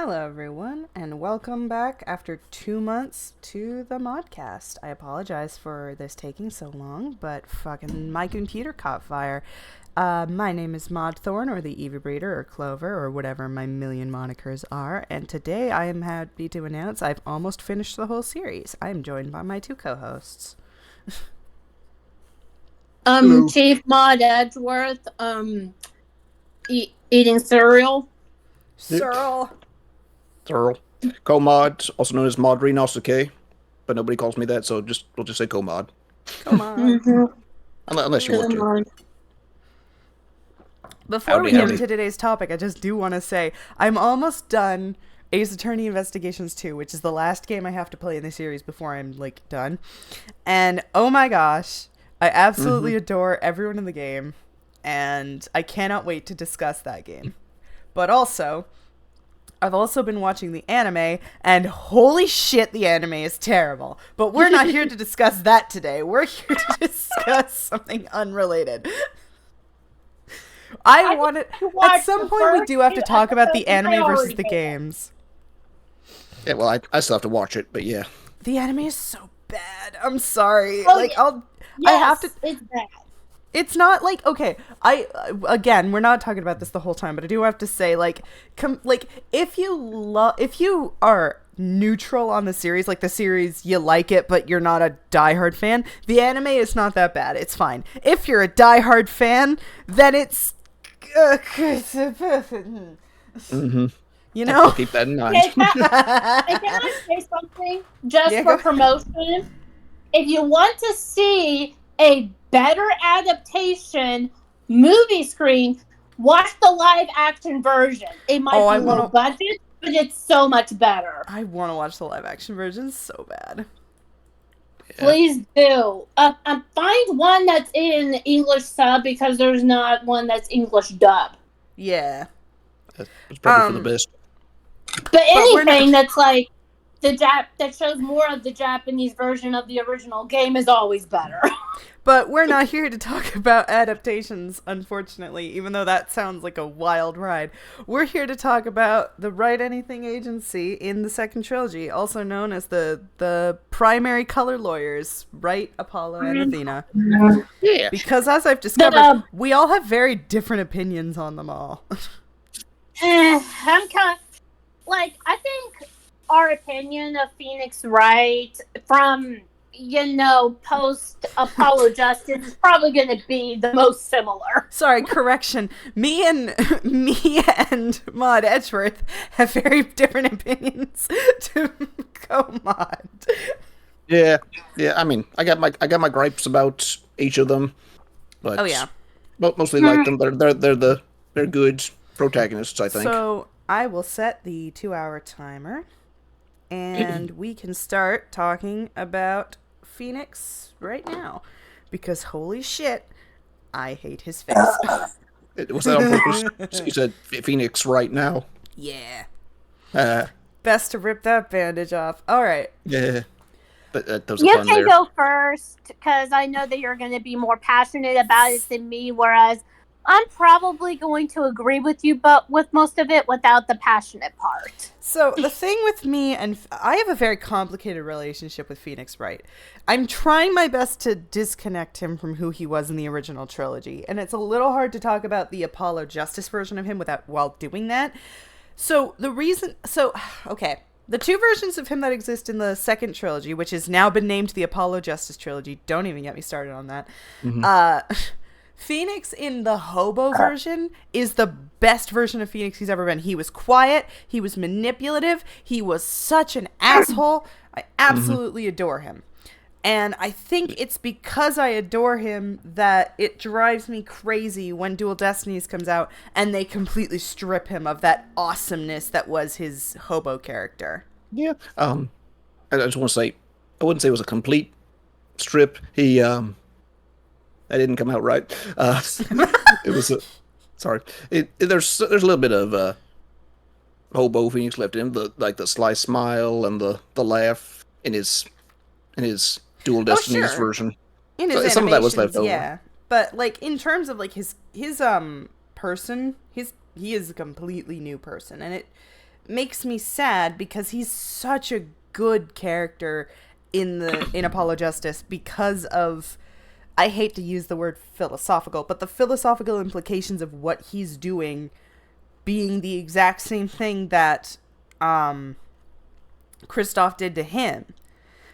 Hello, everyone, and welcome back after 2 months to the Modcast. I apologize for this taking so long, but fucking my computer caught fire. My name is Mod Thorn, or the Eva Breeder, or Clover, or whatever my million monikers are, and today I am happy to announce I've almost finished the whole series. I am joined by my two co-hosts. Hello. Chief Mod Edgeworth, eating cereal. Searle! Thurl. Co-mod, also known as Mod Renosuke, but nobody calls me that, so we'll just say co-mod. Come on. Unless you want to. Before we Howdy, get howdy. into today's topic, I just do want to say I'm almost done Ace Attorney Investigations 2, which is the last game I have to play in the series before I'm, done. And, oh my gosh, I absolutely adore everyone in the game, and I cannot wait to discuss that game. But also, I've also been watching the anime, and holy shit, the anime is terrible. But we're not here to discuss that today. We're here to discuss something unrelated. At some point, we do have to talk about the anime versus the games. Yeah, well, I still have to watch it, but yeah. The anime is so bad. I'm sorry. Oh, I have to. It's bad. It's not okay. Again, we're not talking about this the whole time, but I do have to say, if you are neutral on the series, like the series you like it, but you're not a diehard fan, the anime is not that bad. It's fine. If you're a diehard fan, then it's, you know. I'll keep that in mind. Can I say something just for promotion? If you want to see a better adaptation movie screen, watch the live action version. It might be low budget, but it's so much better. I want to watch the live action version so bad. Yeah. Please do. Find one that's in English sub because there's not one that's English dub. Yeah. It's probably for the best. But anything that's like that shows more of the Japanese version of the original game is always better. But we're not here to talk about adaptations, unfortunately, even though that sounds like a wild ride. We're here to talk about the Wright Anything Agency in the second trilogy, also known as the primary color lawyers, Wright, Apollo, and Athena. Yeah. Because as I've discovered, we all have very different opinions on them all. I'm kind of, I think our opinion of Phoenix Wright from, post Apollo Justice is probably going to be the most similar. Sorry, correction. Me and Mod Edgeworth have very different opinions to Co-Mod. Yeah. I mean, I got my gripes about each of them, but oh yeah, mostly like them. They're good protagonists, I think. So I will set the 2-hour timer, and we can start talking about Phoenix right now, because holy shit, I hate his face. Was that on purpose? You said Phoenix right now. Yeah. Uh, Best to rip that bandage off. All right. yeah. But those You are fun can there. go first, because I know that you're going to be more passionate about it than me, whereas I'm probably going to agree with you, but with most of it without the passionate part. So the thing with me, and I have a very complicated relationship with Phoenix Wright. I'm trying my best to disconnect him from who he was in the original trilogy, and it's a little hard to talk about the Apollo Justice version of him while doing that. So okay. The two versions of him that exist in the second trilogy, which has now been named the Apollo Justice trilogy, don't even get me started on that. Phoenix in the hobo version is the best version of Phoenix he's ever been. He was quiet. He was manipulative. He was such an asshole. I absolutely adore him. And I think it's because I adore him that it drives me crazy when Dual Destinies comes out and they completely strip him of that awesomeness that was his hobo character. Yeah. I just want to say, I wouldn't say it was a complete strip. That didn't come out right. It was sorry. There's a little bit of hobo Phoenix left in him. The sly smile and the laugh in his Dual Destinies version. In his some of that was left over. Yeah. But in terms of his person, he is a completely new person, and makes me sad because he's such a good character in Apollo Justice because of, I hate to use the word philosophical, but the philosophical implications of what he's doing being the exact same thing that Kristoff did to him.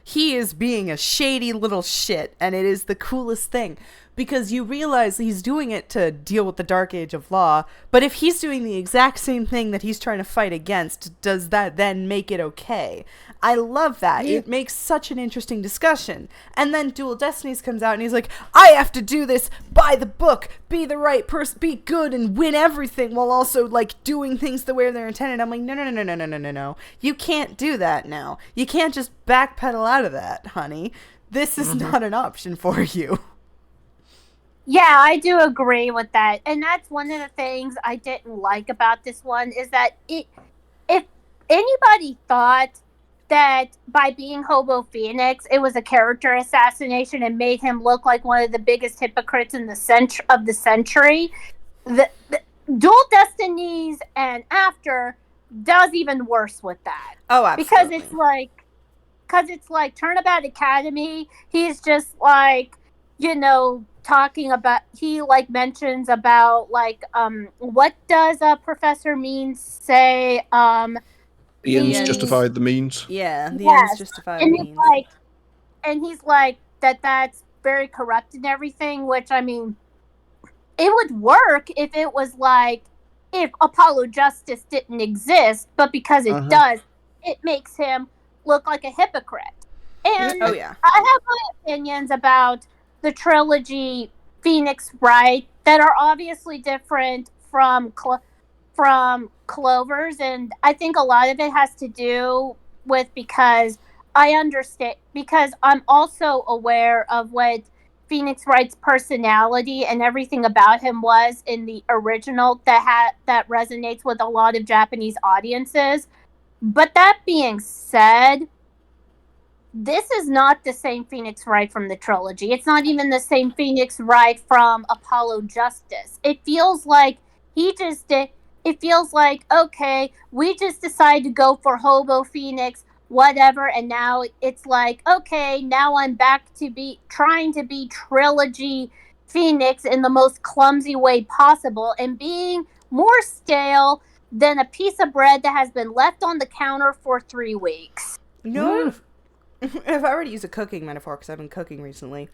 He is being a shady little shit, and it is the coolest thing. Because you realize he's doing it to deal with the dark age of law, but if he's doing the exact same thing that he's trying to fight against, does that then make it okay? I love that. Yeah. It makes such an interesting discussion. And then Dual Destinies comes out and he's like, I have to do this by the book, be the right person, be good and win everything while also like doing things the way they're intended. I'm like, no. You can't do that now. You can't just backpedal out of that, honey. This is not an option for you. Yeah, I do agree with that. And that's one of the things I didn't like about this one is that if anybody thought that by being Hobo Phoenix, it was a character assassination and made him look like one of the biggest hypocrites in the century, the Dual Destinies and After does even worse with that. Oh, absolutely. Because it's like Turnabout Academy, he's just like, talking about, he like mentions about like what does Professor Means say, the ends justified the means. Yeah, the ends justify the means. He's like that's very corrupt and everything, which I mean it would work if it was like if Apollo Justice didn't exist, but because it does, it makes him look like a hypocrite. And I have my opinions about the trilogy Phoenix Wright that are obviously different from Clover's, and I think a lot of it has to do with because I'm also aware of what Phoenix Wright's personality and everything about him was in the original that resonates with a lot of Japanese audiences. But that being said, this is not the same Phoenix Wright from the trilogy. It's not even the same Phoenix Wright from Apollo Justice. It feels like okay, we just decided to go for Hobo Phoenix, whatever, and now it's like, okay, now I'm back to trying to be trilogy Phoenix in the most clumsy way possible and being more stale than a piece of bread that has been left on the counter for 3 weeks. No. If I were to use a cooking metaphor, because I've been cooking recently,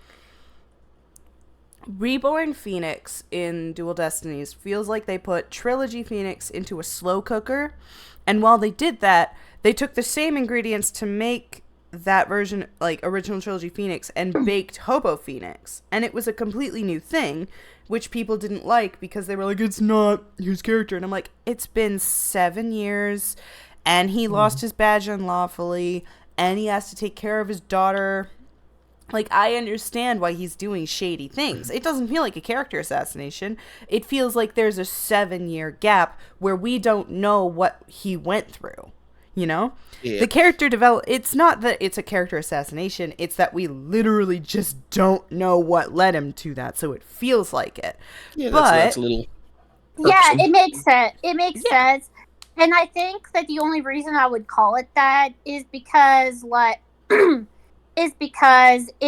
Reborn Phoenix in Dual Destinies feels like they put Trilogy Phoenix into a slow cooker, and while they did that, they took the same ingredients to make that version, like original Trilogy Phoenix, and baked Hobo Phoenix, and it was a completely new thing, which people didn't like because they were like, it's not his character, and I'm like, it's been 7 years, and he lost his badge unlawfully, and he has to take care of his daughter. Like, I understand why he's doing shady things. It doesn't feel like a character assassination. It feels like there's a 7-year gap where we don't know what he went through, Yeah. The character it's not that it's a character assassination, it's that we literally just don't know what led him to that, so it feels like it. Yeah, that's a little irksome. Yeah, it makes sense. It makes sense. And I think that the only reason I would call it that is because it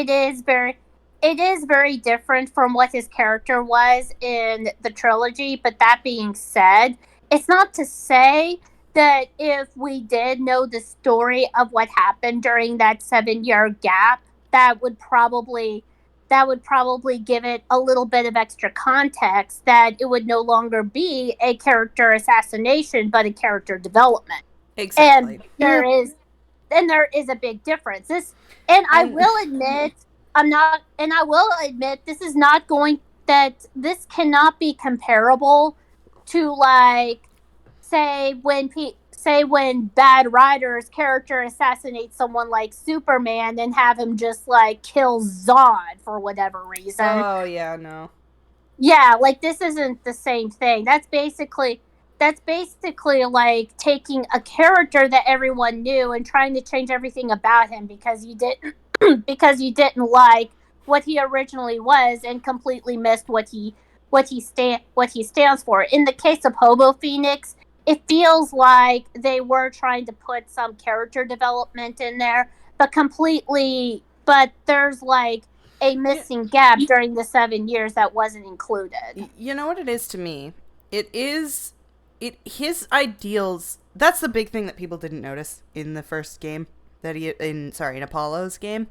is very different from what his character was in the trilogy. But that being said, it's not to say that if we did know the story of what happened during that 7-year gap, that would probably give it a little bit of extra context, that it would no longer be a character assassination, but a character development. Exactly. And there is a big difference. I will admit this cannot be comparable to, like, say when Bad Rider's character assassinates someone like Superman and have him just like kill Zod for whatever reason. Oh yeah, no. Yeah, like this isn't the same thing. That's basically like taking a character that everyone knew and trying to change everything about him because you didn't like what he originally was and completely missed what he stands for. In the case of Hobo Phoenix, it feels like they were trying to put some character development in there, but there's like a missing gap during the 7 years that wasn't included. You know what it is to me? His ideals, that's the big thing that people didn't notice in the first game in Apollo's game.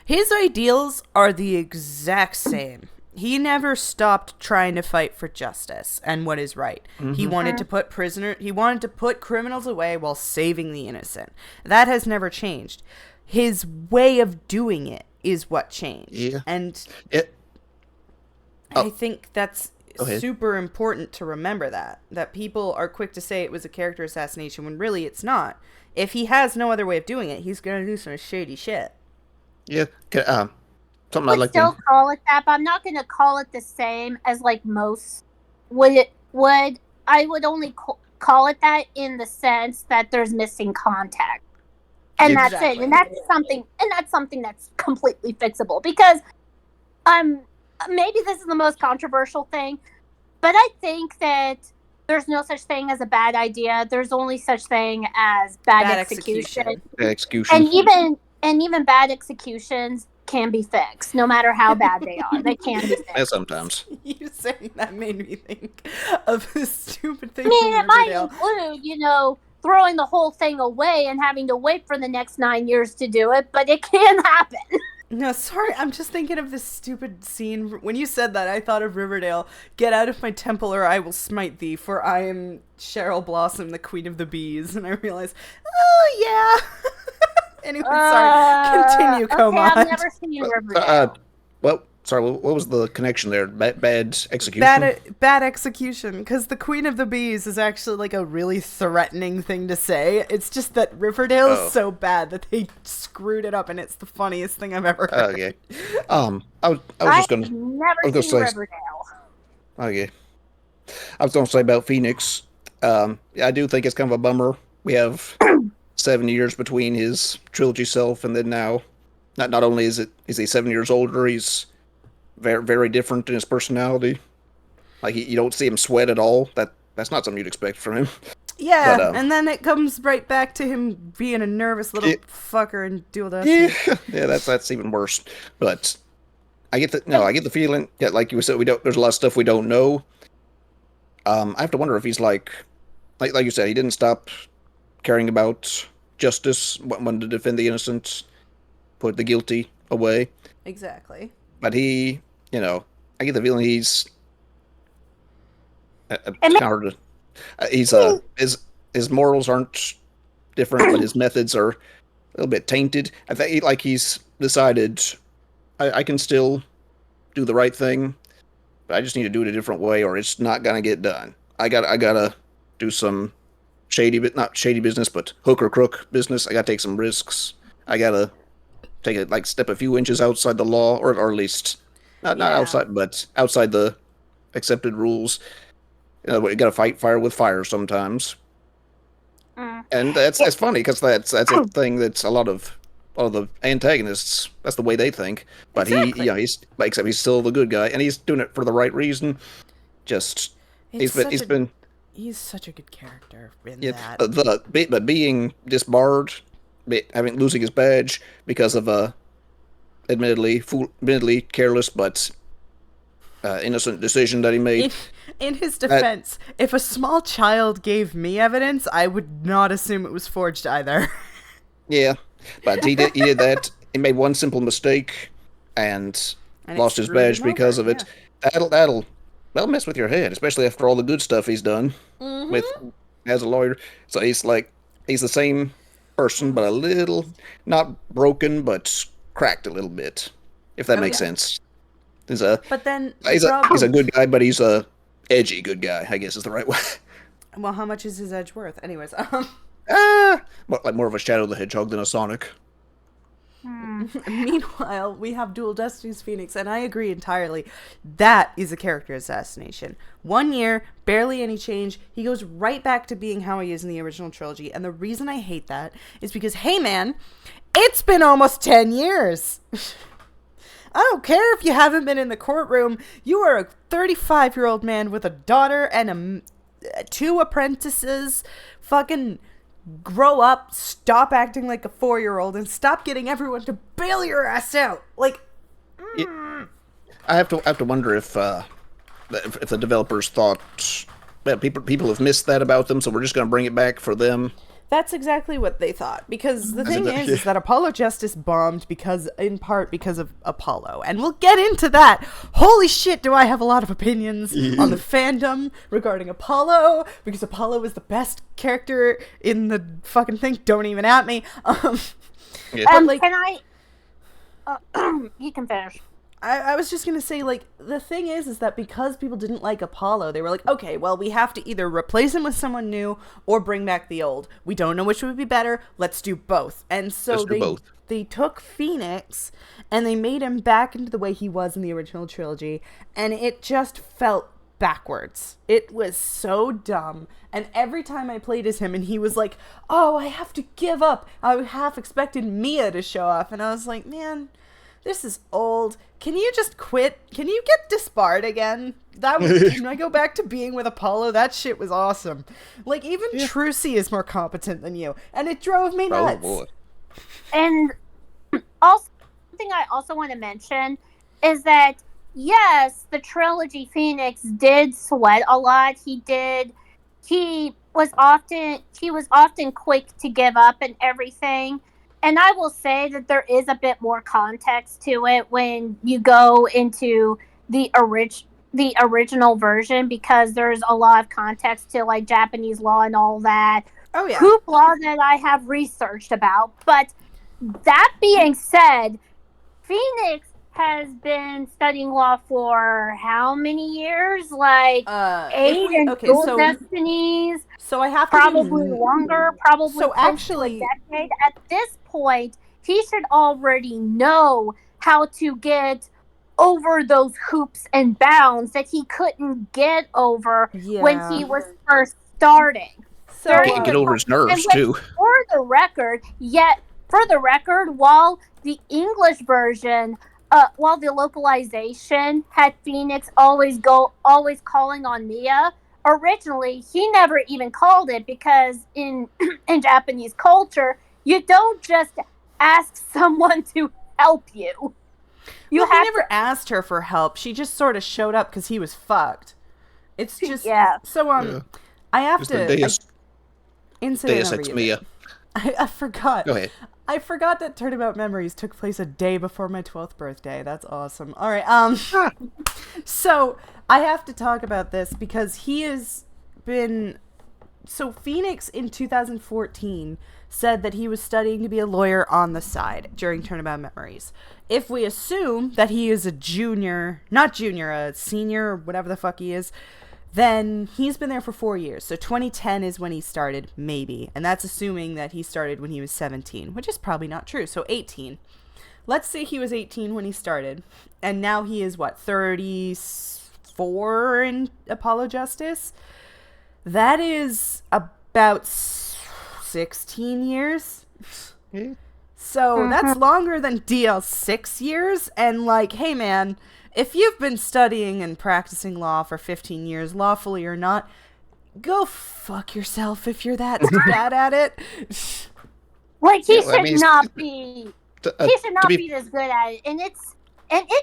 His ideals are the exact same. He never stopped trying to fight for justice and what is right. Mm-hmm. He wanted to put criminals away while saving the innocent. That has never changed. His way of doing it is what changed. Yeah. And I think that's super important to remember that people are quick to say it was a character assassination when really it's not. If he has no other way of doing it, he's going to do some shady shit. Yeah. Something I would still call it that, but I'm not going to call it the same as like most I would only call it that in the sense that there's missing context. And that's it. And that's something that's completely fixable, because maybe this is the most controversial thing, but I think that there's no such thing as a bad idea. There's only such thing as bad execution. Bad execution. And even bad executions can be fixed, no matter how bad they are. They can be fixed. Yeah, sometimes. You saying that made me think of this stupid thing. I mean, it might include, throwing the whole thing away and having to wait for the next 9 years to do it, but it can happen. No, sorry, I'm just thinking of this stupid scene. When you said that, I thought of Riverdale. Get out of my temple or I will smite thee, for I am Cheryl Blossom, the queen of the bees. And I realized, oh, yeah. Anyway, sorry. Continue, Comod. I've never seen Riverdale. What was the connection there? Bad execution? Bad execution, because the Queen of the Bees is actually like a really threatening thing to say. It's just that Riverdale is so bad that they screwed it up, and it's the funniest thing I've ever heard. Okay. I was just going to... never seen Riverdale. Okay. I was going to say about Phoenix. I do think it's kind of a bummer. We have 7 years between his trilogy self and then now. Not only is he 7 years older, he's very, very different in his personality. Like, you don't see him sweat at all. That's not something you'd expect from him. Yeah, but, and then it comes right back to him being a nervous little fucker and dual destiny. Yeah, that's even worse. But I get the feeling, like you said, there's a lot of stuff we don't know. I have to wonder if he's like you said, he didn't stop caring about justice, wanted to defend the innocent, put the guilty away. Exactly. But he, I get the feeling he's his morals aren't different, but his methods are a little bit tainted. I think he's decided I can still do the right thing, but I just need to do it a different way, or it's not gonna get done. I gotta do some not shady business, but hook or crook business. I gotta take some risks. I gotta step a few inches outside the law, or at least not outside, but outside the accepted rules. You gotta fight fire with fire sometimes. And that's funny, because that's a thing that's a lot of the antagonists. That's the way they think. But exactly. Except he's still the good guy, and he's doing it for the right reason. Just he's such a good character in that. But being disbarred, losing his badge because of a admittedly careless but innocent decision that he made. In his defense, if a small child gave me evidence, I would not assume it was forged either. Yeah, but he did that. He made one simple mistake and lost his badge because of it. That'll mess with your head, especially after all the good stuff he's done as a lawyer. So he's the same person, but a little, not broken, but cracked a little bit, if that makes sense. He's a good guy, but he's a edgy good guy, I guess is the right way. Well, how much is his edge worth? Anyways, more of a Shadow the Hedgehog than a Sonic. Meanwhile, we have Dual Destinies Phoenix, and I agree entirely. That is a character assassination. 1 year, barely any change. He goes right back to being how he is in the original trilogy, and the reason I hate that is because, hey man, it's been almost 10 years. I don't care if you haven't been in the courtroom. You are a 35-year-old man with a daughter and 2 apprentices, fucking grow up, stop acting like a 4-year-old, and stop getting everyone to bail your ass out. Like, I have to wonder if the developers thought that people have missed that about them, so we're just going to bring it back for them. That's exactly what they thought, because the thing is that Apollo Justice bombed in part because of Apollo, and we'll get into that. Holy shit, do I have a lot of opinions on the fandom regarding Apollo, because Apollo is the best character in the fucking thing. Don't even at me. Can I? You can finish. I was just going to say, like, the thing is that because people didn't like Apollo, they were like, okay, well, we have to either replace him with someone new or bring back the old. We don't know which would be better. Let's do both. And so they took Phoenix and they made him back into the way he was in the original trilogy, and it just felt backwards. It was so dumb. And every time I played as him and he was like, oh, I have to give up, I half expected Mia to show up. And I was like, man, this is old. Can you just quit? Can you get disbarred again? Can I go back to being with Apollo? That shit was awesome. Like, even Trucy is more competent than you. And it drove me nuts. Boy. And also, something I also want to mention is that, yes, the trilogy Phoenix did sweat a lot. He was often quick to give up and everything. And I will say that there is a bit more context to it when you go into the original version, because there's a lot of context to, like, Japanese law and all that. Oh, yeah. Hoopla that I have researched about. But that being said, Phoenix has been studying law for how many years? Like 8 and Dual Destinies. So I have probably longer, probably so actually a decade. At this point, he should already know how to get over those hoops and bounds that he couldn't get over when he was first starting. So can't get over his nerves too. For the record, while the English version, while the localization had Phoenix always calling on Mia, originally he never even called it, because in Japanese culture, you don't just ask someone to help you. He never asked her for help. She just sort of showed up because he was fucked. It's just so I have just to. Deus Ex Mia. I forgot. Go ahead. I forgot that Turnabout Memories took place a day before my 12th birthday. That's awesome. All right. So I have to talk about this because he has been. So Phoenix in 2014 said that he was studying to be a lawyer on the side during Turnabout Memories. If we assume that he is a senior, or whatever the fuck he is, then he's been there for 4 years. So 2010 is when he started, maybe. And that's assuming that he started when he was 17, which is probably not true. So 18. Let's say he was 18 when he started. And now he is, 34 in Apollo Justice? That is about 16 years. So that's longer than DL 6 years. And hey, man, if you've been studying and practicing law for 15 years, lawfully or not, go fuck yourself if you're that bad at it. He should not be this good at it. And it's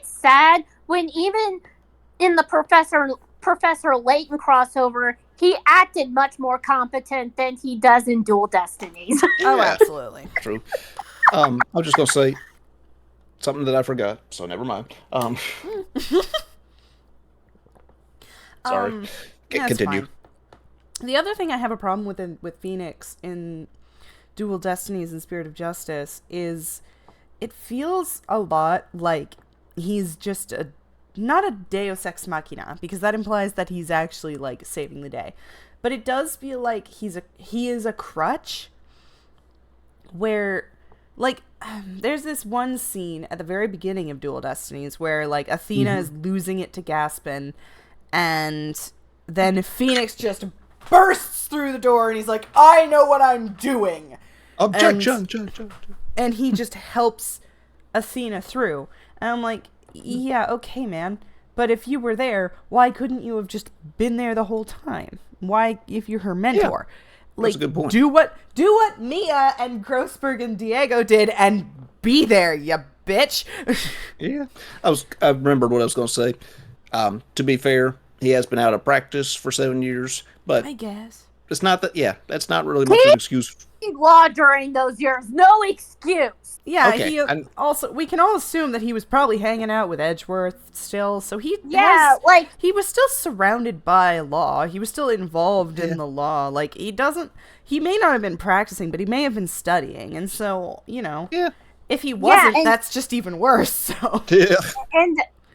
sad when even in the Professor Layton crossover, he acted much more competent than he does in Dual Destinies. Oh, absolutely. True. I was just going to say something that I forgot, so never mind. Sorry. Continue. Fine. The other thing I have a problem with Phoenix in Dual Destinies and Spirit of Justice is it feels a lot like he's just not a Deus Ex Machina, because that implies that he's actually saving the day. But it does feel like he is a crutch where there's this one scene at the very beginning of Dual Destinies where Athena is losing it to Gaspin, and then Phoenix just bursts through the door and he's like, I know what I'm doing. Objection. And he just helps Athena through. And I'm like, yeah, okay, man. But if you were there, why couldn't you have just been there the whole time? Why, if you're her mentor? That's a good point. Do what Mia and Grossberg and Diego did and be there, you bitch. Yeah. I remembered what I was going to say. To be fair, he has been out of practice for 7 years, but I guess. it's not that, that's not really much of an excuse. Law during those years, no excuse. Yeah, Okay, also, we can all assume that he was probably hanging out with Edgeworth still, so he was still surrounded by law. He was still involved in the law. Like, he may not have been practicing, but he may have been studying, and so, if he wasn't, that's just even worse, so. Yeah.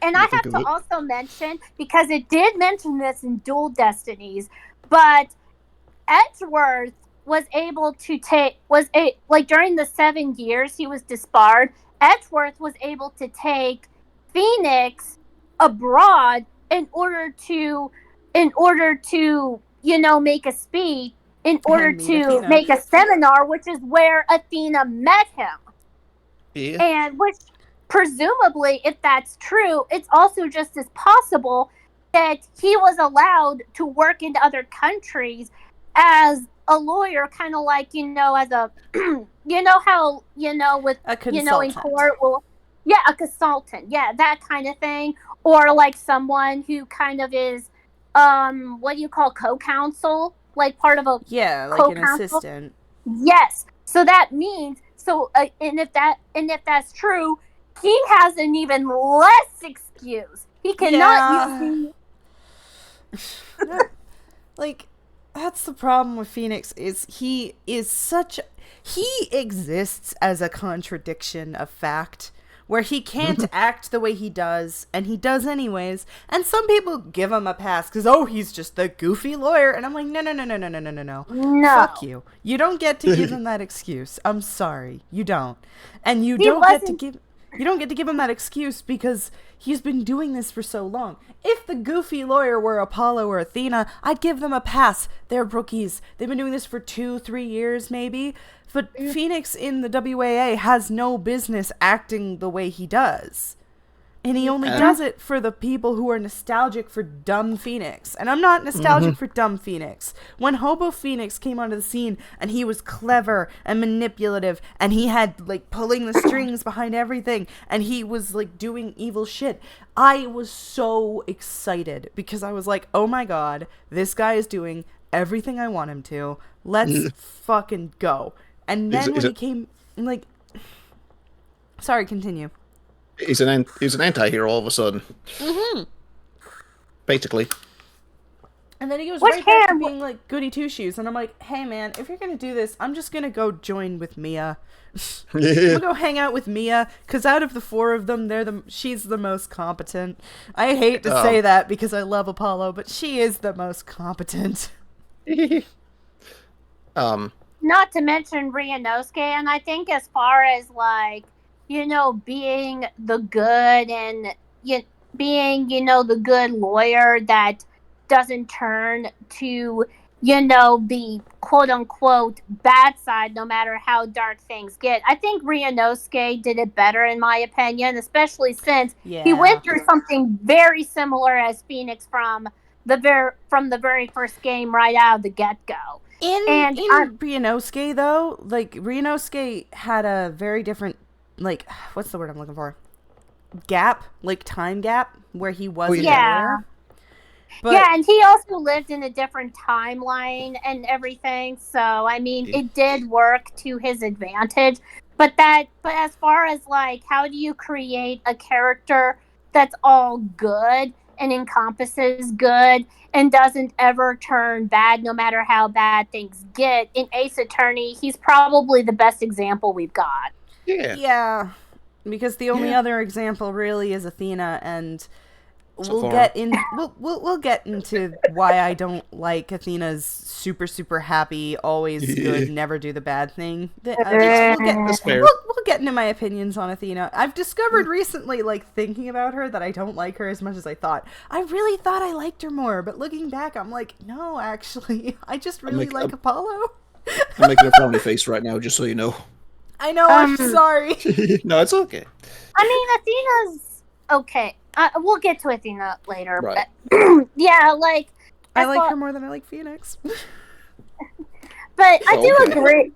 And I have to also mention, because it did mention this in Dual Destinies, but Edgeworth was able to during the 7 years he was disbarred, Edgeworth was able to take Phoenix abroad in order to make a speech, in order to make a seminar, which is where Athena met him. Yeah. And which, presumably, if that's true, it's also just as possible that he was allowed to work in other countries as a lawyer, kind of like, as a, how, with, a consultant. In court, a consultant, that kind of thing. Or like someone who kind of is, what do you call co-counsel? Like part of a like an assistant. Yes. So that means, and if that's true, he has an even less excuse. He cannot use that's the problem with Phoenix, is he exists as a contradiction of fact, where he can't act the way he does, and he does anyways, and some people give him a pass, because, he's just the goofy lawyer, and I'm like, no. Fuck you. You don't get to give him that excuse. I'm sorry. You don't. And you don't get to give him that excuse because he's been doing this for so long. If the goofy lawyer were Apollo or Athena, I'd give them a pass. They're rookies. They've been doing this for 2-3 years, maybe. But Phoenix in the WAA has no business acting the way he does. And he only does it for the people who are nostalgic for dumb Phoenix. And I'm not nostalgic for dumb Phoenix. When Hobo Phoenix came onto the scene and he was clever and manipulative and he had, pulling the strings behind everything and he was, doing evil shit, I was so excited because I was like, oh my god, this guy is doing everything I want him to. Let's fucking go. And then when he came, sorry, continue. He's an anti-hero all of a sudden. Mm-hmm. Basically. And then he goes right back to being goody two-shoes. And I'm like, hey man, if you're going to do this, I'm just going to go join with Mia. I'm going to go hang out with Mia. Because out of the 4 of them, she's the most competent. I hate to say that because I love Apollo, but she is the most competent. Not to mention Ryunosuke. And I think as far as being the good and being, the good lawyer that doesn't turn to, the quote unquote bad side, no matter how dark things get. I think Ryunosuke did it better, in my opinion, especially since he went through something very similar as Phoenix from the very first game right out of the get-go. In Ryunosuke, though, Ryunosuke had a very different, what's the word I'm looking for? Gap, time gap, where he wasn't there. And he also lived in a different timeline and everything, so, I mean, it did work to his advantage. But as far as, how do you create a character that's all good and encompasses good and doesn't ever turn bad no matter how bad things get, in Ace Attorney, he's probably the best example we've got. Yeah, because the only other example really is Athena, and we'll get into why I don't like Athena's super super happy, always good, never do the bad thing. We'll get into my opinions on Athena. I've discovered recently, thinking about her, that I don't like her as much as I thought. I really thought I liked her more, but looking back, I'm like, no, actually, I just really like Apollo. I'm making a frowny face right now, just so you know. I know, I'm sorry. No, it's okay. I mean, Athena's okay. We'll get to Athena later. Right. But I like her more than I like Phoenix. But I do Okay. agree.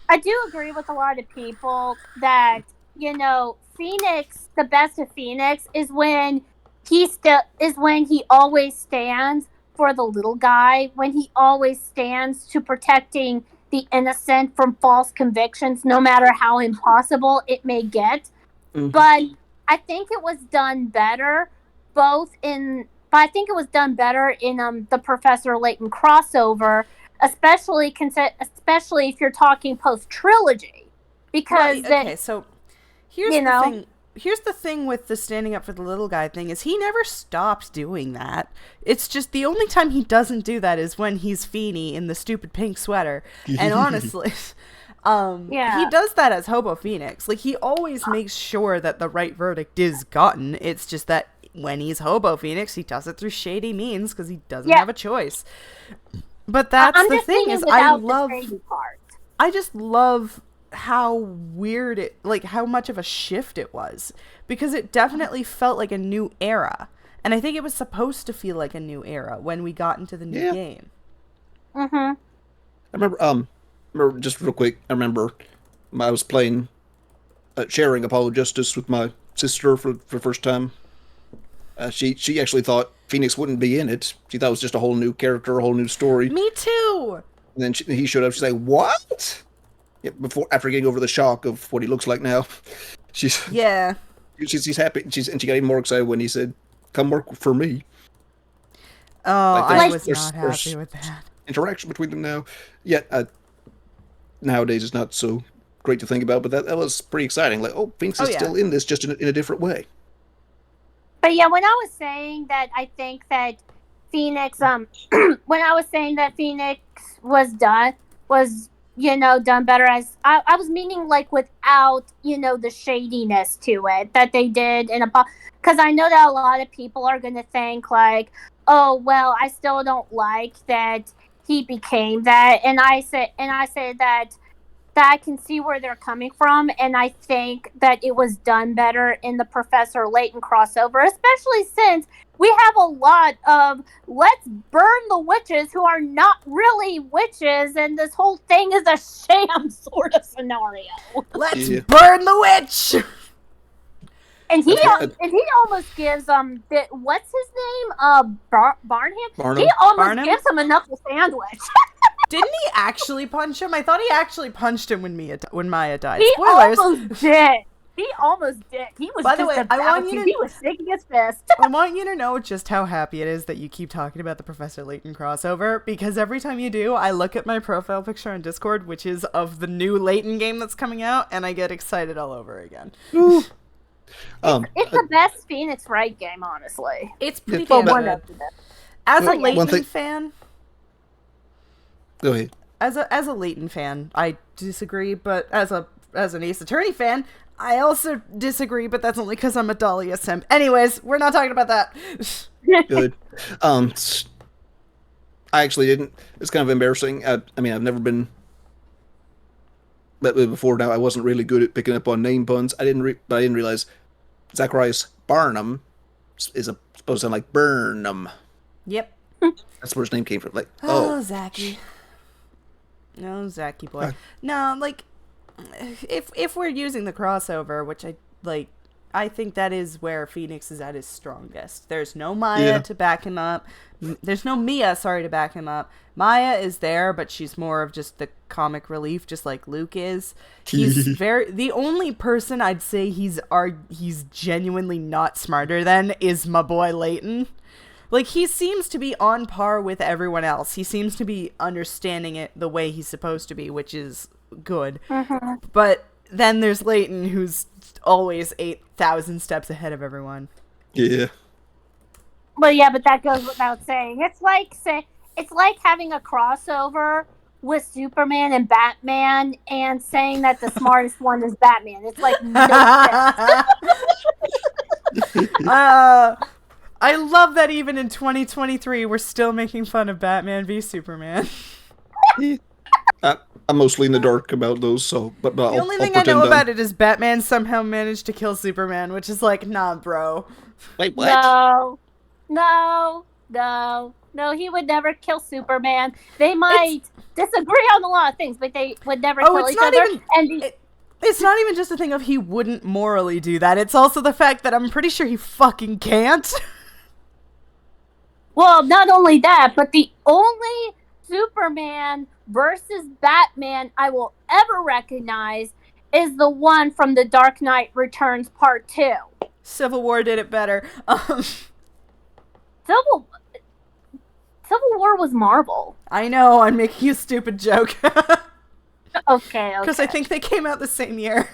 I do agree with a lot of people that, Phoenix, the best of Phoenix is when he always stands for the little guy, when he always stands to protecting the innocent from false convictions, no matter how impossible it may get. Mhm. But I think it was done better in the Professor Layton crossover, especially if you're talking post trilogy, because okay, so here's you the know thing. Here's the thing with the standing up for the little guy thing is he never stops doing that. It's just the only time he doesn't do that is when he's Feeny in the stupid pink sweater. And honestly, he does that as Hobo Phoenix. Like, he always makes sure that the right verdict is gotten. It's just that when he's Hobo Phoenix, he does it through shady means because he doesn't have a choice. But that's I'm the just thing thinking is without the shady part. I just love how weird it, like how much of a shift it was, because it definitely felt like a new era, and I think it was supposed to feel like a new era when we got into the new game. Mm-hmm. I remember just real quick. I remember I was playing, sharing Apollo Justice with my sister for the first time. She actually thought Phoenix wouldn't be in it. She thought it was just a whole new character, a whole new story. Me too. And then he showed up. She's like, "What?" Yeah, after getting over the shock of what he looks like now, she's happy. She got even more excited when he said, "Come work for me." Oh, I was not happy with that interaction between them now. Yet nowadays it's not so great to think about, but that was pretty exciting. Like, oh, Phoenix is still in this, just in a different way. But yeah, when I was saying that, I think that Phoenix, when I was saying that Phoenix was done better, as I was meaning like without, the shadiness to it that they did because I know that a lot of people are going to think like, oh, well, I still don't like that he became that. And I say that I can see where they're coming from, and I think that it was done better in the Professor Layton crossover, especially since we have a lot of let's burn the witches who are not really witches, and this whole thing is a sham sort of scenario. Let's burn the witch! And he almost gives what's his name? Barnham? He almost gives him a knuckle sandwich. Didn't he actually punch him? I thought he actually punched him when Maya died. He Spoilers. almost did. He almost did. He was By the way, he was shaking his fist. I want you to know just how happy it is that you keep talking about the Professor Layton crossover, because every time you do, I look at my profile picture on Discord, which is of the new Layton game that's coming out, and I get excited all over again. It's the best Phoenix Wright game, honestly. It's pretty damn good. As a Layton fan... Go ahead. As a Layton fan, I disagree, but as an Ace Attorney fan, I also disagree, but that's only because I'm a Dahlia simp. Anyways, we're not talking about that. Good. I actually didn't. It's kind of embarrassing. I mean, I've never been. But before now, I wasn't really good at picking up on name puns. But I didn't realize Zacharias Barnum is supposed to sound like Burnham. Yep. That's where his name came from. Like, Zachy. No, Zachy boy. No, like, if we're using the crossover, which I think that is where Phoenix is at his strongest. There's no Maya to back him up. There's no Mia, to back him up. Maya is there, but she's more of just the comic relief, just like Luke is. He's the only person I'd say he's genuinely not smarter than is my boy Layton. Like, he seems to be on par with everyone else. He seems to be understanding it the way he's supposed to be, which is good. Mm-hmm. But then there's Layton, who's always 8,000 steps ahead of everyone. Yeah. But that goes without saying. It's like having a crossover with Superman and Batman and saying that the smartest one is Batman. It's like no sense. I love that even in 2023, we're still making fun of Batman v Superman. I'm mostly in the dark about those, but the only thing I know about it is Batman somehow managed to kill Superman, which is like, nah, bro. Wait, what? No. No, he would never kill Superman. They might disagree on a lot of things, but they would never kill each other. It's not even just a thing of he wouldn't morally do that. It's also the fact that I'm pretty sure he fucking can't. Well, not only that, but the only Superman versus Batman I will ever recognize is the one from The Dark Knight Returns Part 2. Civil War did it better. Civil War was Marvel. I know, I'm making a stupid joke. Okay. Because I think they came out the same year.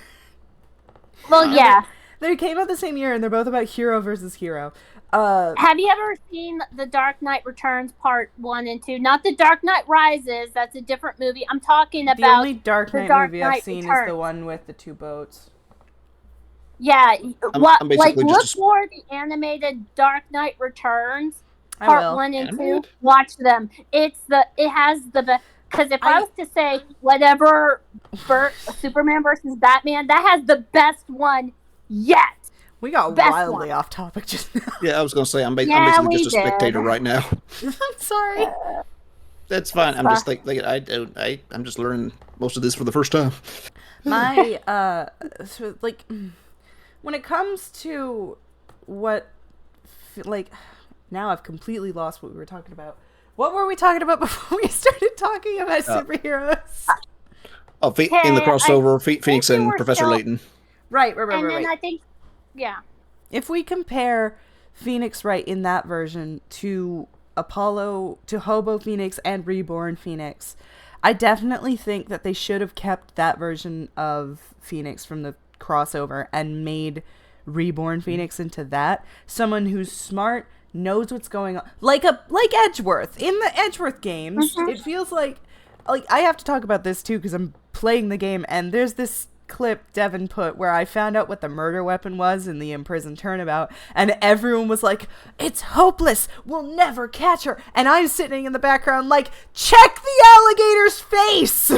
Well, yeah. They came out the same year, and they're both about hero versus hero. Have you ever seen The Dark Knight Returns Part 1 and 2? Not The Dark Knight Rises. That's a different movie. I'm talking about the only Dark Knight movie I've seen is the one with the two boats. Yeah. I'm look for the animated Dark Knight Returns Part 1 and 2. Watch them. It has the best. Because if I was to say whatever Superman versus Batman, that has the best one yet. We got wildly off topic just now. Yeah, I was going to say, I'm basically just a spectator right now. I'm sorry. That's fine. I'm just I'm just learning most of this for the first time. My, when it comes to now I've completely lost what we were talking about. What were we talking about before we started talking about superheroes? In the crossover, Phoenix and Professor Layton. Right. And then I think, yeah. If we compare Phoenix Wright in that version to Apollo, to Hobo Phoenix and Reborn Phoenix, I definitely think that they should have kept that version of Phoenix from the crossover and made Reborn Phoenix into that. Someone who's smart, knows what's going on, like Edgeworth in the Edgeworth games. It feels like I have to talk about this too because I'm playing the game, and there's this clip Devin put where I found out what the murder weapon was in the imprisoned turnabout, and everyone was like, "It's hopeless, we'll never catch her," and I'm sitting in the background like, check the alligator's face.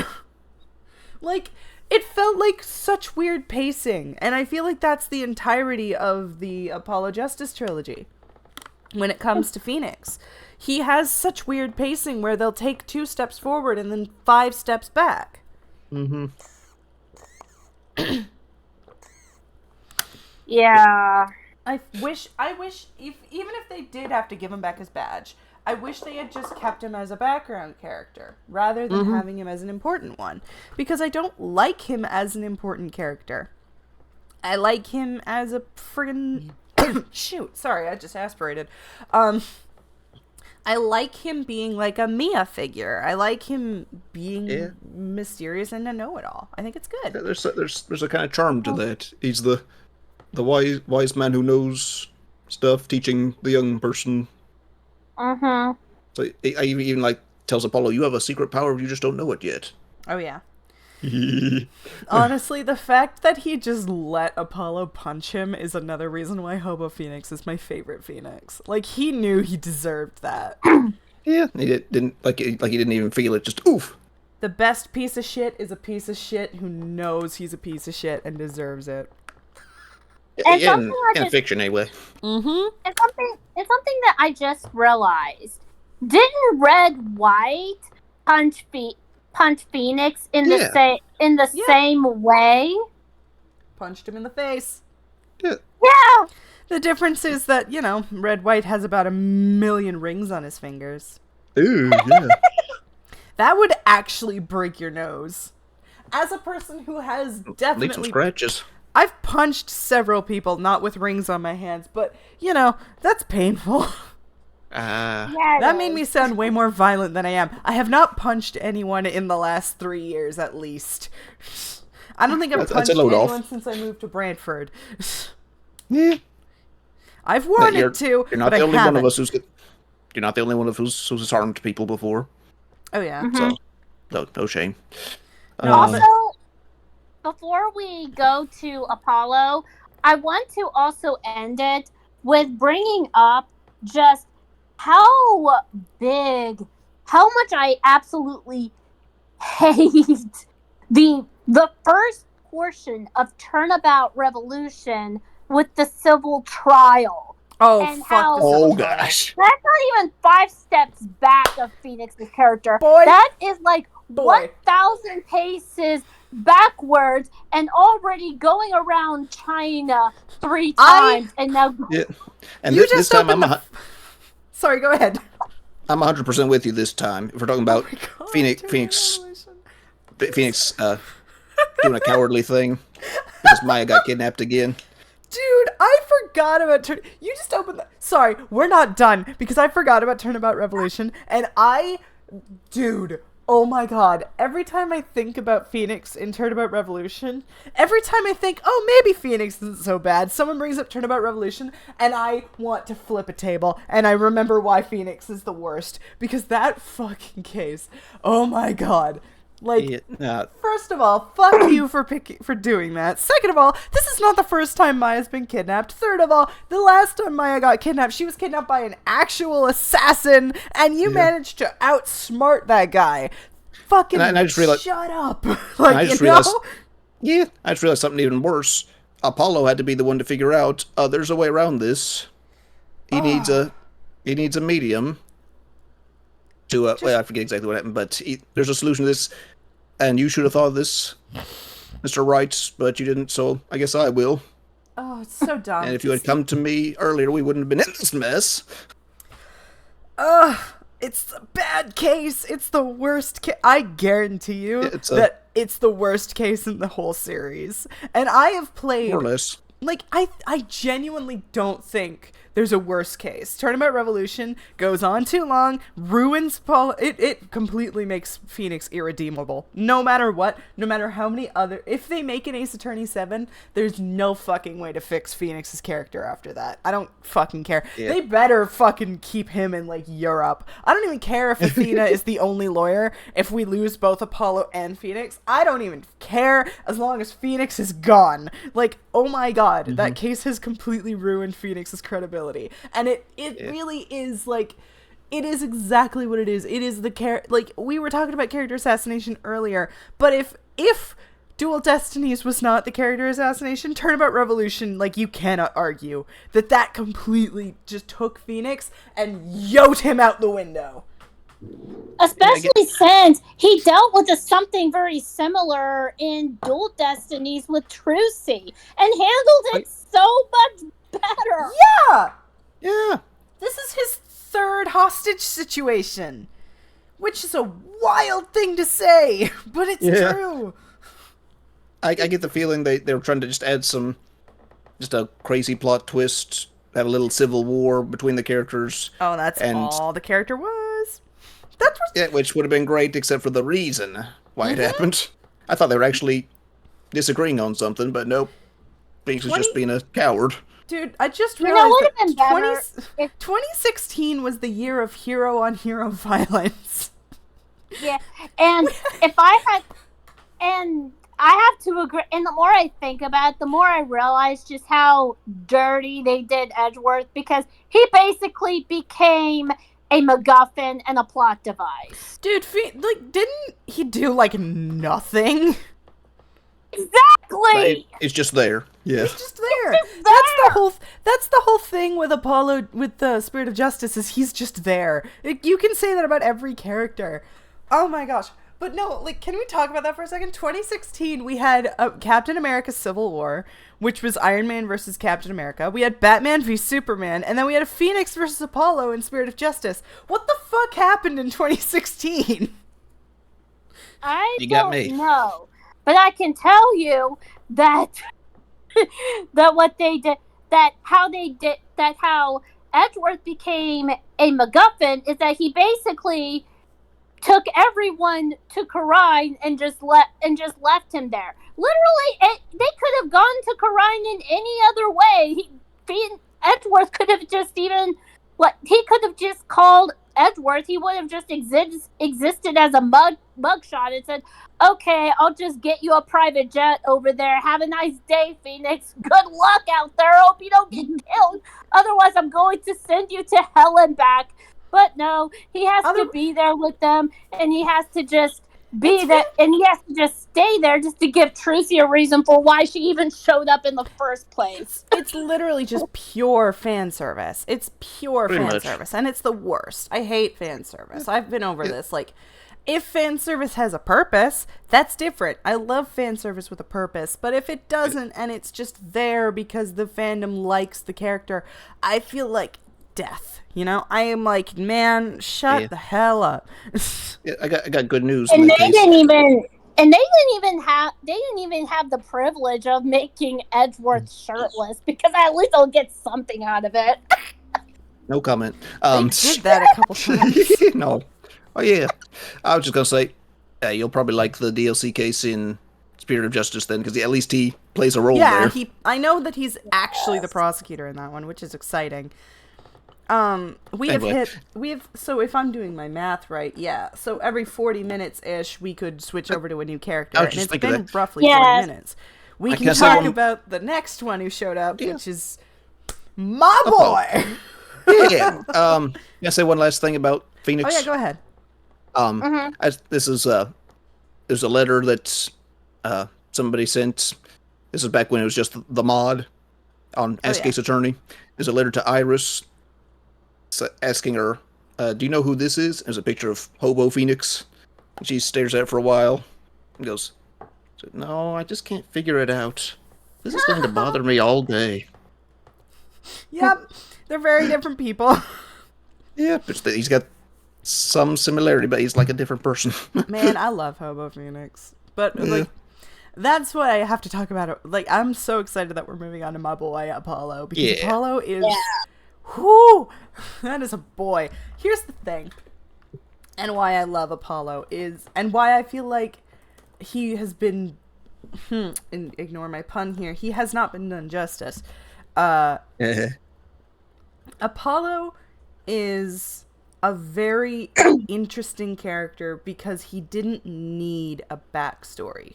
It felt like such weird pacing, and I feel like that's the entirety of the Apollo Justice trilogy. When it comes to Phoenix, he has such weird pacing where they'll take 2 steps forward and then 5 steps back. Yeah. I wish even if they did have to give him back his badge, I wish they had just kept him as a background character rather than having him as an important one, because I don't like him as an important character. I like him as a friggin' shoot, sorry, I just aspirated. I like him being like a Mia figure. I like him being mysterious and a know-it-all. I think it's good. Yeah, there's a kind of charm to that. He's the wise man who knows stuff, teaching the young person. So I even tells Apollo, "You have a secret power, you just don't know it yet." Oh yeah. Honestly, the fact that he just let Apollo punch him is another reason why Hobo Phoenix is my favorite Phoenix. He knew he deserved that. Yeah, he didn't he didn't even feel it. Just oof. The best piece of shit is a piece of shit who knows he's a piece of shit and deserves it. And in fiction, anyway. It's something that I just realized. Didn't Red White punch Phoenix in the same way? Punched him in the face. Yeah. The difference is that, Red White has about 1 million rings on his fingers. Ooh, yeah. That would actually break your nose. As a person who has definitely... Leave some scratches. I've punched several people, not with rings on my hands, but, that's painful. That made me sound way more violent than I am. I have not punched anyone in the last 3 years, at least. I don't think I've punched anyone since I moved to Brantford. Yeah. I've wanted to, You're not but the only I haven't. one of us You're not the only one of us who's harmed people before. Oh yeah. So, no shame. Also, before we go to Apollo, I want to also end it with bringing up just how much I absolutely hate the first portion of Turnabout Revolution with the civil trial. Oh, and fuck how the Oh Civil Trial. gosh. that's not even 5 steps back of Phoenix's character. Boy. That is like Boy. 1,000 paces backwards and already going around China 3 times and now Yeah. And You this just time opened Sorry, go ahead. I'm 100% with you this time. If we're talking about God, Phoenix Revolution. doing a cowardly thing because Maya got kidnapped again. Dude, I forgot about You just opened the... Sorry, we're not done because I forgot about Turnabout Revolution, and Dude, oh my god. Every time I think about Phoenix in Turnabout Revolution, every time I think, oh, maybe Phoenix isn't so bad, someone brings up Turnabout Revolution, and I want to flip a table, and I remember why Phoenix is the worst. Because that fucking case, oh my god. Like, first of all, fuck you for doing that. Second of all, this is not the first time Maya's been kidnapped. Third of all, the last time Maya got kidnapped, she was kidnapped by an actual assassin, and you managed to outsmart that guy. Fucking and I just realized, shut up. Like, I just realized, I just realized something even worse. Apollo had to be the one to figure out, there's a way around this. He needs a medium to, well, I forget exactly what happened, but there's a solution to this. And you should have thought of this, Mr. Wright, but you didn't, so I guess I will. Oh, it's so dumb. And if you had come to me earlier, we wouldn't have been in this mess. It's a bad case. It's the worst case. I guarantee you that it's the worst case in the whole series. And I have played... More or less. Like, I genuinely don't think there's a worse case. Turnabout Revolution goes on too long, ruins it completely makes Phoenix irredeemable. No matter what, no matter how many other... If they make an Ace Attorney 7, there's no fucking way to fix Phoenix's character after that. I don't fucking care. Yeah. They better fucking keep him in, like, Europe. I don't even care if Athena is the only lawyer. If we lose both Apollo and Phoenix, I don't even care as long as Phoenix is gone. Like, oh my god, that case has completely ruined Phoenix's credibility. And it really is, like, it is exactly what it is. It is like, we were talking about character assassination earlier, but if Dual Destinies was not the character assassination, Turnabout Revolution, like, you cannot argue that completely just took Phoenix and yote him out the window. Especially since he dealt with something very similar in Dual Destinies with Trucy and handled it so much better. Yeah. This is his third hostage situation, which is a wild thing to say, but it's true. I get the feeling they were trying to just add just a crazy plot twist, have a little civil war between the characters. Oh, that's all the character was. Which would have been great, except for the reason why it happened. I thought they were actually disagreeing on something, but nope. Binks was just being a coward. Dude, I just realized that 2016 was the year of hero-on-hero violence. Yeah, and I have to agree, and the more I think about it, the more I realize just how dirty they did Edgeworth, because he basically became a MacGuffin and a plot device. Dude, didn't he do, like, nothing? Exactly! It's just there. Yeah. He's just there. That's the whole thing with Apollo, with the Spirit of Justice, is he's just there. You can say that about every character. Oh my gosh. But no, like, can we talk about that for a second? 2016, we had Captain America Civil War, which was Iron Man versus Captain America. We had Batman v Superman, and then we had a Phoenix versus Apollo in Spirit of Justice. What the fuck happened in 2016? I don't know. But I can tell you that what they did, how Edgeworth became a MacGuffin is that he basically took everyone to Karine and just left him there. Literally, they could have gone to Karine in any other way. Edgeworth could have just he could have just called Edgeworth. He would have just existed as a mugshot and said, "Okay, I'll just get you a private jet over there. Have a nice day, Phoenix. Good luck out there. Hope you don't get killed. Otherwise, I'm going to send you to hell and back." But no, he has to be there with them, and he has to just be that, and he has to just stay there just to give Trucy a reason for why she even showed up in the first place. It's literally just pure fan service. It's pure Pretty fan much. service, and it's the worst. I hate fan service. I've been over this. Like, if fan service has a purpose, that's different. I love fan service with a purpose, but if it doesn't and it's just there because the fandom likes the character, I feel like death. You know, I am like, man, shut the hell up. Yeah, I got good news. And in they that case. didn't even. And they didn't even have the privilege of making Edgeworth shirtless, because at least they'll get something out of it. No comment. They did that a couple times. No. Oh yeah. I was just gonna say, you'll probably like the DLC case in Spirit of Justice then, because at least he plays a role Yeah, there. I know that he's actually the prosecutor in that one, which is exciting. So if I'm doing my math right, so every 40 minutes-ish, we could switch over to a new character, and it's been roughly 40 minutes. We can talk about the next one who showed up, which is my boy! Yeah. Can I say one last thing about Phoenix? Oh yeah, go ahead. There's a letter that somebody sent. This is back when it was just the mod on Ask Ace Attorney. There's a letter to Iris asking her, do you know who this is? There's a picture of Hobo Phoenix. She stares at it for a while and goes, no, I just can't figure it out. This is going to bother me all day. Yep, they're very different people. Yeah, but he's got some similarity, but he's like a different person. Man, I love Hobo Phoenix. But, like, that's what I have to talk about. Like, I'm so excited that we're moving on to my boy, Apollo. Because Apollo is... Whoo! That is a boy. Here's the thing. And why I love Apollo is... And why I feel like he has been... and ignore my pun here. He has not been done justice. Apollo is a very interesting character because he didn't need a backstory,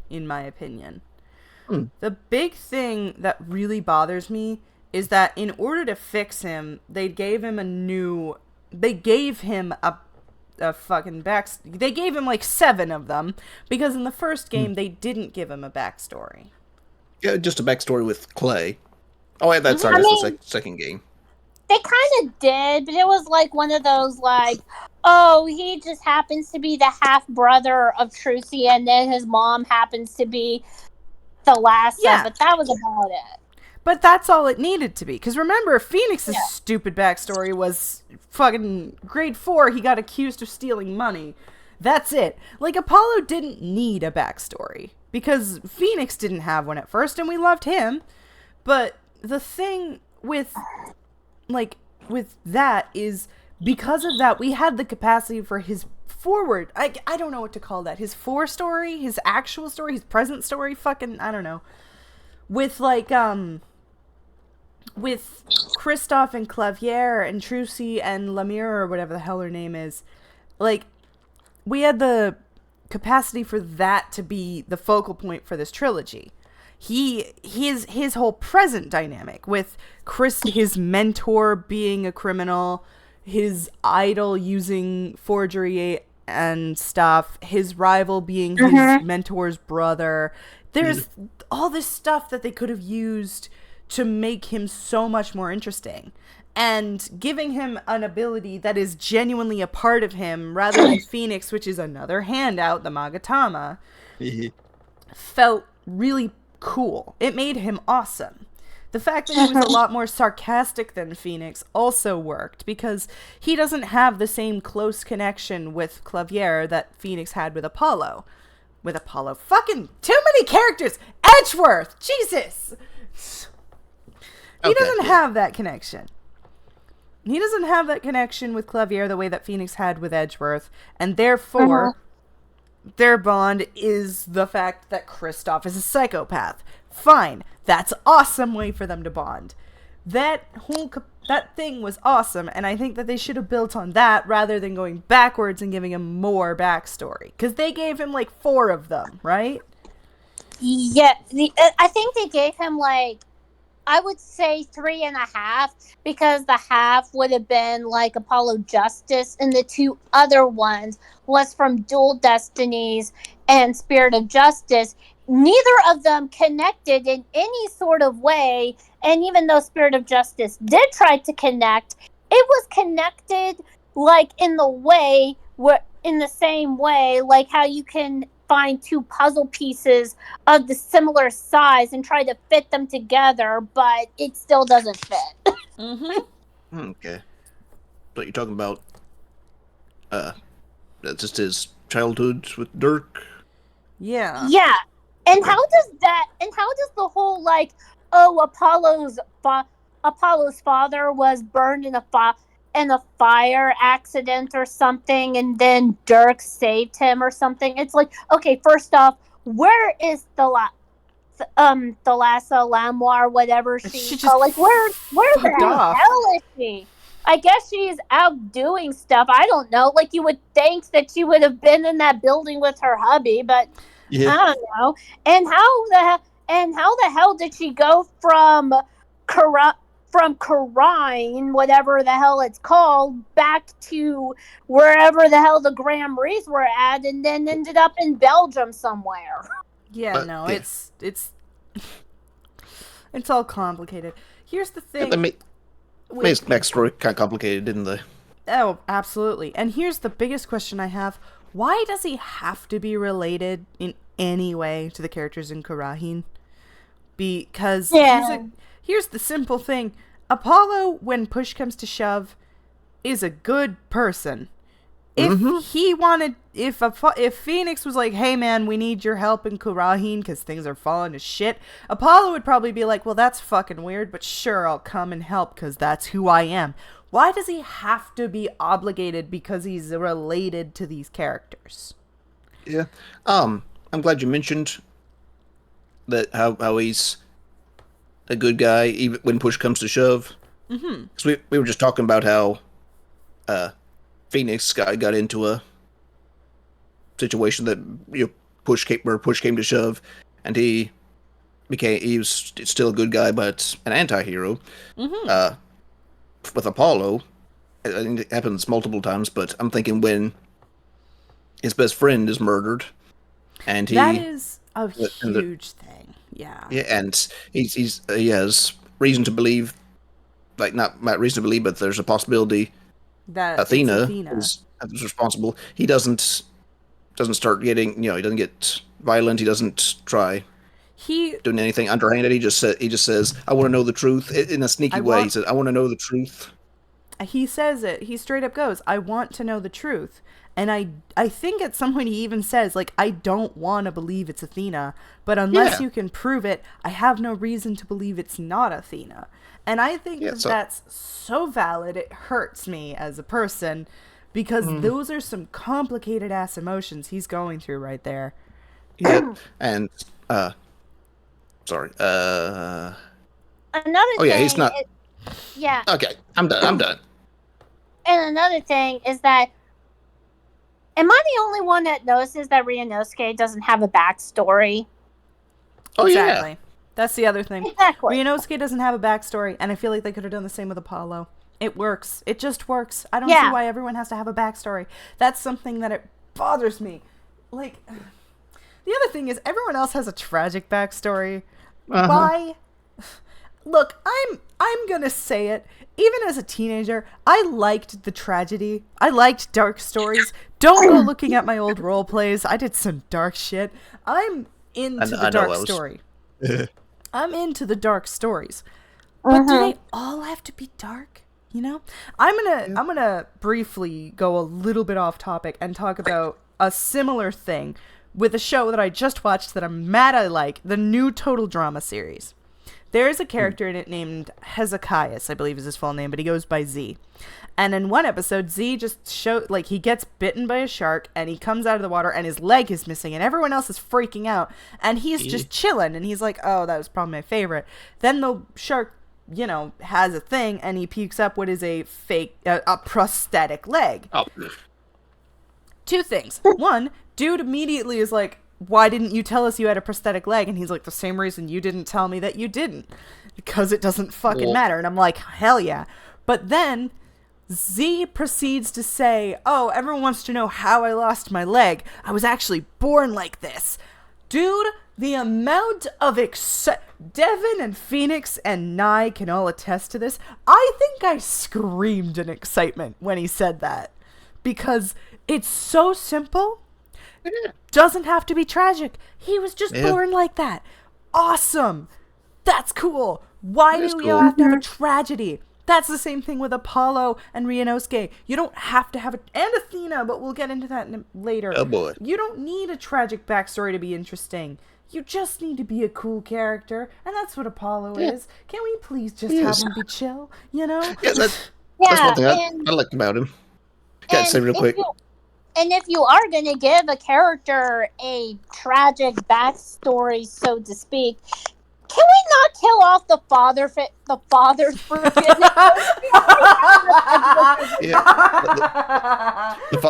in my opinion. The big thing that really bothers me is that in order to fix him, they gave him a fucking they gave him like 7 of them, because in the first game they didn't give him a backstory. Yeah, just a backstory with Clay. Oh, yeah, that's the second game. They kind of did, but it was like one of those, like, oh, he just happens to be the half-brother of Trucy, and then his mom happens to be the last son, but that was about it. But that's all it needed to be. Because remember, Phoenix's stupid backstory was fucking grade 4, he got accused of stealing money. That's it. Like, Apollo didn't need a backstory. Because Phoenix didn't have one at first, and we loved him. But the thing with that is, because of that, we had the capacity for his forward... I don't know what to call that. His story, his actual story, his present story, fucking, I don't know. With, like, with Kristoff and Clavier and Trucy and Lemire, or whatever the hell her name is, like, we had the capacity for that to be the focal point for this trilogy. His whole present dynamic with his mentor being a criminal, his idol using forgery and stuff, his rival being his mentor's brother. There's all this stuff that they could have used to make him so much more interesting. And giving him an ability that is genuinely a part of him, rather than Phoenix, which is another handout, the Magatama, felt really cool. It made him awesome. The fact that he was a lot more sarcastic than Phoenix also worked, because he doesn't have the same close connection with Clavier that Phoenix had with Apollo. Fucking too many characters! Edgeworth! Jesus! He doesn't have that connection. He doesn't have that connection with Clavier the way that Phoenix had with Edgeworth, and therefore, their bond is the fact that Kristoff is a psychopath. Fine. That's an awesome way for them to bond. That thing was awesome, and I think that they should have built on that rather than going backwards and giving him more backstory. Because they gave him like 4 of them, right? Yeah, I think they gave him like I would say 3.5, because the half would have been like Apollo Justice, and the two other ones was from Dual Destinies and Spirit of Justice. Neither of them connected in any sort of way, and even though Spirit of Justice did try to connect, it was connected like in the same way, like how you can find two puzzle pieces of the similar size and try to fit them together, but it still doesn't fit. Okay. So you're talking about just his childhood with Dirk? Yeah. Yeah. And how does the whole like, oh, Apollo's father was burned in a fire accident or something, and then Dirk saved him or something? It's like, okay, first off, where is Thalassa Lamoir, whatever she's called? Like, where the hell is she? I guess she's out doing stuff. I don't know. Like, you would think that she would have been in that building with her hubby, but I don't know. And how the hell did she go from Karine, whatever the hell it's called, back to wherever the hell the Graham Rees were at, and then ended up in Belgium somewhere? Yeah, no, yeah. It's all complicated. Here's the thing. Made his backstory kind of complicated, didn't they? Oh, absolutely. And here's the biggest question I have. Why does he have to be related in any way to the characters in Karahine? Because here's the simple thing. Apollo, when push comes to shove, is a good person. If Phoenix was like, hey man, we need your help in Karahine because things are falling to shit, Apollo would probably be like, well, that's fucking weird, but sure, I'll come and help because that's who I am. Why does he have to be obligated because he's related to these characters? Yeah. I'm glad you mentioned that how he's a good guy even when push comes to shove. Because we were just talking about how Phoenix got into a situation that push came to shove, and he was still a good guy but an anti-hero. With Apollo, I think it happens multiple times, but I'm thinking when his best friend is murdered, and that is a huge thing. Yeah, and he has reason to believe, like not reason to believe, but there's a possibility that Athena is responsible. He doesn't start getting, he doesn't get violent. He doesn't try doing anything underhanded. He just says, I want to know the truth in a sneaky way. He says, I want to know the truth. He says it. He straight up goes, I want to know the truth. And I think at some point he even says, like, I don't want to believe it's Athena, but unless you can prove it, I have no reason to believe it's not Athena. And I think that's so valid. It hurts me as a person because those are some complicated ass emotions he's going through right there. Yeah. And sorry. Another thing. Oh yeah, he's not. Yeah. Okay, I'm done. And another thing is that, am I the only one that notices that Ryunosuke doesn't have a backstory? Oh exactly. Yeah. That's the other thing. Exactly. Ryunosuke doesn't have a backstory, and I feel like they could have done the same with Apollo. It works. It just works. I don't see why everyone has to have a backstory. That's something that it bothers me. Like, the other thing is everyone else has a tragic backstory. Why? Look, I'm gonna say it. Even as a teenager, I liked the tragedy. I liked dark stories. Don't go looking at my old role plays. I did some dark shit. I'm into the dark story. I'm into the dark stories. But do they all have to be dark? I'm gonna briefly go a little bit off topic and talk about a similar thing with a show that I just watched that I'm mad I like, the new Total Drama series. There is a character in it named Hezekias, I believe is his full name, but he goes by Z. And in one episode, Z just he gets bitten by a shark, and he comes out of the water, and his leg is missing, and everyone else is freaking out, and he's just chilling, and he's like, oh, that was probably my favorite. Then the shark, has a thing, and he pukes up what is a prosthetic leg. Oh. Two things. One, dude immediately is like, why didn't you tell us you had a prosthetic leg? And he's like, the same reason you didn't tell me that you didn't. Because it doesn't fucking matter. And I'm like, hell yeah. But then Z proceeds to say, oh, everyone wants to know how I lost my leg. I was actually born like this. Dude, the amount of Devin and Phoenix and Nye can all attest to this. I think I screamed in excitement when he said that. Because it's so simple. Doesn't have to be tragic. He was just born like that. Awesome. That's cool. Why do you have to have a tragedy? That's the same thing with Apollo and Ryunosuke. You don't have to have and Athena, but we'll get into that later. Oh boy. You don't need a tragic backstory to be interesting. You just need to be a cool character, and that's what Apollo is. Can we please just have him be chill, you know? Yeah, that's one thing I liked about him. Gotta say real quick. And if you are going to give a character a tragic backstory, so to speak, can we not kill off the fathers for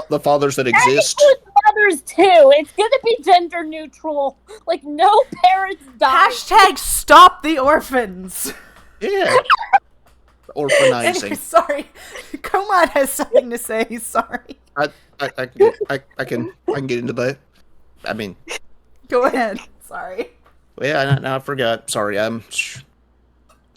the fathers that exist. Mothers too. It's going to be gender neutral. Like, no parents die. Hashtag stop the orphans. Yeah. Orphanizing. Anyway, sorry. Komad has something to say. Sorry. I can get into that. I mean, go ahead. Sorry. Yeah, I forgot. Sorry, I'm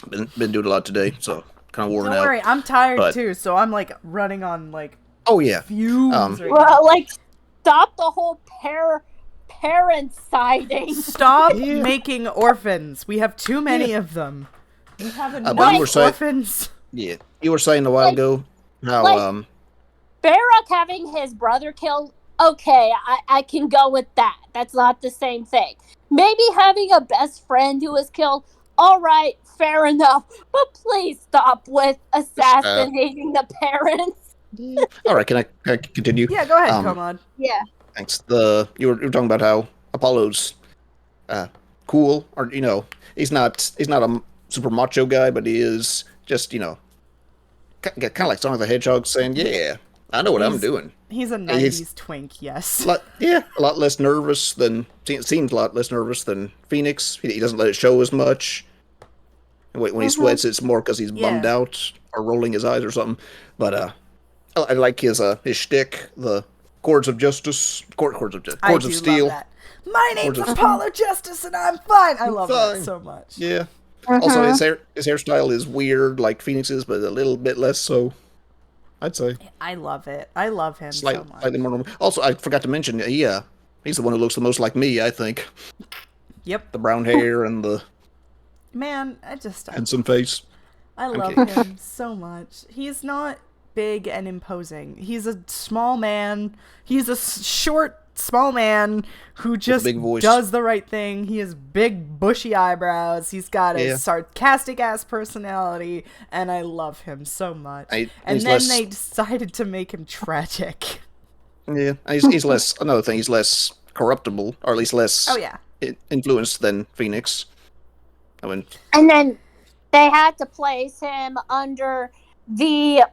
been doing a lot today, so kind of worn out. Don't worry, I'm tired too, so I'm like running on like fumes right now. Like, stop the whole parent siding. Stop making orphans. We have too many of them. We have enough orphans. Yeah, you were saying a while ago how Barak having his brother killed. Okay, I can go with that. That's not the same thing. Maybe having a best friend who was killed. All right, fair enough. But please stop with assassinating the parents. All right, can I continue? Yeah, go ahead, Komad. Yeah. Thanks. You were talking about how Apollo's cool, or he's not a super macho guy, but he is just kind of like Sonic the Hedgehog saying, "Yeah, I know what I'm doing." He's a 90s twink, yes. A lot less nervous than... Seems a lot less nervous than Phoenix. He doesn't let it show as much. When he sweats, it's more because he's bummed out or rolling his eyes or something. But I like his shtick, the cords of justice, cords of steel. Love that. My name's Apollo Justice and I'm fine. I love that so much. Yeah. Also, his hairstyle is weird like Phoenix's, but a little bit less so. I'd say. I love it. I love him so much. Slightly more normal. Also, I forgot to mention, he's the one who looks the most like me, I think. Yep. The brown hair and the... Man, handsome face. I love him so much. He's not big and imposing. He's a small man. He's a short, small man who just does the right thing. He has big, bushy eyebrows. He's got a sarcastic-ass personality, and I love him so much. They decided to make him tragic. Yeah, he's less... Another thing, he's less corruptible, or at least less influenced than Phoenix. And then they had to place him under the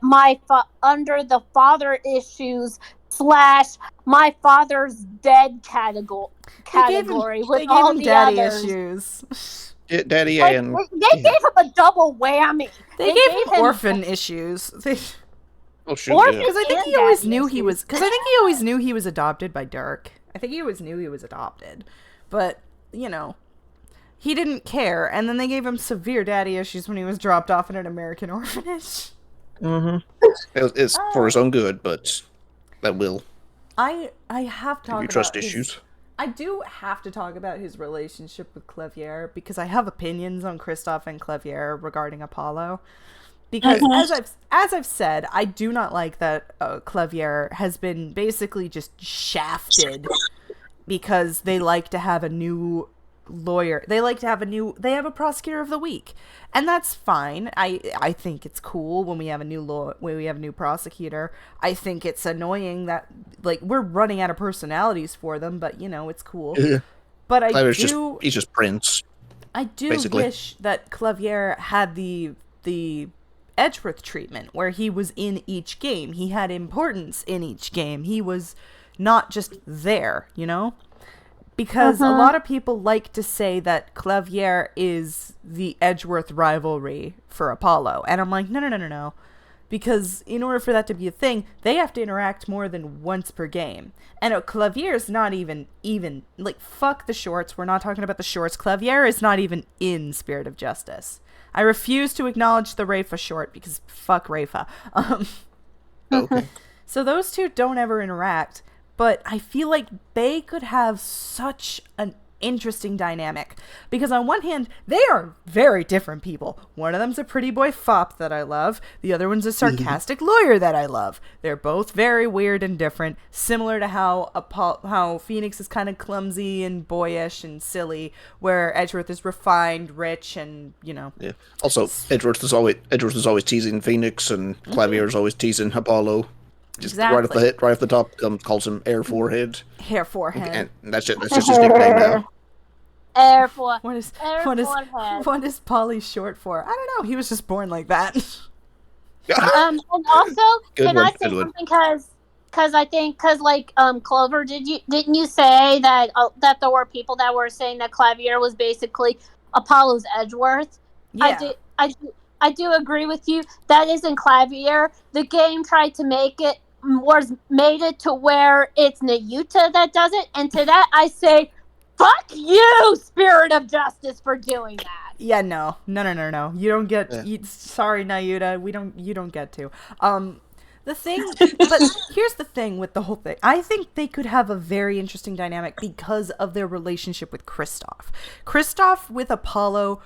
father issues / my father's dead category with all the daddy others. issues. Daddy and they gave him a double whammy. They gave him orphan issues. Oh shit! Because I think he always knew he was. Because I think he always knew he was adopted by Dirk. I think he always knew he was adopted, but he didn't care. And then they gave him severe daddy issues when he was dropped off in an American orphanage. Mm-hmm. It's for his own good, but that will. I have to talk about trust issues. I do have to talk about his relationship with Clavier because I have opinions on Kristoff and Clavier regarding Apollo. Because as I've said, I do not like that Clavier has been basically just shafted because they like to have a new lawyer. They have a prosecutor of the week. And that's fine. I think it's cool when we have a new prosecutor. I think it's annoying that we're running out of personalities for them, but it's cool. Yeah. But he's just Prince. I do wish that Clavier had the Edgeworth treatment where he was in each game. He had importance in each game. He was not just there, because a lot of people like to say that Clavier is the Edgeworth rivalry for Apollo. And I'm like, no. Because in order for that to be a thing, they have to interact more than once per game. And Clavier's not even, like, fuck the shorts. We're not talking about the shorts. Clavier is not even in Spirit of Justice. I refuse to acknowledge the Rafa short because fuck Rafa. Okay. So those two don't ever interact, but I feel like they could have such an interesting dynamic. Because on one hand, they are very different people. One of them's a pretty boy fop that I love. The other one's a sarcastic lawyer that I love. They're both very weird and different, similar to how Phoenix is kind of clumsy and boyish and silly, where Edgeworth is refined, rich, and, you know. Yeah. Also, Edgeworth is always teasing Phoenix, and Clavier is always teasing Apollo. Just Exactly. right off the top, calls him Air Forehead. Hair forehead. And that's just his nickname now. Air Force. What is Polly short for? I don't know. He was just born like that. And also, Good can one, I say good one. something? Because like Clover, didn't you say that that there were people that were saying that Clavier was basically Apollo's Edgeworth? Yeah. I do agree with you. That isn't Clavier. The game tried to made it to where it's Nayuta that does it, and to that I say, fuck you, Spirit of Justice, for doing that. Yeah, no. You don't get. Yeah. Sorry, Nayuta. You don't get to. The thing, but here's the thing with the whole thing. I think they could have a very interesting dynamic because of their relationship with Kristoff. Kristoff with Apollo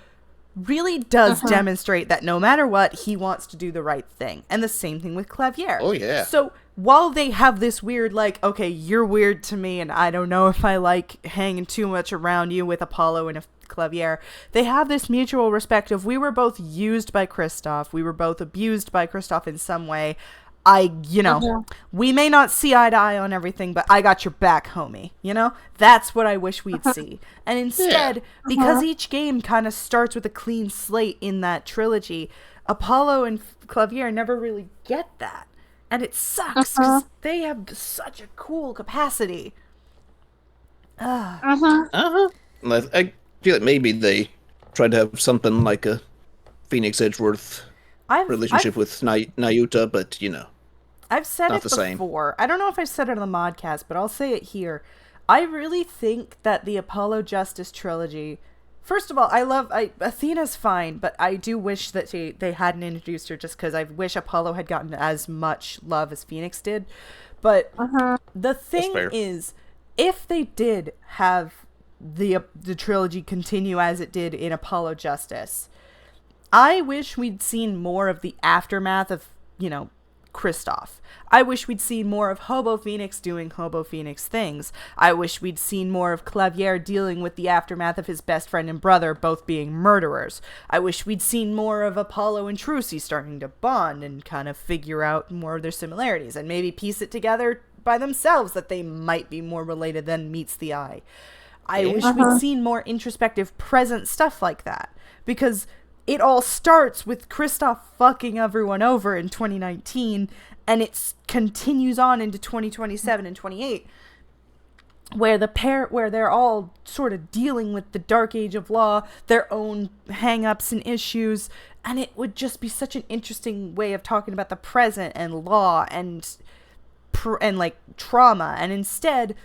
really does demonstrate that no matter what, he wants to do the right thing. And the same thing with Clavier. Oh, yeah. So while they have this weird, like, okay, you're weird to me, and I don't know if I like hanging too much around you with Apollo and Clavier, they have this mutual respect of, we were both used by Kristoff, we were both abused by Kristoff in some way. We may not see eye to eye on everything, but I got your back, homie. You know? That's what I wish we'd see. And instead, because each game kind of starts with a clean slate in that trilogy, Apollo and Clavier never really get that. And it sucks, because they have such a cool capacity. I feel like maybe they tried to have something like a Phoenix Edgeworth relationship with Nayuta, but, you know. I've said not it the before. I don't know if I've said it on the Modcast, but I'll say it here. I really think that the Apollo Justice trilogy... First of all, Athena's fine, but I do wish that they hadn't introduced her, just because I wish Apollo had gotten as much love as Phoenix did. But the thing is, if they did have the trilogy continue as it did in Apollo Justice, I wish we'd seen more of the aftermath of, Kristoff. I wish we'd seen more of Hobo Phoenix doing Hobo Phoenix things. I wish we'd seen more of Clavier dealing with the aftermath of his best friend and brother both being murderers. I wish we'd seen more of Apollo and Trucy starting to bond and kind of figure out more of their similarities and maybe piece it together by themselves that they might be more related than meets the eye. I wish we'd seen more introspective present stuff like that, because it all starts with Kristoff fucking everyone over in 2019, and it continues on into 2027 and 28, where they're all sort of dealing with the dark age of law, their own hang-ups and issues, and it would just be such an interesting way of talking about the present and law and like trauma, and instead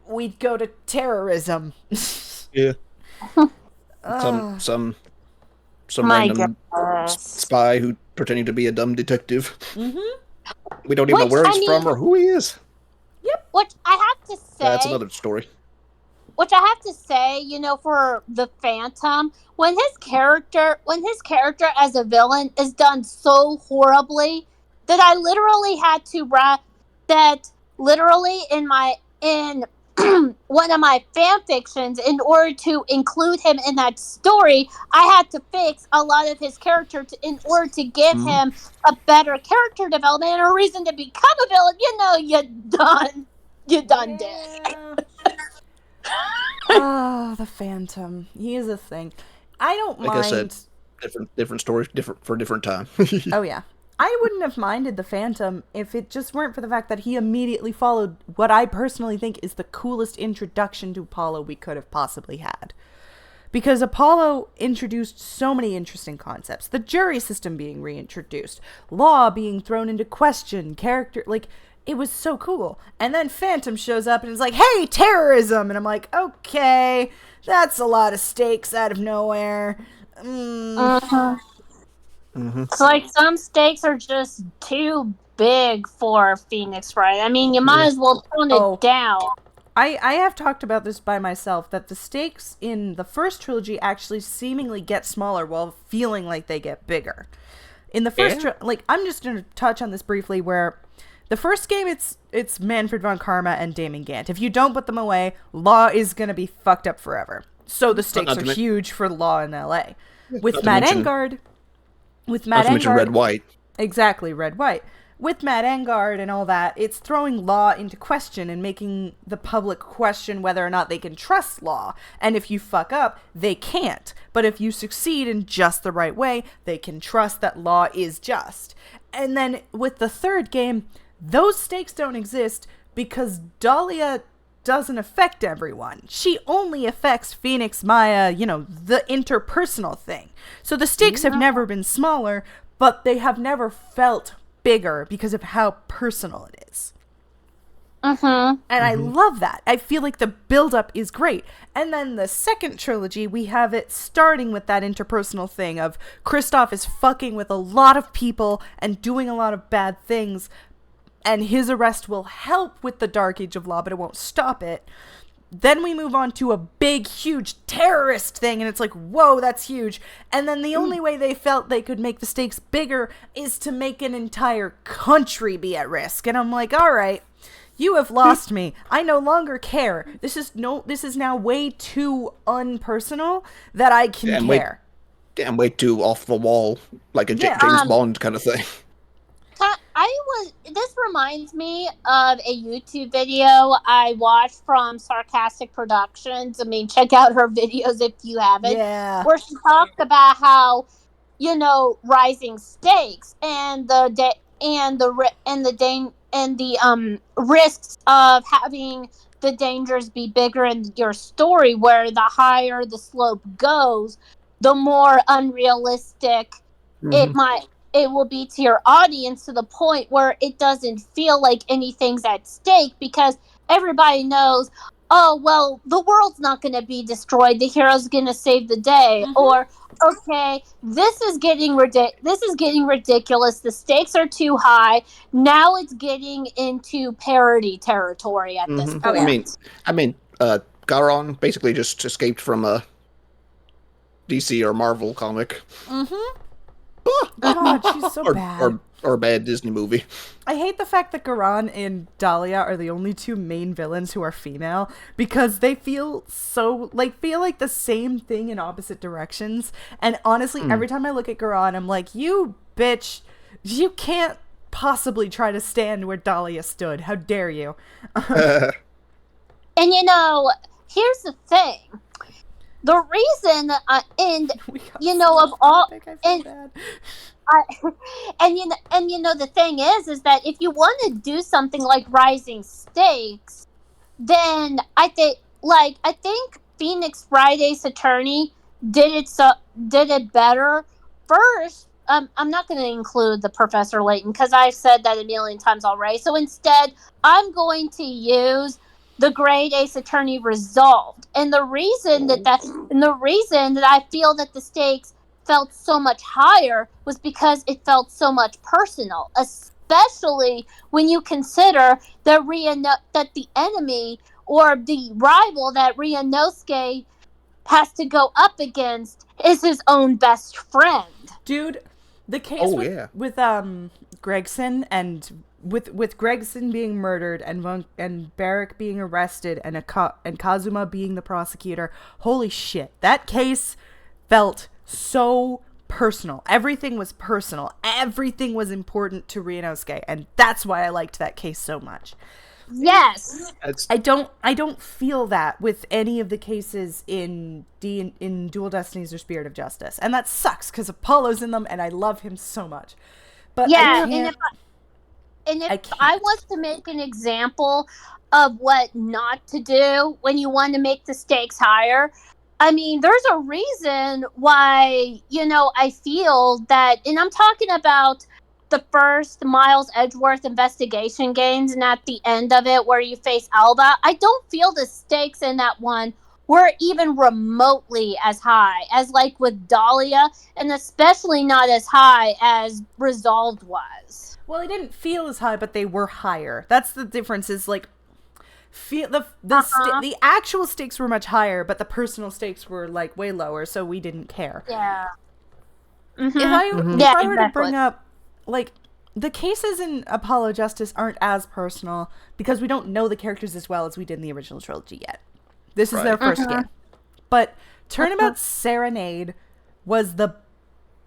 we'd go to terrorism. Yeah. Some random spy who pretending to be a dumb detective. We don't even know where he's from or who he is. Yep. Which I have to say, that's another story. Which I have to say, for the Phantom, when his character as a villain is done so horribly that I literally had to in one of my fan fictions, in order to include him in that story, I had to fix a lot of his character in order to give him a better character development and a reason to become a villain. You done did. Oh, the Phantom. He is a thing. I don't mind. Like I said, different stories, different for different time. Oh yeah. I wouldn't have minded the Phantom if it just weren't for the fact that he immediately followed what I personally think is the coolest introduction to Apollo we could have possibly had. Because Apollo introduced so many interesting concepts. The jury system being reintroduced, law being thrown into question, character, like, it was so cool. And then Phantom shows up and is like, hey, terrorism! And I'm like, okay, that's a lot of stakes out of nowhere. It's like some stakes are just too big for Phoenix Wright. I mean, you might as well tone it down. I have talked about this by myself, that the stakes in the first trilogy actually seemingly get smaller while feeling like they get bigger. In the first, I'm just going to touch on this briefly, where the first game, it's Manfred von Karma and Damon Gant. If you don't put them away, Law is going to be fucked up forever. So the stakes are huge for Law in LA. With Matt Engard... Not to mention Red White. Exactly, Red White. With Matt Engard and all that, it's throwing Law into question and making the public question whether or not they can trust Law. And if you fuck up, they can't. But if you succeed in just the right way, they can trust that Law is just. And then with the third game, those stakes don't exist because Dahlia doesn't affect everyone. She only affects Phoenix, Maya, the interpersonal thing. So the stakes have never been smaller, but they have never felt bigger because of how personal it is. And I love that. I feel like the build-up is great. And then the second trilogy, we have it starting with that interpersonal thing of Kristoff is fucking with a lot of people and doing a lot of bad things, and his arrest will help with the Dark Age of Law, but it won't stop it. Then we move on to a big, huge terrorist thing, and it's like, whoa, that's huge. And then the only way they felt they could make the stakes bigger is to make an entire country be at risk. And I'm like, all right, you have lost me. I no longer care. This is now way too unpersonal that I can care. Way too off the wall, like a James Bond kind of thing. This reminds me of a YouTube video I watched from Sarcastic Productions. I mean, check out her videos if you haven't. Yeah. Where she talked about how, rising stakes and the risks of having the dangers be bigger in your story, where the higher the slope goes, the more unrealistic it will be to your audience, to the point where it doesn't feel like anything's at stake, because everybody knows, oh, well, the world's not going to be destroyed. The hero's going to save the day. Or, okay, this is getting ridiculous. The stakes are too high. Now it's getting into parody territory at this point. I mean, Garon basically just escaped from a DC or Marvel comic. God, she's so bad. Or a bad Disney movie. I hate the fact that Garan and Dahlia are the only two main villains who are female, because they feel like the same thing in opposite directions. And honestly, every time I look at Garan, I'm like, you bitch, you can't possibly try to stand where Dahlia stood. How dare you? And here's the thing. The reason, the thing is that if you want to do something like Rising Stakes, then I think Phoenix Wright Ace Attorney did it better. First, I'm not going to include the Professor Layton because I've said that a million times already. So instead, I'm going to use the Great Ace Attorney Resolved. And the reason that I feel that the stakes felt so much higher was because it felt so much personal, especially when you consider that the enemy or the rival that Ryunosuke has to go up against is his own best friend. Dude, the case with Gregson and with Gregson being murdered and Barrick being arrested and Kazuma being the prosecutor, holy shit, that case felt so personal. Everything was personal. Everything was important to Ryunosuke, and that's why I liked that case so much. Yes. I don't feel that with any of the cases in Dual Destinies or Spirit of Justice, and that sucks because Apollo's in them, and I love him so much. But yeah, I can't. and if I can't. I was to make an example of what not to do when you want to make the stakes higher, I mean, there's a reason why, I feel that, and I'm talking about the first Miles Edgeworth investigation games, and at the end of it where you face Alba, I don't feel the stakes in that one were even remotely as high as like with Dahlia, and especially not as high as Resolved was. Well, they didn't feel as high, but they were higher. That's the difference. Is like feel the actual stakes were much higher, but the personal stakes were like way lower, so we didn't care. Yeah. Mm-hmm. If I were to bring up, like, the cases in Apollo Justice aren't as personal because we don't know the characters as well as we did in the original trilogy yet. This is their first game. But Turnabout Serenade was the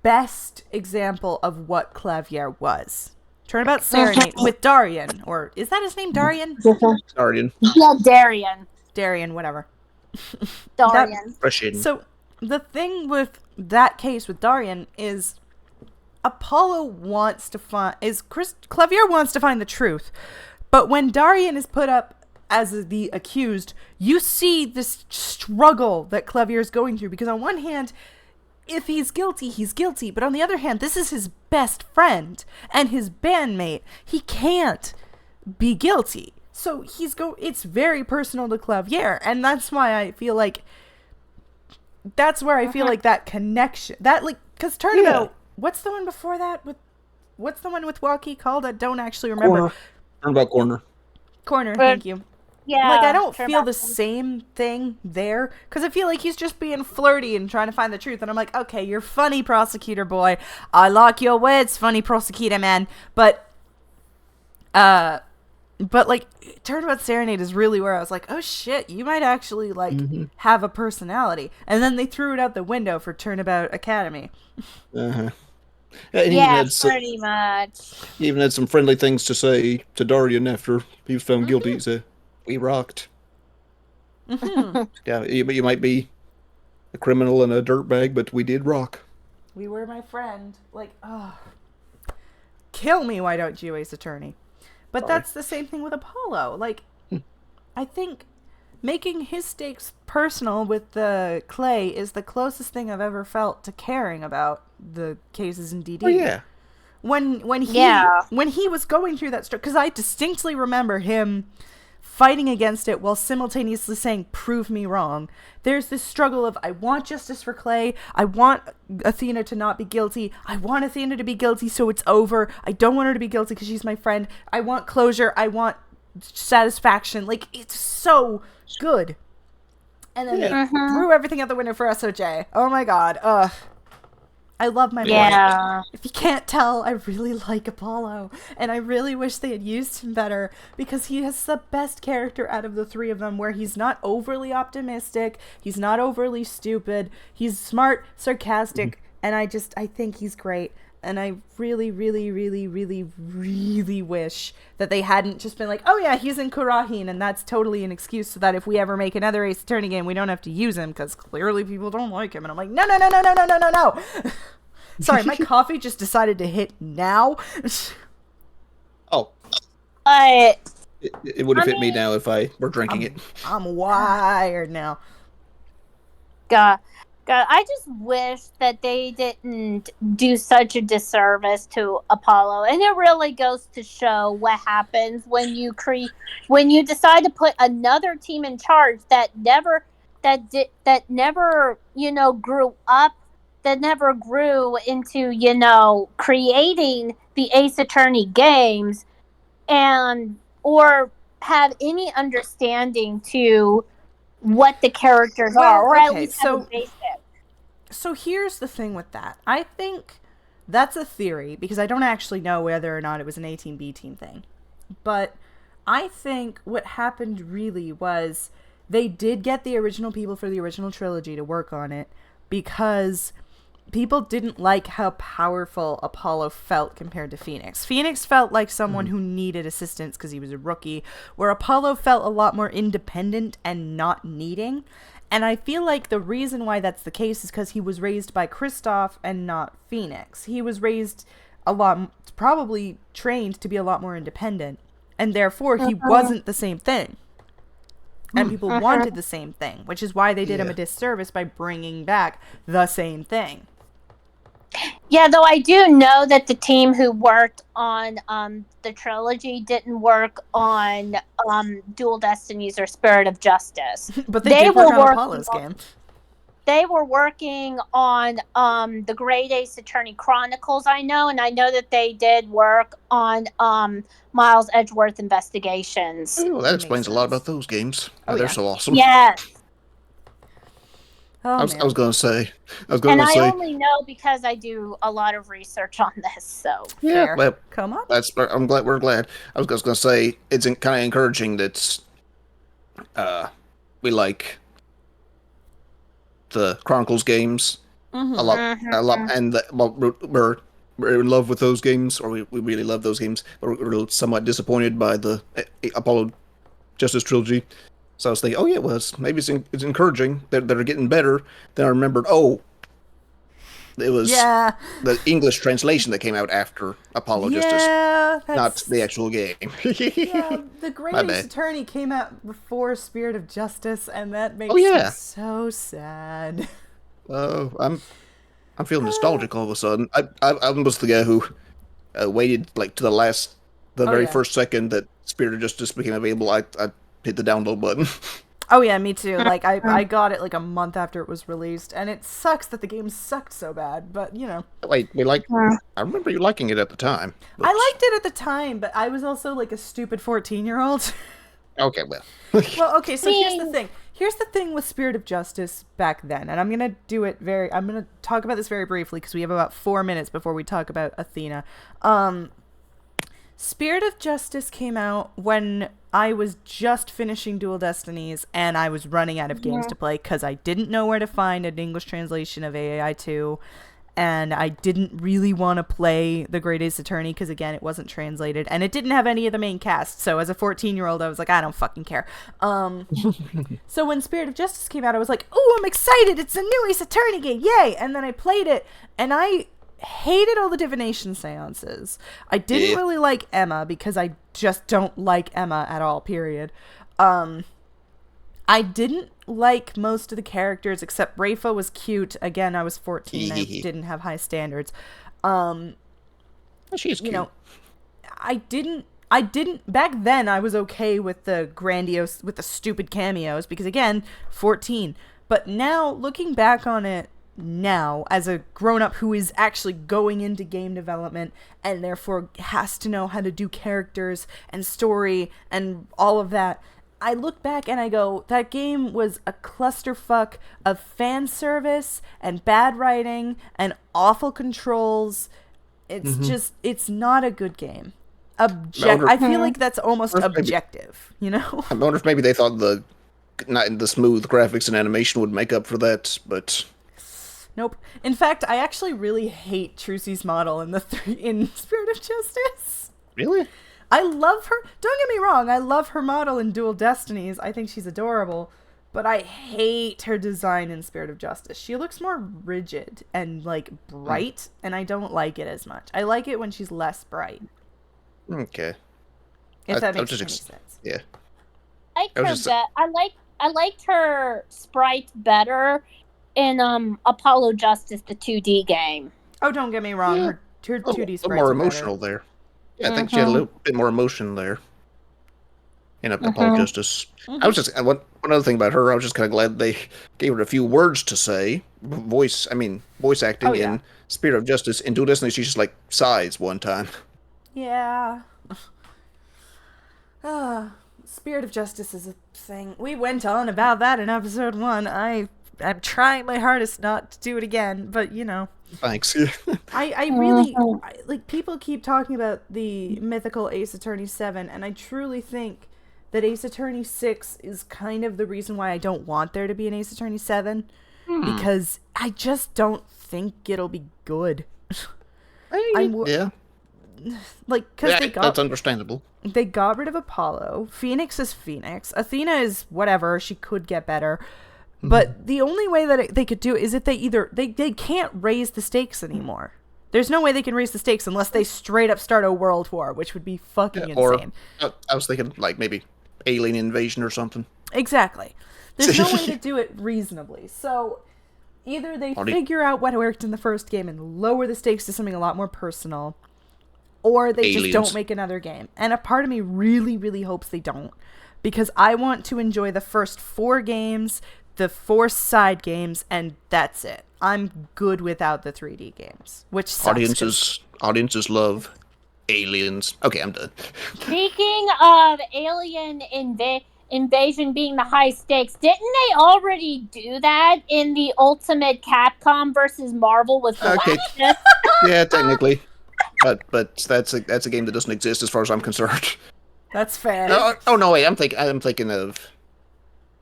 best example of what Clavier was. Turnabout Serenade with Darian, or is that his name, Darian? Darian. Yeah, Darian. Darian, whatever. Darian. So the thing with that case with Darian is Apollo wants to find Clavier wants to find the truth, but when Darian is put up as the accused, you see this struggle that Clavier is going through, because on one hand, if he's guilty, but on the other hand, this is his best friend and his bandmate. He can't be guilty. So it's very personal to Clavier, and that's why I feel like that connection, that, like, because Turnabout, what's the one before that what's the one with Walkie called? I don't actually remember. Turnabout Corner, thank you. Yeah, like, I don't feel the same thing there, because I feel like he's just being flirty and trying to find the truth, and I'm like, okay, you're funny, prosecutor boy. I like your words, funny prosecutor man. But like, Turnabout Serenade is really where I was like, oh shit, you might actually, like, have a personality. And then they threw it out the window for Turnabout Academy. Uh-huh. Yeah, pretty much. He even had some friendly things to say to Darian after he was found guilty. He said, "We rocked." Yeah, you might be a criminal and a dirtbag, but we did rock. We were my friend. Like, oh. Kill me, why don't you, Ace Attorney? But that's the same thing with Apollo. Like, I think making his stakes personal with the Clay is the closest thing I've ever felt to caring about the cases in DD. Oh, yeah. When he was going through that struggle, because I distinctly remember him fighting against it while simultaneously saying, prove me wrong. There's this struggle of, I want justice for Clay, I want Athena to not be guilty, I want Athena to be guilty so it's over, I don't want her to be guilty because she's my friend, I want closure, I want satisfaction. Like, it's so good. And then they threw everything out the window for SOJ. Oh my god. Ugh. I love my boy. If you can't tell, I really like Apollo. And I really wish they had used him better, because he has the best character out of the three of them, where he's not overly optimistic, he's not overly stupid, he's smart, sarcastic, and I think he's great. And I really, really, really, really, really wish that they hadn't just been like, oh yeah, he's in Kurahin, and that's totally an excuse so that if we ever make another Ace Attorney game, we don't have to use him, because clearly people don't like him. And I'm like, no. Sorry, my coffee just decided to hit now. Oh. It would have hit me now if I were drinking it. I'm wired now. God, I just wish that they didn't do such a disservice to Apollo, and it really goes to show what happens when you decide to put another team in charge that never grew up, that never grew into creating the Ace Attorney games, or have any understanding to what the characters are, or at least have a basic. So here's the thing with that. I think that's a theory, because I don't actually know whether or not it was an A-Team-B team thing. But I think what happened really was they did get the original people for the original trilogy to work on it, because people didn't like how powerful Apollo felt compared to Phoenix. Phoenix felt like someone who needed assistance because he was a rookie, where Apollo felt a lot more independent and not needing. And I feel like the reason why that's the case is because he was raised by Kristoff and not Phoenix. He was raised probably trained to be a lot more independent, and therefore he wasn't the same thing. And people wanted the same thing, which is why they did him a disservice by bringing back the same thing. Yeah, though I do know that the team who worked on the trilogy didn't work on Dual Destinies or Spirit of Justice. But they did work on Apollo's game. They were working on the Great Ace Attorney Chronicles, I know, and I know that they did work on Miles Edgeworth Investigations. Oh, well, that explains a lot about those games. They're so awesome. Yes. I was going to say. I only know because I do a lot of research on this. So yeah, well, come on. I'm glad. We're glad. I was just going to say it's kind of encouraging that we like the Chronicles games a lot, and we're in love with those games, or we really love those games. But we're somewhat disappointed by the Apollo Justice trilogy. So I was thinking, maybe it's encouraging that they're getting better. Then I remembered, it was the English translation that came out after Apollo Justice, not the actual game. The Great Ace Attorney came out before Spirit of Justice, and that makes me so sad. Oh, I'm feeling nostalgic all of a sudden. I was the guy who waited to the very first second that Spirit of Justice became available. I hit the download button. Oh yeah, me too. I got it a month after it was released, and it sucks that the game sucked so bad, but Wait, I remember you liking it at the time. But... I liked it at the time, but I was also a stupid 14-year-old. Okay, well. Well, okay, so here's the thing. Here's the thing with Spirit of Justice back then, and I'm going to talk about this very briefly because we have about 4 minutes before we talk about Athena. Spirit of Justice came out when I was just finishing Dual Destinies and I was running out of games to play because I didn't know where to find an English translation of AAI 2, and I didn't really want to play The Great Ace Attorney because, again, it wasn't translated, and it didn't have any of the main cast, so as a 14-year-old, I was like, I don't fucking care. So when Spirit of Justice came out, I was like, oh, I'm excited! It's a new Ace Attorney game! Yay! And then I played it, and I hated all the divination seances. I didn't really like Emma because I just don't like Emma at all, period. I didn't like most of the characters except Rafa was cute. Again, I was 14. I didn't have high standards. She's cute. I didn't back then I was okay with the stupid cameos because, again, 14. But now, looking back on it now, as a grown-up who is actually going into game development and therefore has to know how to do characters and story and all of that, I look back and I go, that game was a clusterfuck of fan service and bad writing and awful controls. It's just, it's not a good game. I feel like that's almost objective, I wonder if maybe they thought the smooth graphics and animation would make up for that, but... Nope. In fact, I actually really hate Trucy's model in Spirit of Justice. Really? I love her. Don't get me wrong. I love her model in Dual Destinies. I think she's adorable. But I hate her design in Spirit of Justice. She looks more rigid and, bright, and I don't like it as much. I like it when she's less bright. Okay. If that makes any sense. Yeah. I liked her sprite better in Apollo Justice, the 2D game. Oh, don't get me wrong. Yeah. Her 2D sprites more emotional there. Yeah, I think she had a little bit more emotion there in Apollo Justice. I was just one other thing about her. I was just kind of glad they gave her a few words to say. Voice acting in Spirit of Justice. In Dual Destiny, she just sighs one time. Yeah. Spirit of Justice is a thing. We went on about that in episode 1. I'm trying my hardest not to do it again, but Thanks. I really people keep talking about the mythical Ace Attorney 7, and I truly think that Ace Attorney 6 is kind of the reason why I don't want there to be an Ace Attorney 7, because I just don't think it'll be good. Yeah. That's understandable. They got rid of Apollo. Phoenix is Phoenix. Athena is whatever. She could get better. But the only way that they could do it is if they can't raise the stakes anymore. There's no way they can raise the stakes unless they straight up start a world war, which would be fucking insane. Or I was thinking like maybe alien invasion or something. Exactly. There's no way to do it reasonably. So either they figure out what worked in the first game and lower the stakes to something a lot more personal, or they just don't make another game. And a part of me really, really hopes they don't, because I want to enjoy the first 4 games, the 4 side games, and that's it. I'm good without the 3D games, which sucks. Audiences love aliens. Okay, I'm done. Speaking of alien invasion being the high stakes, didn't they already do that in the Ultimate Capcom versus Marvel with Galactus? Yeah, technically, but that's a game that doesn't exist as far as I'm concerned. That's fair. Oh no, wait, I'm thinking of.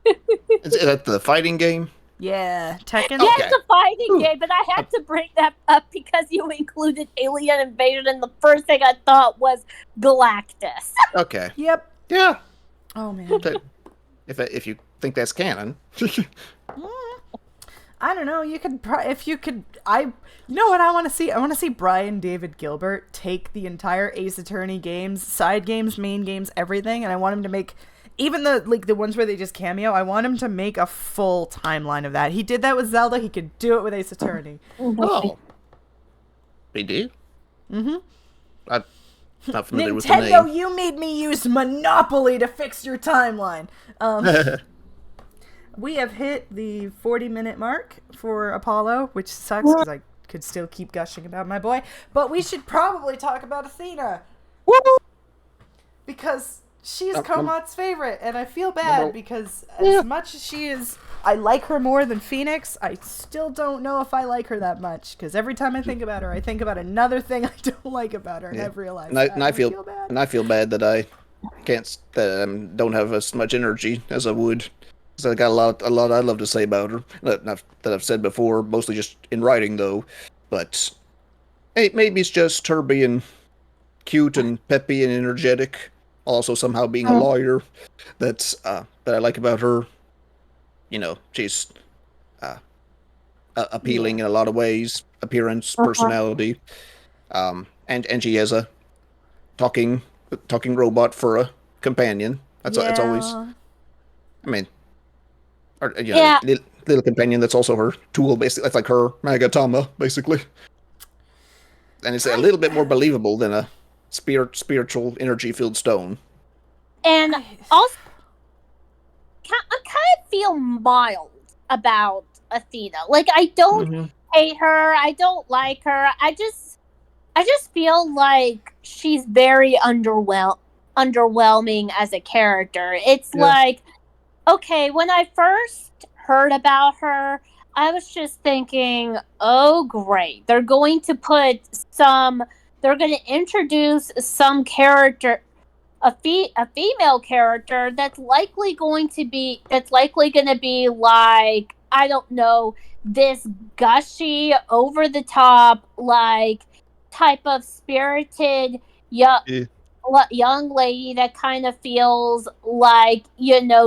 Is that the fighting game? Yeah, Tekken. Yeah, it's a fighting game, but I had to bring that up because you included alien invasion, and the first thing I thought was Galactus. Okay. Yep. Yeah. Oh man. If you think that's canon. I don't know. You could you know what I want to see? I want to see Brian David Gilbert take the entire Ace Attorney games, side games, main games, everything, and I want him to make even the ones where they just cameo. I want him to make a full timeline of that. He did that with Zelda. He could do it with Ace Attorney. Oh, he did. Mm-hmm. I'm not familiar with the name. Nintendo, you made me use Monopoly to fix your timeline. We have hit the 40-minute mark for Apollo, which sucks because I could still keep gushing about my boy. But we should probably talk about Athena. Woo! Because she's Komot's favorite, and I feel bad because as much as she is, I like her more than Phoenix, I still don't know if I like her that much, because every time I think about her, I think about another thing I don't like about her, and I've realized and I feel bad that I don't have as much energy as I would. I got a lot I'd love to say about her that I've said before, mostly just in writing though. But hey, maybe it's just her being cute and peppy and energetic, also somehow being a lawyer. That I like about her. You know, she's appealing in a lot of ways, appearance, personality, and she has a talking robot for a companion. That's always. I mean. Or, little companion that's also her tool, basically. That's like her Magatama, basically. And it's a little bit more believable than a spiritual energy-filled stone. And also, I kind of feel mild about Athena. Like, I don't hate her. I don't like her. I just feel like she's very underwhelming as a character. It's like, okay, when I first heard about her, I was just thinking, oh great, they're going to introduce some character, a female character that's likely going to be like, I don't know, this gushy, over the top, like, type of spirited young lady that kind of feels like,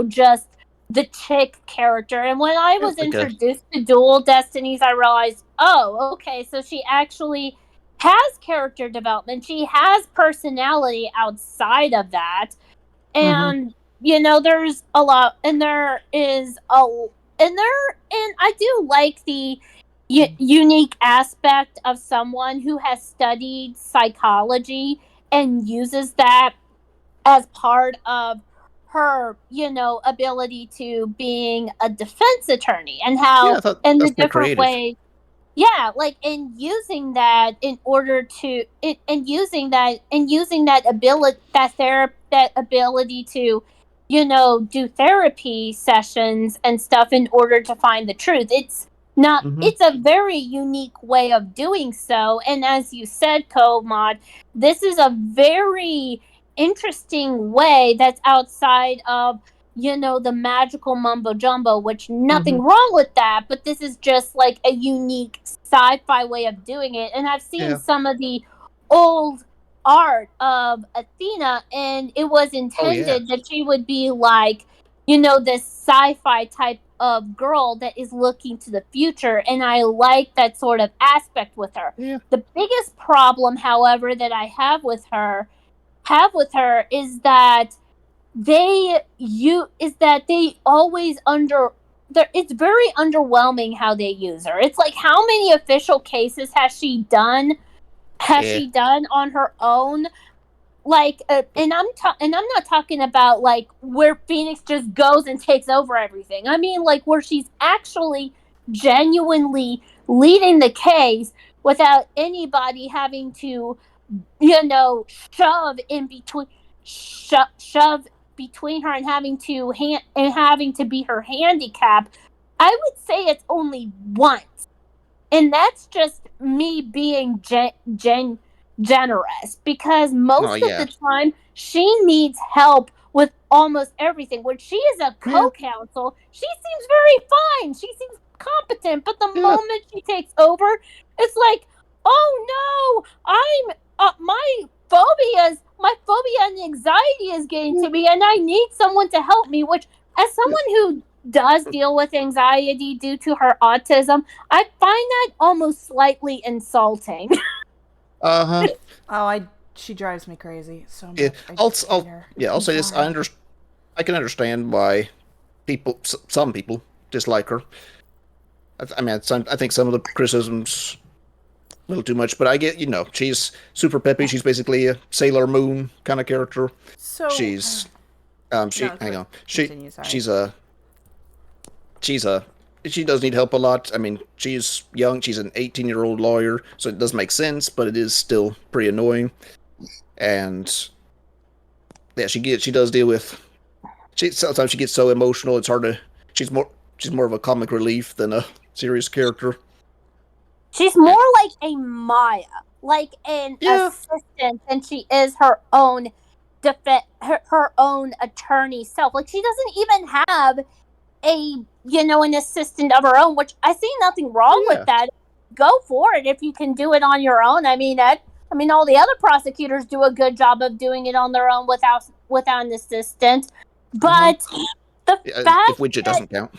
just the chick character. And when I was introduced to Dual Destinies, I realized, oh, okay, so she actually has character development. She has personality outside of that. And, there's a lot, and I do like the unique aspect of someone who has studied psychology and uses that as part of her, ability to being a defense attorney, and how in the different ways, and using that in order to using that ability to, do therapy sessions and stuff in order to find the truth. It's not. It's a very unique way of doing so, and as you said, Komot, this is a very interesting way that's outside of, the magical mumbo jumbo, which nothing wrong with that, but this is just like a unique sci-fi way of doing it. And I've seen some of the old art of Athena, and it was intended that she would be like, this sci-fi type of girl that is looking to the future, and I like that sort of aspect with her. Yeah. The biggest problem, however, that I have with her is that they always it's very underwhelming how they use her. It's like, how many official cases has she done on her own? Like, and I'm not talking about like where Phoenix just goes and takes over everything. I mean, like, where she's actually genuinely leading the case without anybody having to, shove in between, shove between her and having to be her handicap. I would say it's only once, and that's just me being generous, because Oh, most of yeah. the time she needs help with almost everything. When she is a co-counsel, she seems very fine. She seems competent, but the moment she takes over, it's like, oh no, my phobia and anxiety is getting to me, and I need someone to help me. Which, as someone who does deal with anxiety due to her autism, I find that almost slightly insulting. Uh-huh. She drives me crazy so much. Yeah. I hate her. I'll say this. I can understand why some people dislike her. I think some of the criticisms a little too much, but I get, she's super peppy. She's basically a Sailor Moon kind of character. So She's hang on. Continue, sorry. She does need help a lot. I mean, she's young. She's an 18-year-old lawyer, so it does make sense, but it is still pretty annoying. And yeah, she does deal with. Sometimes she gets so emotional. It's hard to. She's more of a comic relief than a serious character. She's more like a Maya, like an assistant, than she is her own her own attorney self. Like, she doesn't even have an assistant of her own, which I see nothing wrong with that. Go for it if you can do it on your own. I mean, all the other prosecutors do a good job of doing it on their own without an assistant. But the fact if Widget doesn't count,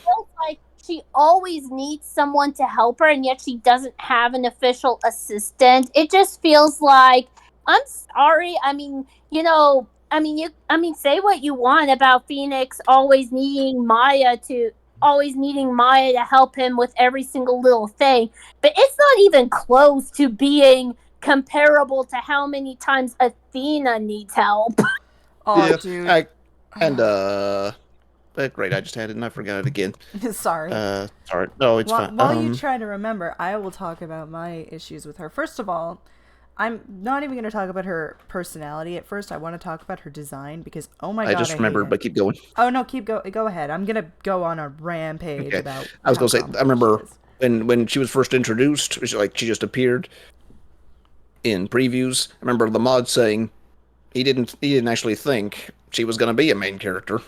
like, she always needs someone to help her, and yet she doesn't have an official assistant. It just feels like, I'm sorry. I mean, say what you want about Phoenix always needing Maya to help him with every single little thing, but it's not even close to being comparable to how many times Athena needs help. Oh, yeah, dude. Great, I just had it and I forgot it again. Sorry. Sorry. No, it's fine. While you try to remember, I will talk about my issues with her. First of all, I'm not even going to talk about her personality at first. I want to talk about her design, because, oh my God, I just remembered, but keep going. Oh, no, go ahead. I'm going to go on a rampage about I was going to say, I remember when she was first introduced, she just appeared in previews. I remember the mod saying he didn't actually think she was going to be a main character.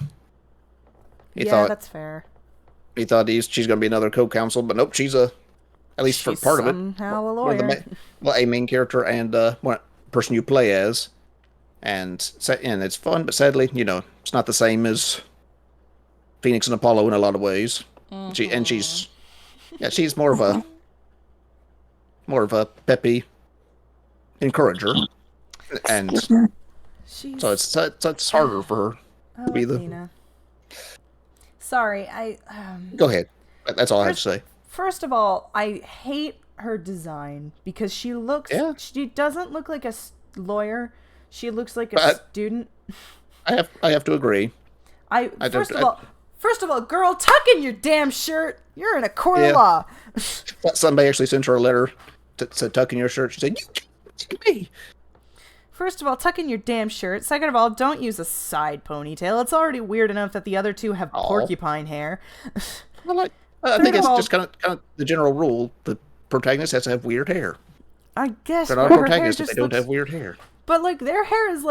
He thought that's fair. He thought she's going to be another co-counsel, but nope, she's at least for part of it, somehow a lawyer. A main character and one person you play as, and it's fun, but sadly, it's not the same as Phoenix and Apollo in a lot of ways. Mm-hmm. She's more of a peppy encourager, and so it's harder for her to be the. Sorry, Go ahead. That's all I have to say. First of all, I hate her design, because she doesn't look like a lawyer. She looks like a student. I have to agree. First of all, girl, tuck in your damn shirt. You're in a court of law. Somebody actually sent her a letter to tuck in your shirt. She said, "You me." First of all, tuck in your damn shirt. Second of all, don't use a side ponytail. It's already weird enough that the other two have porcupine hair. I think it's just kind of the general rule. The protagonist has to have weird hair. I guess they're not a protagonist if they don't have weird hair. But their hair is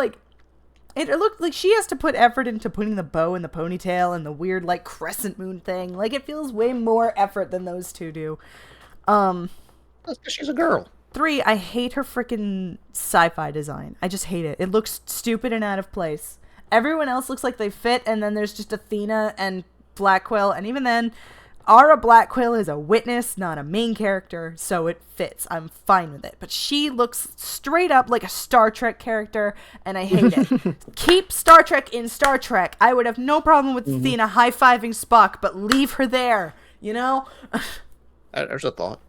it looked like she has to put effort into putting the bow in the ponytail and the weird crescent moon thing. It feels way more effort than those two do. That's because she's a girl. 3, I hate her freaking sci-fi design. I just hate it. It looks stupid and out of place. Everyone else looks like they fit, and then there's just Athena and Black Quill, and even then, Aura Black Quill is a witness, not a main character, so it fits. I'm fine with it. But she looks straight up like a Star Trek character, and I hate it. Keep Star Trek in Star Trek. I would have no problem with Athena high-fiving Spock, but leave her there, you know? There's a thought.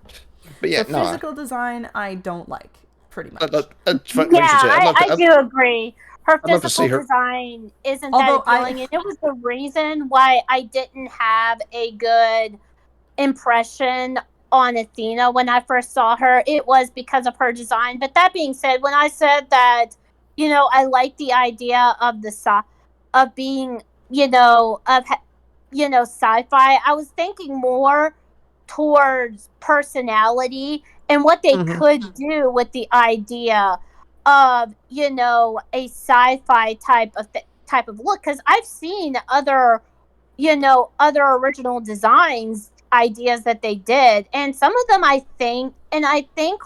But yeah, the physical design, I don't like, pretty much. I do agree. Her physical design isn't that appealing, and it was the reason why I didn't have a good impression on Athena when I first saw her. It was because of her design. But that being said, when I said that, you know, I like the idea of being, sci-fi, I was thinking more towards personality and what they could do with the idea of, you know, a sci-fi type of look, because I've seen other original designs ideas that they did, and some of them I think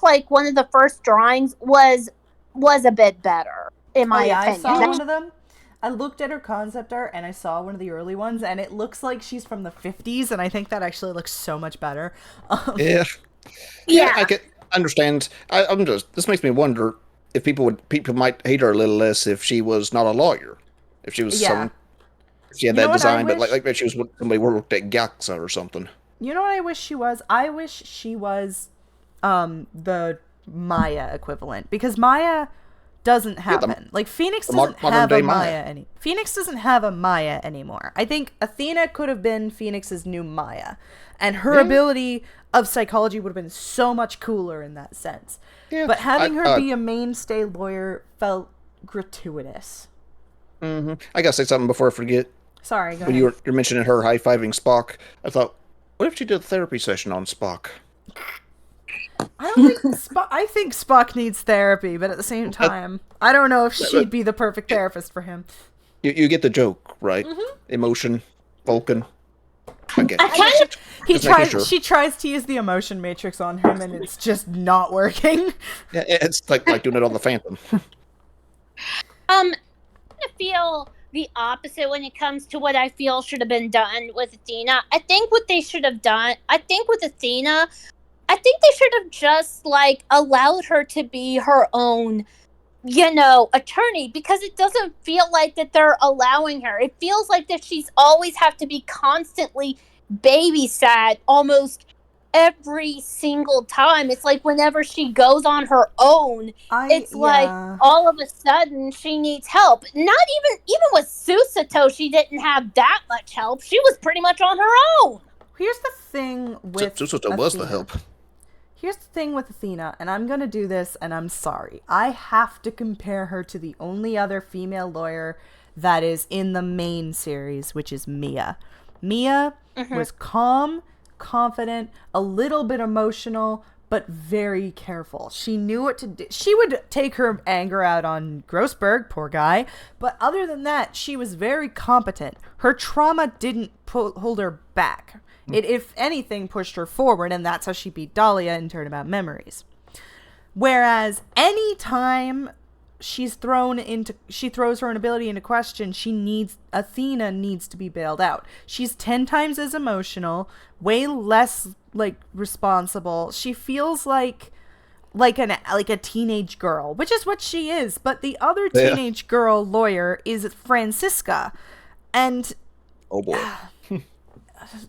like one of the first drawings was a bit better in my opinion. I saw one of them. I looked at her concept art and I saw one of the early ones, and it looks like she's from the 50s, and I think that actually looks so much better. Yeah, I can understand. This makes me wonder if people might hate her a little less if she was not a lawyer. If she was if she had that design, but like if she was somebody who worked at Gaxa or something. You know what I wish she was? I wish she was the Maya equivalent, because Maya doesn't happen. Phoenix doesn't have a Maya Phoenix doesn't have a Maya anymore. I think Athena could have been Phoenix's new Maya, and her ability of psychology would have been so much cooler in that sense. Yeah, but having her be a mainstay lawyer felt gratuitous. I gotta say something before I forget. Sorry, go ahead. When you're mentioning her high-fiving Spock, I thought, what if she did a therapy session on Spock? I don't think I think Spock needs therapy, but at the same time, I don't know if she'd be the perfect therapist for him. You get the joke, right? Emotion, Vulcan. She tries to use the emotion matrix on him, and it's just not working. Yeah, it's like doing it on the Phantom. I feel the opposite when it comes to what I feel should have been done with Athena. I think what they should have done, with Athena, I think they should have just allowed her to be her own, attorney, because it doesn't feel like that they're allowing her. It feels like that she's always have to be constantly babysat almost every single time. It's like whenever she goes on her own, like all of a sudden she needs help. Not even with Susato, she didn't have that much help. She was pretty much on her own. Here's the thing with Susato was the help. Here's the thing with Athena, and I'm going to do this, and I'm sorry. I have to compare her to the only other female lawyer that is in the main series, which is Mia. Mia was calm, confident, a little bit emotional, but very careful. She knew what to do. She would take her anger out on Grossberg, poor guy, but other than that, she was very competent. Her trauma didn't hold her back. It, if anything, pushed her forward, and that's how she beat Dahlia in Turnabout Memories. Whereas any time she throws her ability into question, Athena needs to be bailed out. She's 10 times as emotional, way less responsible. She feels like a teenage girl, which is what she is. But the other teenage girl lawyer is Francisca, and oh boy.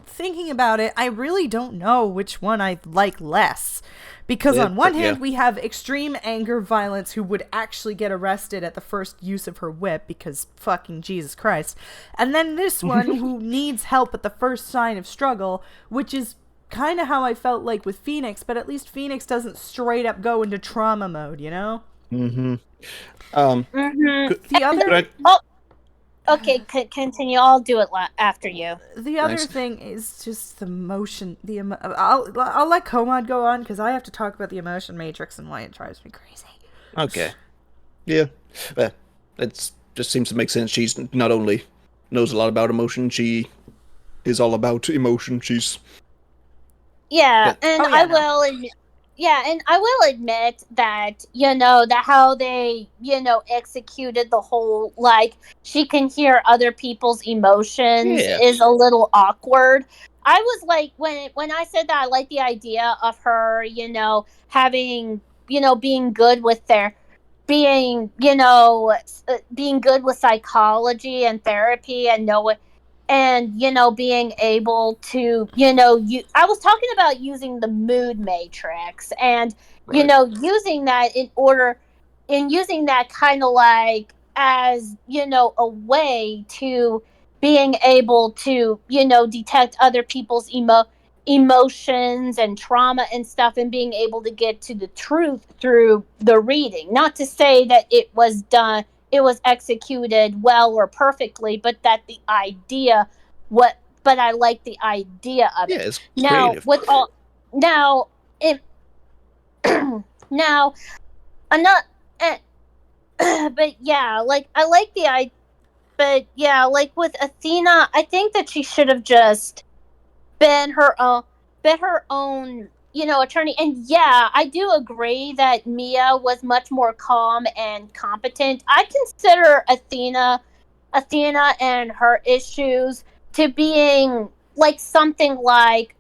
Thinking about it, I really don't know which one I like less. Because on one hand, we have extreme anger violence who would actually get arrested at the first use of her whip because fucking Jesus Christ. And then this one who needs help at the first sign of struggle, which is kind of how I felt like with Phoenix, but at least Phoenix doesn't straight up go into trauma mode, you know? Okay, continue. I'll do it after you. The other thing is just the motion. I'll let Komad go on because I have to talk about the emotion matrix and why it drives me crazy. Okay. Yeah. It just seems to make sense. She's not only knows a lot about emotion, she is all about emotion. She's... Yeah, and Yeah, and I will admit that, that how they, executed the whole, like, she can hear other people's emotions Yeah. is a little awkward. I was like, when I said that, I like the idea of her, having, being good with their, being good with psychology and therapy and know and being able to I was talking about using the mood matrix and Right. using that using that kind of like as a way to being able to detect other people's emotions and trauma and stuff, and being able to get to the truth through the reading. Not to say that it was executed well or perfectly, but that the idea what but I like the idea of Yeah, it. it's Now creative. with all now if now I'm not eh, but yeah, like I like the idea, but yeah, like with Athena, I think that she should have just been her own attorney. And yeah, I do agree that Mia was much more calm and competent. I consider Athena and her issues to being like something like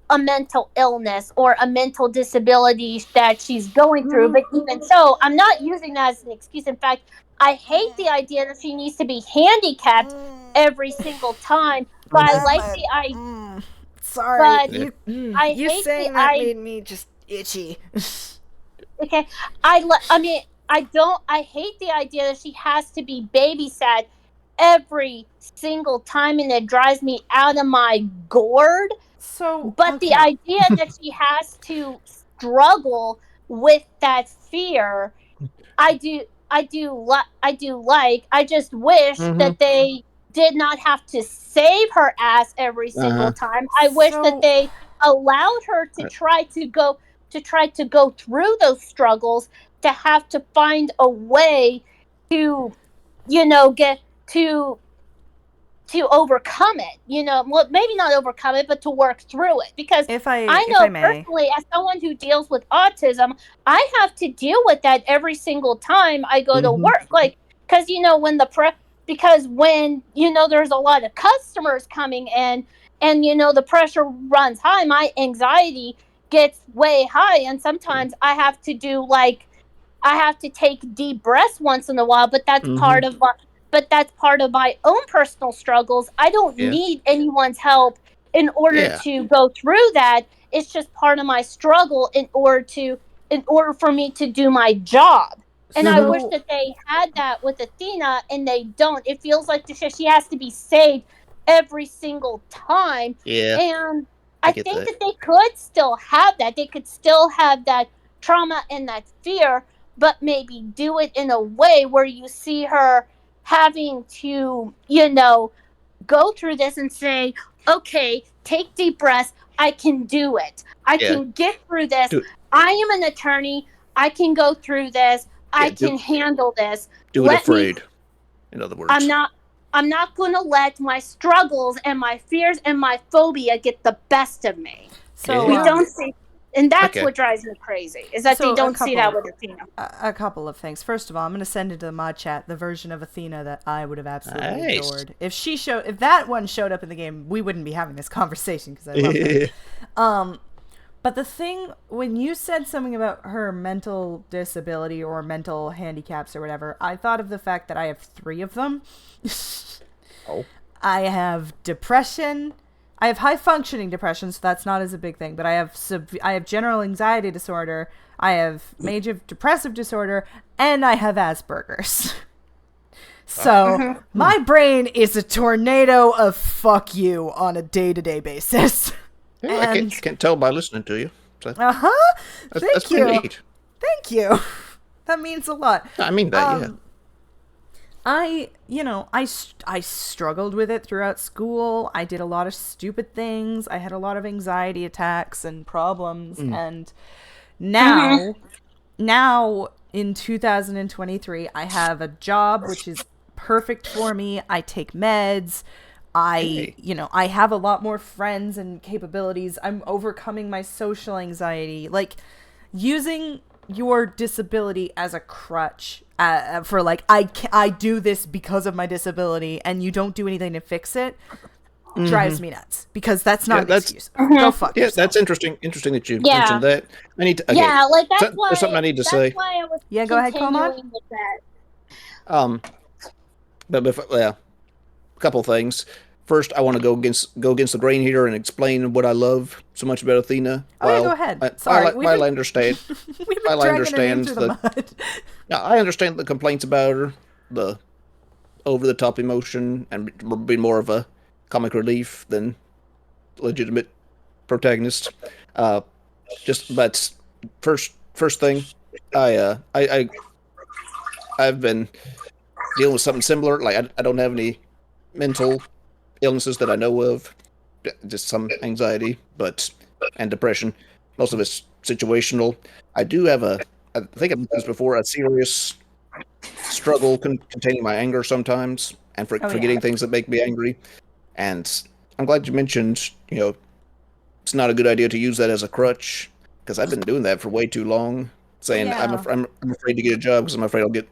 a mental illness or a mental disability that she's going through. But even so, I'm not using that as an excuse. In fact, I hate the idea that she needs to be handicapped every single time. But I like the I Sorry, but Yeah. I you hate the saying that I made me just itchy. okay. I mean, I hate the idea that she has to be babysat every single time, and it drives me out of my gourd. So, But the okay. idea that she has to struggle with that fear, I do like. I just wish Mm-hmm. that they did not have to save her ass every single Uh-huh. time. I wish that So, they allowed her to try to go through those struggles, to have to find a way to get to overcome it. Well, maybe not overcome it, but to work through it. Because I if I know may. personally, as someone who deals with autism, I have to deal with that every single time I go to Mm-hmm. work. Like, because when there's a lot of customers coming in, and the pressure runs high, my anxiety gets way high, and sometimes I have to take deep breaths once in a while, Mm-hmm. but that's part of my own personal struggles. I don't Yeah. need anyone's help in order Yeah. to go through that. It's just part of my struggle in order for me to do my job. And I Mm-hmm. wish So, that they had that with Athena, and they don't. It feels like she has to be saved every single time. Yeah. And I I get think that. that they could still have that. They could still have that trauma and that fear, but maybe do it in a way where you see her having to, go through this and say, okay, take deep breaths. I can do it. I Yeah. can get through this. Do I am an attorney. I can go through this. I yeah. can handle this. Do it Let me, afraid. In other I'm words. not. I'm not going to let my struggles and my fears and my phobia get the best of me. so We Yeah. don't see, and that's Okay. what drives me crazy, is that they so don't see that with Athena. a couple of things. First of all, I'm going to send into the mod chat the version of Athena that I would have absolutely Nice. adored. If that one showed up in the game, we wouldn't be having this conversation because I love her. Yeah. But the thing, when you said something about her mental disability or mental handicaps or whatever, I thought of the fact that I have 3 of them. Oh. I have depression. I have high functioning depression, so that's not as a big thing. But I have general anxiety disorder. I have major depressive disorder, and I have Asperger's. So my brain is a tornado of fuck you on a day-to-day basis. Yeah, I And can't tell by listening to you. So uh-huh. that's Thank pretty you. neat. Thank you. That means a lot. I mean that. Yeah. I struggled with it throughout school. I did a lot of stupid things. I had a lot of anxiety attacks and problems. And now in 2023, I have a job which is perfect for me. I take meds. Hey. I have a lot more friends and capabilities. I'm overcoming my social anxiety. Like, using your disability as a crutch for like I do this because of my disability and you don't do anything to fix it drives me nuts because that's not an excuse. Go fuck yourself. That's interesting that you mentioned that. I need to like that's why there's something I need to say. Why I was go ahead, continuing with that. But a couple things. First, I want to go against the grain here and explain what I love so much about Athena. Go ahead. Sorry, while I understand, while I understand I understand the complaints about her, the over-the-top emotion, and being more of a comic relief than legitimate protagonist. But first thing, I've been dealing with something similar. Like I don't have any mental illnesses that I know of, just some anxiety, and depression. Most of it's situational. I do have I think I've mentioned this before, a serious struggle containing my anger sometimes and forgetting things that make me angry. And I'm glad you mentioned, it's not a good idea to use that as a crutch, because I've been doing that for way too long, saying I'm afraid to get a job because I'm afraid I'll get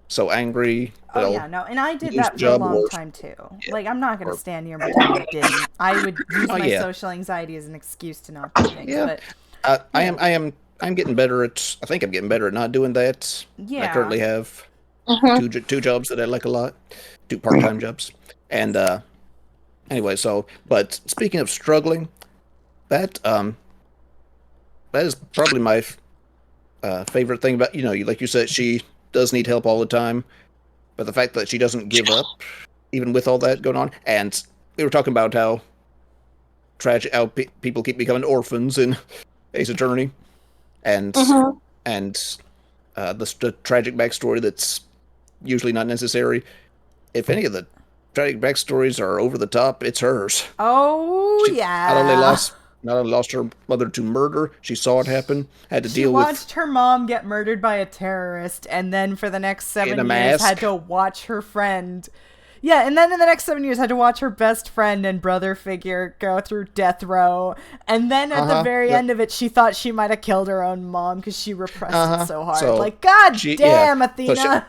so angry. And I did that for a long time too. Yeah. Like, I'm not going to stand here and pretend I didn't. I would use my social anxiety as an excuse to not do things. Yeah. But I'm getting better at. I think I'm getting better at not doing that. Yeah. I currently have two jobs that I like a lot, 2 part-time jobs, and anyway. But speaking of struggling, that is probably my favorite thing about like you said, she does need help all the time, but the fact that she doesn't give up, even with all that going on, and we were talking about how tragic, how people keep becoming orphans in Ace Attorney, and the tragic backstory that's usually not necessary. If any of the tragic backstories are over the top, it's hers. Oh, she not only lost her mother to murder, she saw it happen, had to deal with... She watched her mom get murdered by a terrorist, and then for the next 7 years had to watch her friend... Yeah, and then in the next 7 years had to watch her best friend and brother figure go through death row. And then at the very end of it, she thought she might have killed her own mom because she repressed it so hard. So, like, God damn, Athena!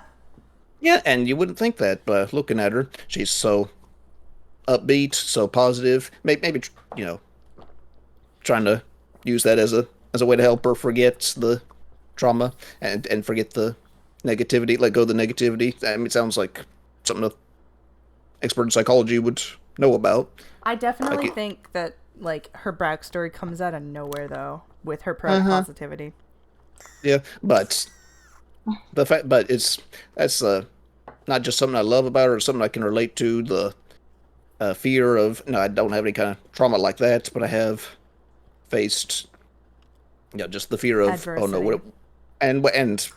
So and you wouldn't think that, but looking at her, she's so upbeat, so positive. Maybe trying to use that as a way to help her forget the trauma and forget the negativity, let go of the negativity. I mean, it sounds like something an expert in psychology would know about. I definitely think that her backstory comes out of nowhere though, with her positivity. Yeah, but that's not just something I love about her, or something I can relate to. The fear of I don't have any kind of trauma like that, but I have faced just the fear of adversity. And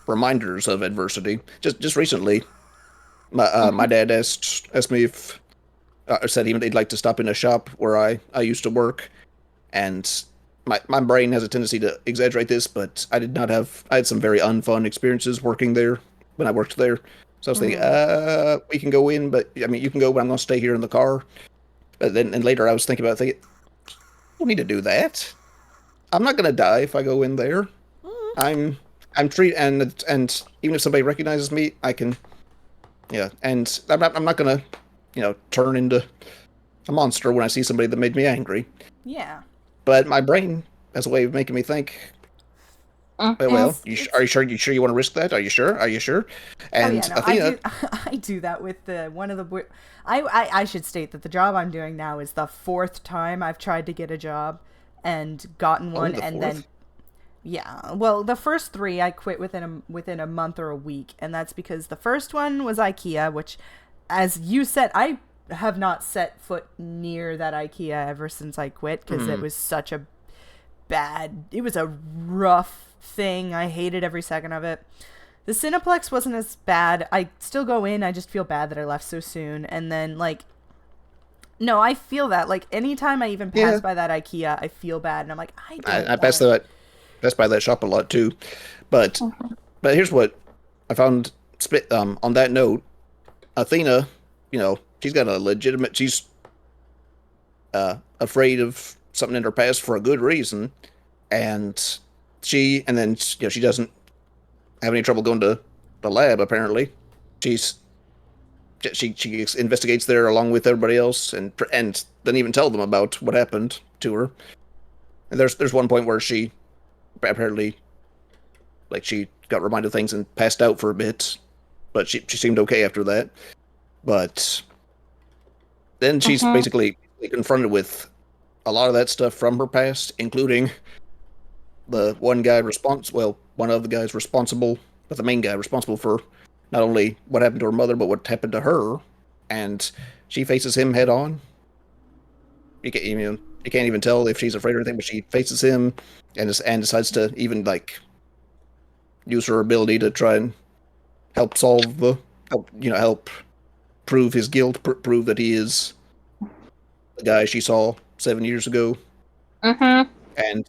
reminders of adversity. Just recently, my dad asked me if said he'd like to stop in a shop where I used to work, and my brain has a tendency to exaggerate this, but I had some very unfun experiences working there when I worked there. So I was thinking, we can go in, but I mean, you can go, but I'm going to stay here in the car. But then later I was thinking about I don't need to do that. I'm not going to die if I go in there. I'm treated, and even if somebody recognizes me, I can, and I'm not going to, turn into a monster when I see somebody that made me angry. Yeah. But my brain has a way of making me think, well, are you sure you want to risk that? Are you sure? And Athena, I do that with one of the. I should state that the job I'm doing now is the 4th time I've tried to get a job and gotten one, and then the first 3 I quit within a month or a week, and that's because the first one was IKEA, which, as you said, I have not set foot near that IKEA ever since I quit because it was such a it was a rough thing. I hated every second of it. The Cineplex wasn't as bad. I still go in. I just feel bad that I left so soon. And then no, I feel that anytime I even pass by that IKEA, I feel bad, and I'm like, I pass by that shop a lot too. But here's what I found. On that note, Athena, she's got a legitimate. She's afraid of something in her past for a good reason, and she doesn't have any trouble going to the lab. Apparently, she investigates there along with everybody else, and doesn't even tell them about what happened to her. And there's one point where she apparently, like, she got reminded of things and passed out for a bit, but she seemed okay after that. But then she's basically confronted with a lot of that stuff from her past, including the one of the guys responsible, but the main guy responsible for not only what happened to her mother, but what happened to her. And she faces him head on. You can't even tell if she's afraid or anything, but she faces him and decides to even, like, use her ability to try and help prove his guilt, prove that he is the guy she saw 7 years ago. And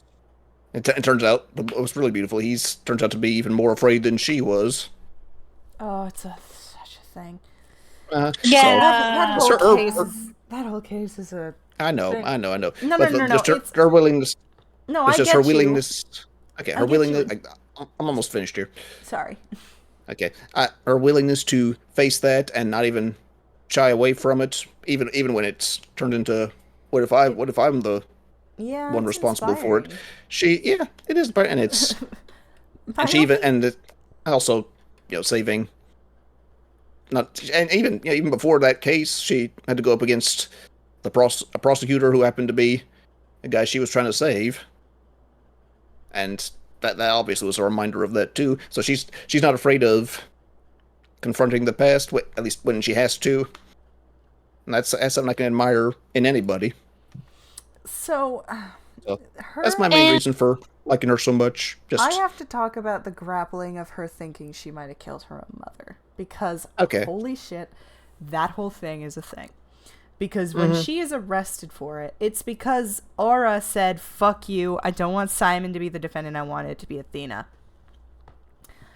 it turns out, it was really beautiful. Turns out to be even more afraid than she was. Oh, it's such a thing. Yeah. That whole case is a. I know. No. Just her willingness. No, it's I just get her willingness. Okay, her willingness. I'm almost finished here. Sorry. Okay, her willingness to face that and not even shy away from it, even when it's turned into what if I'm the one responsible for it. It is, and it's and she also saving. Even before that case, she had to go up against a prosecutor who happened to be a guy she was trying to save, and that obviously was a reminder of that too. So she's not afraid of confronting the past, at least when she has to. And that's something I can admire in anybody. So that's my main reason for liking her so much. I have to talk about the grappling of her thinking she might have killed her own mother. Because, holy shit, that whole thing is a thing. Because when she is arrested for it, it's because Aura said, fuck you, I don't want Simon to be the defendant, I want it to be Athena.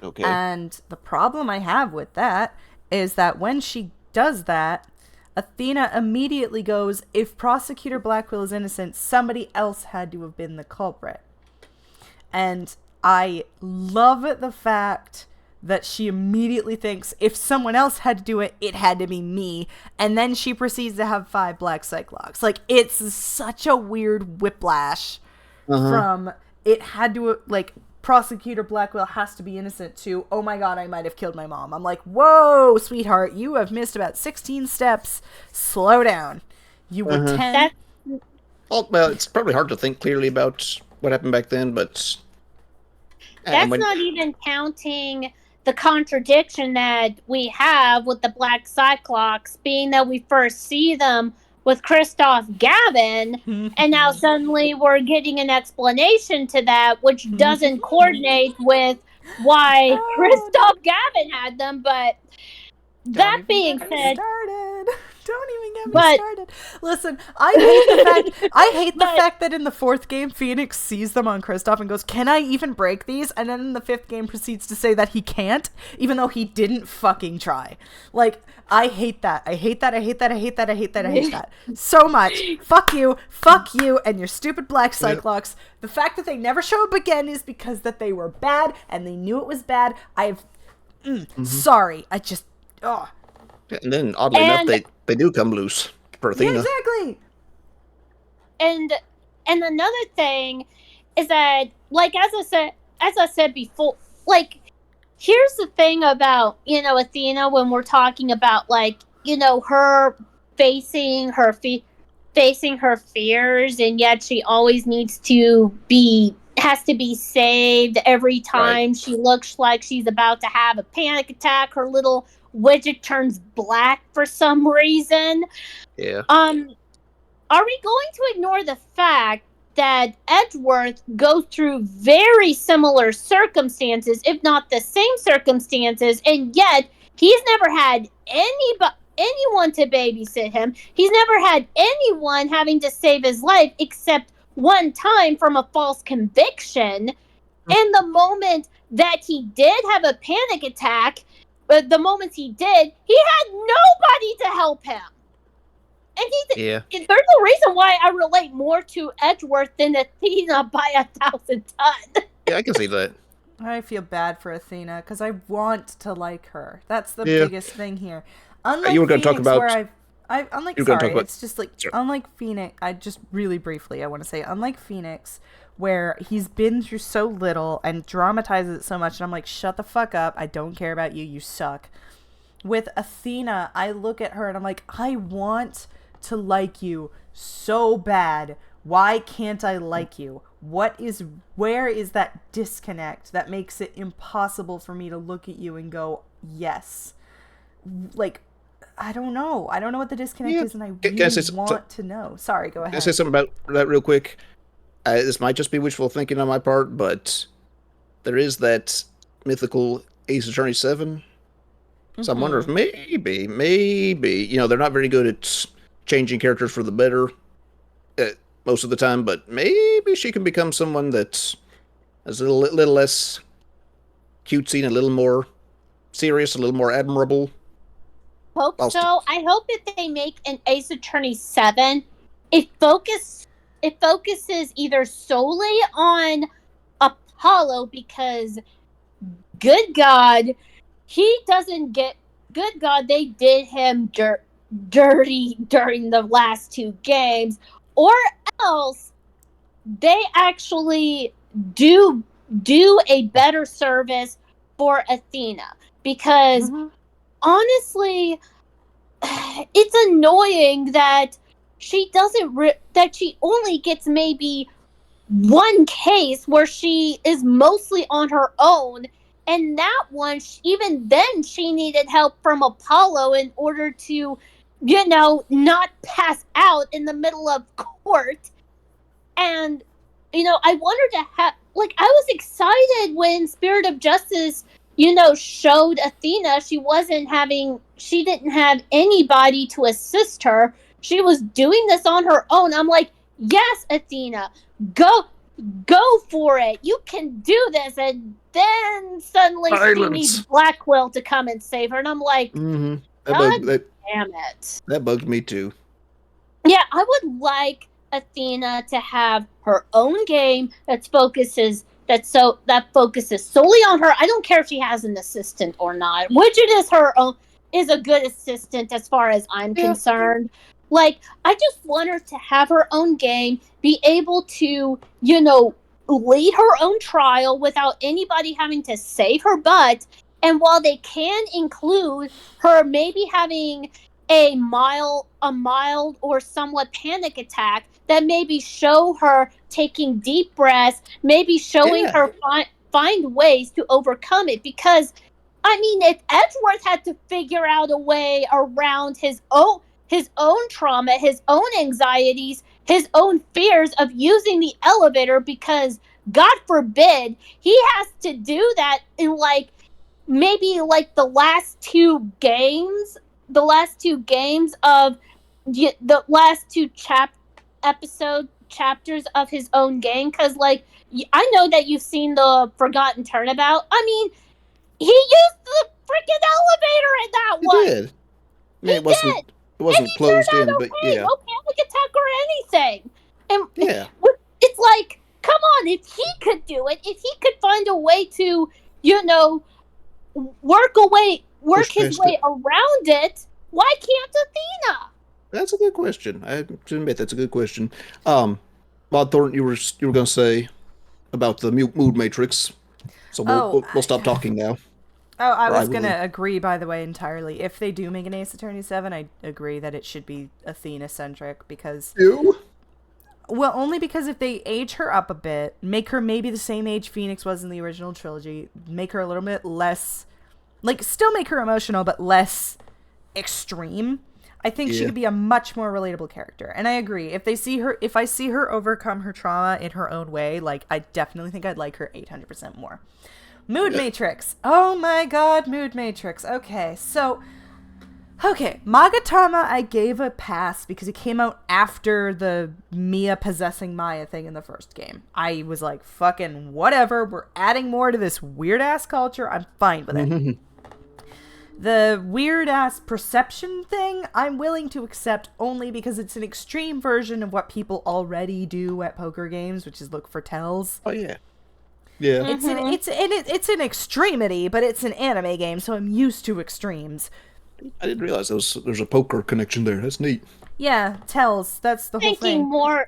Okay. And the problem I have with that is that when she does that, Athena immediately goes, if Prosecutor Blackwell is innocent, somebody else had to have been the culprit. And I love the fact that she immediately thinks, if someone else had to do it, it had to be me. And then she proceeds to have 5 black cyclops. Like, it's such a weird whiplash from it had to, like, Prosecutor Blackwell has to be innocent to, oh my god, I might have killed my mom. I'm like, whoa, sweetheart, you have missed about 16 steps. Slow down. You were 10. Well, it's probably hard to think clearly about what happened back then, but that's not even counting the contradiction that we have with the Black Cyclops, being that we first see them with Christoph Gavin, and now suddenly we're getting an explanation to that, which doesn't coordinate with why Christoph Gavin had them. But that being said, don't even get me started. Listen, I hate the fact that in the 4th game, Phoenix sees them on Kristoff and goes, can I even break these? And then in the 5th game proceeds to say that he can't, even though he didn't fucking try. Like, I hate that. I hate that so much. Fuck you, and your stupid Black Cyclops. The fact that they never show up again is because that they were bad, and they knew it was bad. Sorry. I just, And then, oddly enough, they do come loose for Athena. Yeah, exactly. And another thing is that, like, as I said before, like, here's the thing about, Athena, when we're talking about, like, her facing her fears, and yet she always has to be saved every time she looks like she's about to have a panic attack. Her little widget turns black for some reason. Yeah. Are we going to ignore the fact that Edgeworth goes through very similar circumstances, if not the same circumstances, and yet he's never had anyone to babysit him? He's never had anyone having to save his life except one time from a false conviction. And the moment that he did have a panic attack, but the moments he did, he had nobody to help him. And there's a reason why I relate more to Edgeworth than Athena by 1,000 tons. Yeah, I can see that. I feel bad for Athena because I want to like her. That's the Yeah. biggest thing here. You Unlike were going to talk Phoenix, where about. unlike You were going to talk sorry, about. it's just like Sure. unlike Phoenix. I just really briefly I want to say unlike Phoenix, where he's been through so little and dramatizes it so much, and I'm like, shut the fuck up. I don't care about you. You suck. With Athena, I look at her and I'm like, I want to like you so bad. Why can't I like you? Where is that disconnect that makes it impossible for me to look at you and go, yes? Like, I don't know. I don't know what the disconnect is, and I Can I really say want to know. Sorry, go Can I ahead. say something about that real quick? This might just be wishful thinking on my part, but there is that mythical Ace Attorney 7. So I wonder if maybe, they're not very good at changing characters for the better most of the time, but maybe she can become someone that's a little less cutesy and a little more serious, a little more admirable. Hope so. I hope that they make an Ace Attorney 7. It focuses either solely on Apollo because good God, they did him dirty during the last 2 games, or else they actually do a better service for Athena, because honestly, it's annoying that she that she only gets maybe one case where she is mostly on her own, and that one, even then, she needed help from Apollo in order to, not pass out in the middle of court. And I wanted to have, like, I was excited when Spirit of Justice, showed Athena she didn't have anybody to assist her. She was doing this on her own. I'm like, yes, Athena, go for it. You can do this. And then suddenly she needs Black Quill to come and save her. And I'm like, God damn it. That bugged me too. Yeah, I would like Athena to have her own game that focuses solely on her. I don't care if she has an assistant or not. Widget is a good assistant as far as I'm concerned. Like, I just want her to have her own game, be able to, lead her own trial without anybody having to save her butt. And while they can include her maybe having a mild or somewhat panic attack, that maybe show her taking deep breaths, maybe showing her find ways to overcome it. Because, I mean, if Edgeworth had to figure out a way around his own trauma, his own anxieties, his own fears of using the elevator, because God forbid he has to do that in maybe the last 2 games of the last 2 chapters of his own game. Because I know that you've seen the Forgotten Turnabout. I mean, he used the freaking elevator in that one. He did. I mean, it wasn't closed in, but yeah. No panic attack or anything. And it's like, come on, if he could do it, if he could find a way to, work his way around it, why can't Athena? That's a good question. I have to admit, that's a good question. Mod Thornton, you were going to say about the mood matrix. So we'll stop talking now. Oh, I was going to agree, by the way, entirely. If they do make an Ace Attorney 7, I agree that it should be Athena-centric, because... Well, only because if they age her up a bit, make her maybe the same age Phoenix was in the original trilogy, make her a little bit less... still make her emotional, but less extreme. I think she could be a much more relatable character. And I agree. If I see her overcome her trauma in her own way, I definitely think I'd like her 800% more. Mood Matrix. Oh my god, Mood Matrix. Okay, Magatama I gave a pass because it came out after the Mia possessing Maya thing in the first game. I was like, fucking whatever, we're adding more to this weird-ass culture, I'm fine with it. The weird-ass perception thing, I'm willing to accept only because it's an extreme version of what people already do at poker games, which is look for tells. Oh, yeah. Yeah. It's an extremity, but it's an anime game, so I'm used to extremes. I didn't realize there's a poker connection there. That's neat. Yeah, tells. That's the whole thing. I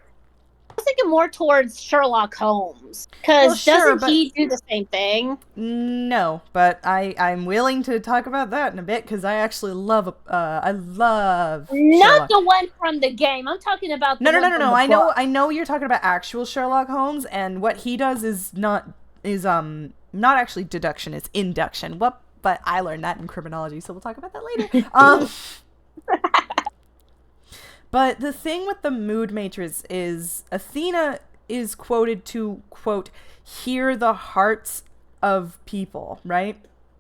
was thinking more towards Sherlock Holmes, because doesn't he do the same thing? No, but I'm willing to talk about that in a bit, because I actually love Not Sherlock. the one from the game. I'm talking about the one from the book. I know you're talking about actual Sherlock Holmes, and what he does is not actually deduction, it's induction. But I learned that in criminology, so we'll talk about that later. But the thing with the mood matrix is Athena is quoted to, quote, hear the hearts of people, right?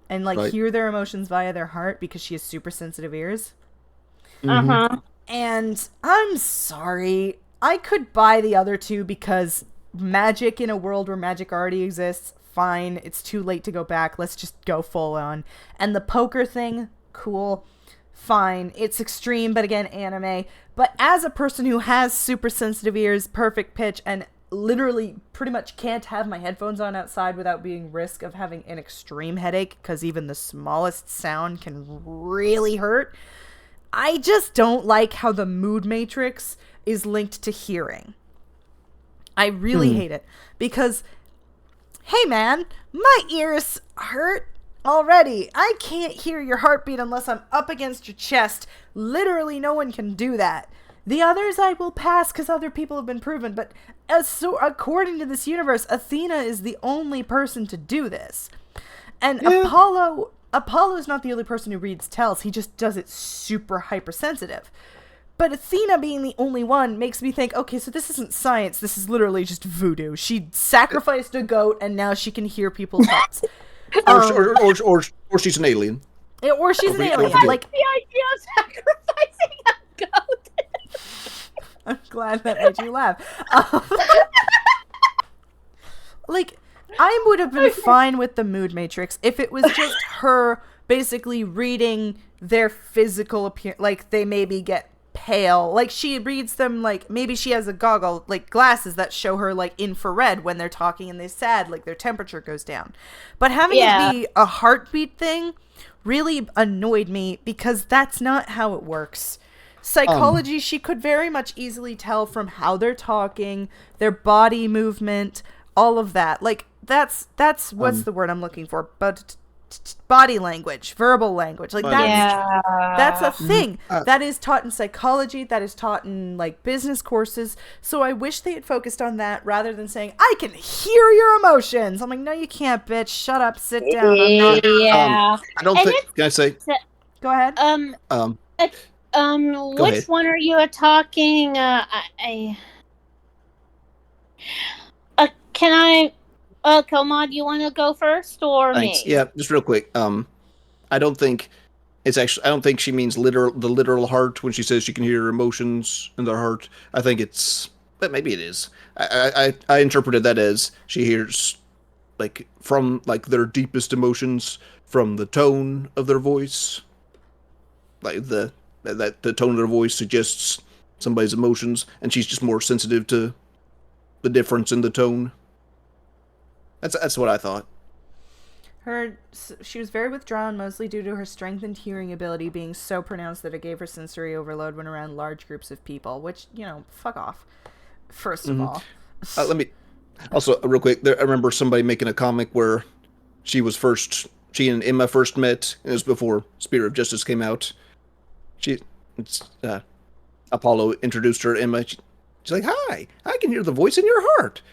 And, like, hear their emotions via their heart because she has super sensitive ears. Uh-huh. And I'm sorry, I could buy the other two because magic in a world where magic already exists, fine. It's too late to go back. Let's just go full on. And the poker thing, cool. Fine. It's extreme, but again, anime. But as a person who has super sensitive ears, perfect pitch, and literally pretty much can't have my headphones on outside without being risk of having an extreme headache, because even the smallest sound can really hurt, I just don't like how the mood matrix is linked to hearing. I really hate it. Because, hey man, my ears hurt already. I can't hear your heartbeat unless I'm up against your chest. Literally no one can do that. The others I will pass because other people have been proven, but so according to this universe, Athena is the only person to do this. And Apollo's not the only person who reads tells, he just does it super hypersensitive. But Athena being the only one makes me think, okay, so this isn't science, this is literally just voodoo. She sacrificed a goat and now she can hear people's thoughts. Or she's an alien. Or she's an alien. Like the idea of sacrificing a goat. I'm glad that made you laugh. Like, I would have been fine with the mood matrix if it was just her basically reading their physical appearance. Like, they maybe get pale. Like, she reads them, like, maybe she has a goggle, like, glasses that show her, like, infrared when they're talking and they're sad, like, their temperature goes down. But having it be a heartbeat thing really annoyed me because that's not how it works. Psychology, she could very much easily tell from how they're talking, their body movement, all of that. Like, that's what's the word I'm looking for? But body language, verbal language, like that's a thing that is taught in psychology, that is taught in like business courses. So I wish they had focused on that rather than saying I can hear your emotions. I'm like, no, you can't, bitch. Shut up, sit down. Yeah. I don't think. Can I say? Go ahead. Which one are you talking? Can I? Komad, do you want to go first or Thanks. me? Yeah, just real quick. I don't think it's actually. I don't think she means the literal heart when she says she can hear her emotions in their heart. I think it's, but maybe it is. I interpreted that as she hears, like, from like their deepest emotions from the tone of their voice, like the tone of their voice suggests somebody's emotions, and she's just more sensitive to the difference in the tone. That's what I thought. She was very withdrawn, mostly due to her strengthened hearing ability being so pronounced that it gave her sensory overload when around large groups of people. Which, you know, fuck off. First of all, Let me also real quick. I remember somebody making a comic where she and Emma first met. It was before Spirit of Justice came out. Apollo introduced her to Emma. She's like, "Hi, I can hear the voice in your heart,"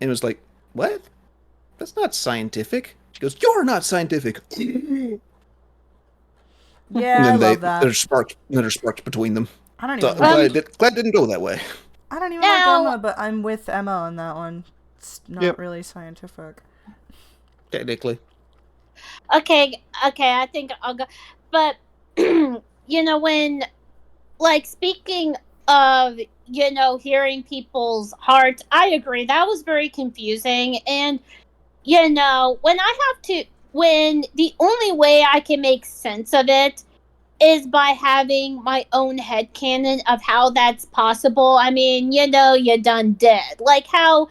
and it was like, "What? That's not scientific." She goes, "You're not scientific." yeah, And then I love that. There's sparks between them. I don't So even. I'm glad it didn't go that way. I don't even like Emma, but I'm with Emma on that one. It's not really scientific. Technically. Okay, I think I'll go. But, when, like, speaking of, hearing people's hearts, I agree. That was very confusing. And, when the only way I can make sense of it is by having my own headcanon of how that's possible. I mean, you done dead. Like how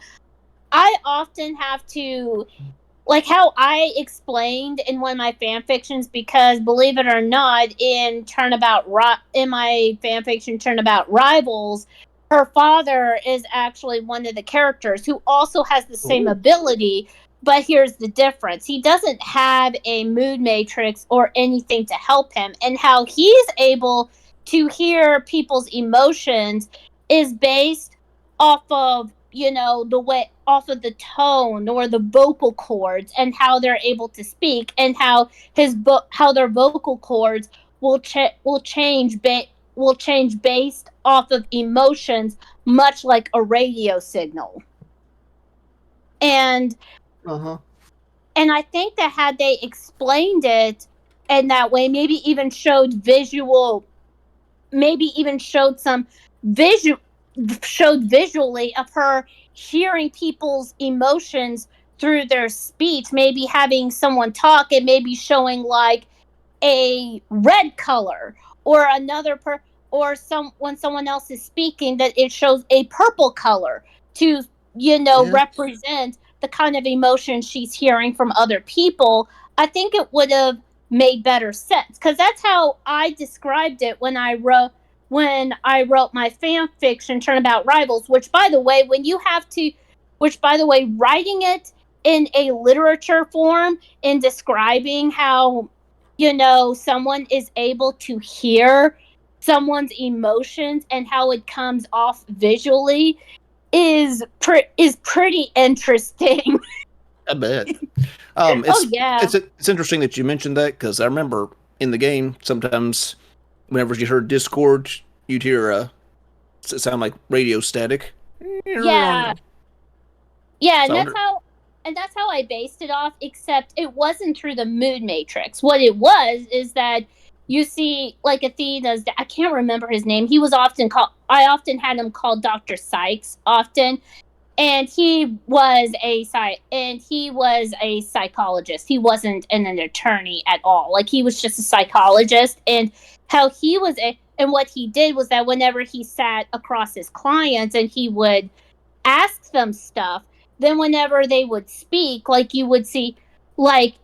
I often have to, like how I explained in one of my fan fictions, because believe it or not, in my fan fiction Turnabout Rivals, her father is actually one of the characters who also has the same ability. But here's the difference: he doesn't have a mood matrix or anything to help him, and how he's able to hear people's emotions is based off of, the way, off of the tone or the vocal cords, and how they're able to speak, and how how their vocal cords will change based off of emotions, much like a radio signal. And Uh-huh. and I think that had they explained it in that way, maybe even showed some visual showed visually of her hearing people's emotions through their speech, maybe having someone talk and maybe showing like a red color, or or when someone else is speaking, that it shows a purple color to Yeah. represent the kind of emotion she's hearing from other people. I think it would have made better sense, because that's how I described it when I wrote my fan fiction Turnabout Rivals, which by the way, writing it in a literature form and describing how someone is able to hear someone's emotions and how it comes off visually is pretty interesting. I bet. Oh yeah. It's interesting that you mentioned that, because I remember in the game sometimes whenever you heard Discord, you'd hear it sound like radio static. Yeah. Yeah, So I wonder, and that's how I based it off, except it wasn't through the mood matrix. What it was is that you see, like, Athena's, I can't remember his name. I often had him called Dr. Sykes often, and he was a psychologist. He wasn't an attorney at all. Like, he was just a psychologist. And what he did was that whenever he sat across his clients and he would ask them stuff, then whenever they would speak, like, you would see, like,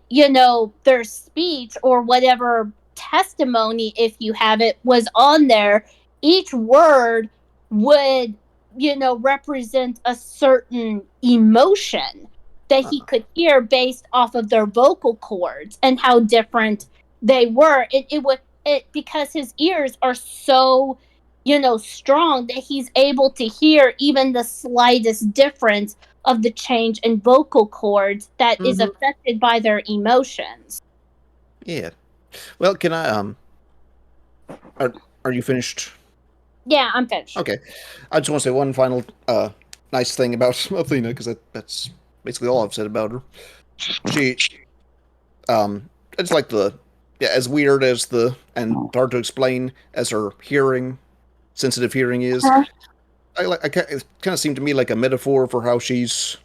their speech or whatever testimony, if you have it, was on there. Each word would, represent a certain emotion that he could hear based off of their vocal cords and how different they were. Because his ears are so strong, that he's able to hear even the slightest difference of the change in vocal cords that is affected by their emotions. yeah. Well, can I are you finished? Yeah, I'm finished. Okay. I just want to say one final nice thing about Athena, because that's basically all I've said about her. She it's like as weird as and hard to explain as her sensitive hearing is. It kind of seemed to me like a metaphor for how she's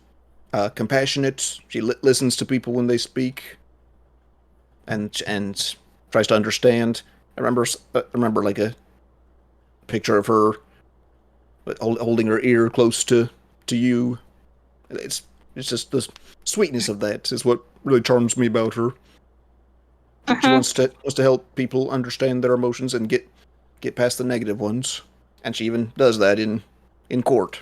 compassionate. She listens to people when they speak, and tries to understand. I remember like a picture of her holding her ear close to you. It's just the sweetness of that is what really charms me about her. She wants to help people understand their emotions and get past the negative ones, and she even does that in court.